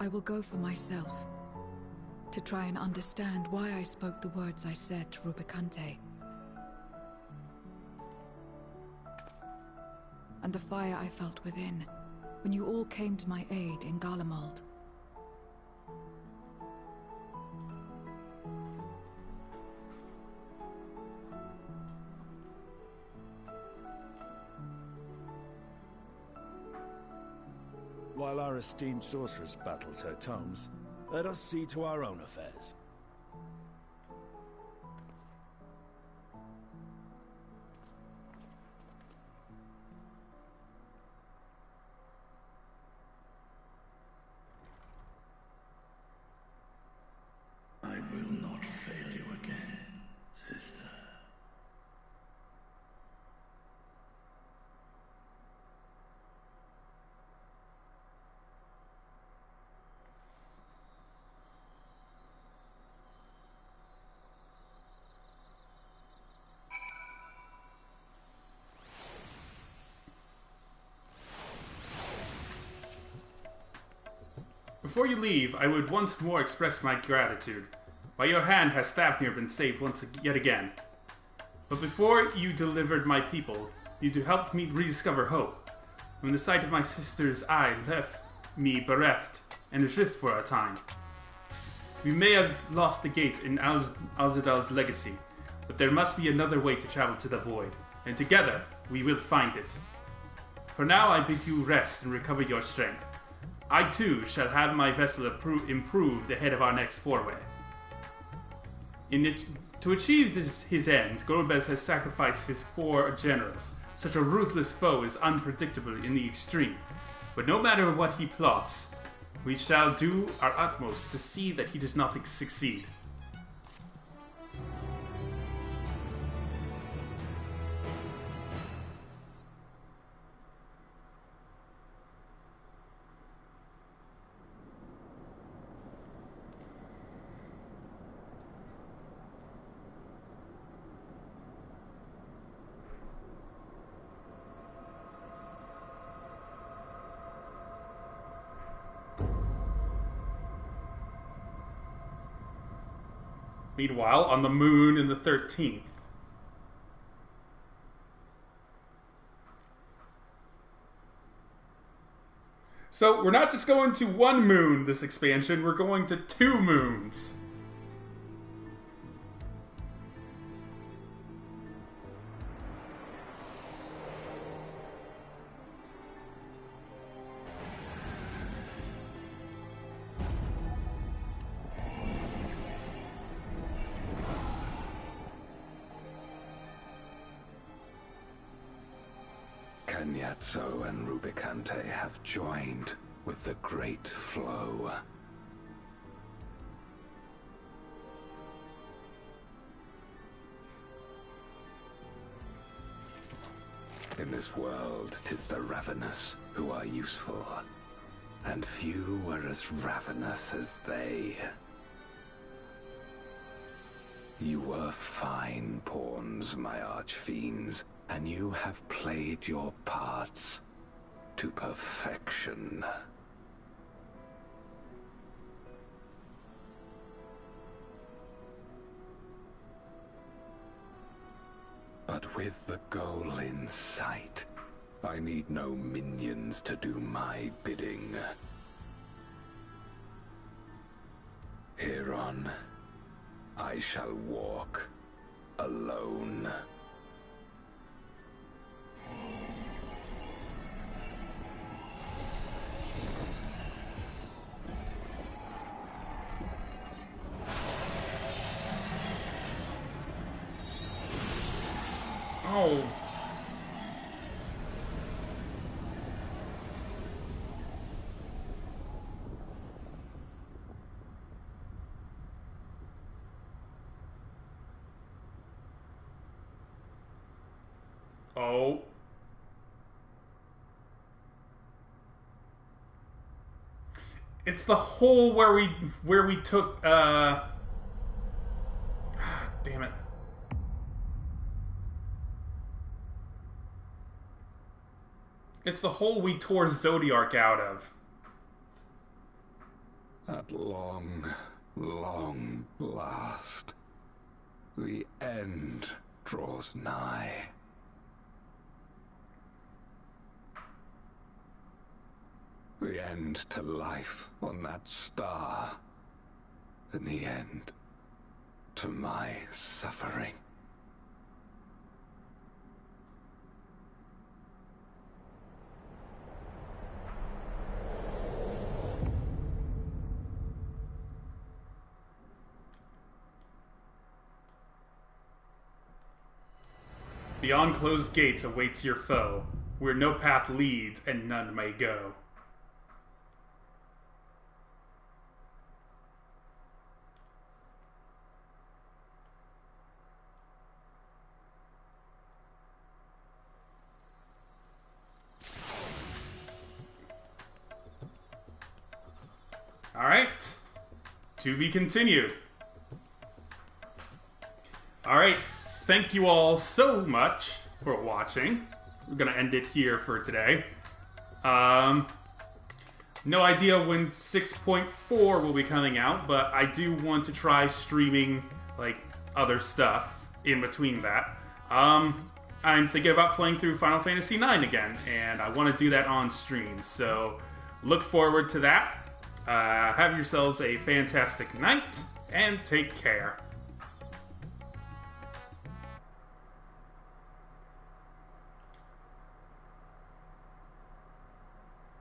I will go for myself, to try and understand why I spoke the words I said to Rubicante. And the fire I felt within, when you all came to my aid in Garlemald. While our esteemed sorceress battles her tomes, let us see to our own affairs. I will not fail you again, sister. Before you leave, I would once more express my gratitude. By your hand has Thavnir been saved yet again. But before you delivered my people, you helped me rediscover hope. When the sight of my sister's eye left me bereft and adrift for a time. We may have lost the gate in Alzadal's legacy, but there must be another way to travel to the void, and together we will find it. For now I bid you rest and recover your strength. I too shall have my vessel improved ahead of our next foray. To achieve his ends, Golbez has sacrificed his 4 generals. Such a ruthless foe is unpredictable in the extreme. But no matter what he plots, we shall do our utmost to see that he does not succeed. Meanwhile, on the moon in the 13th. So, we're not just going to one moon this expansion, we're going to 2 moons. Kenyatso and Rubicante have joined with the Great Flow. In this world, 'tis the ravenous who are useful, and few are as ravenous as they. You were fine pawns, my archfiends, and you have played your parts to perfection. But with the goal in sight, I need no minions to do my bidding. Hereon, I shall walk alone. Oh. Oh. It's the hole where we took damn it. It's the hole we tore Zodiark out of. At long, long last, the end draws nigh. The end to life on that star, and the end to my suffering. Beyond closed gates awaits your foe, where no path leads and none may go. Alright. To be continued. Alright. Thank you all so much for watching. We're going to end it here for today. No idea when 6.4 will be coming out, but I do want to try streaming like other stuff in between that. I'm thinking about playing through Final Fantasy IX again, and I want to do that on stream, so look forward to that. Have yourselves a fantastic night, and take care.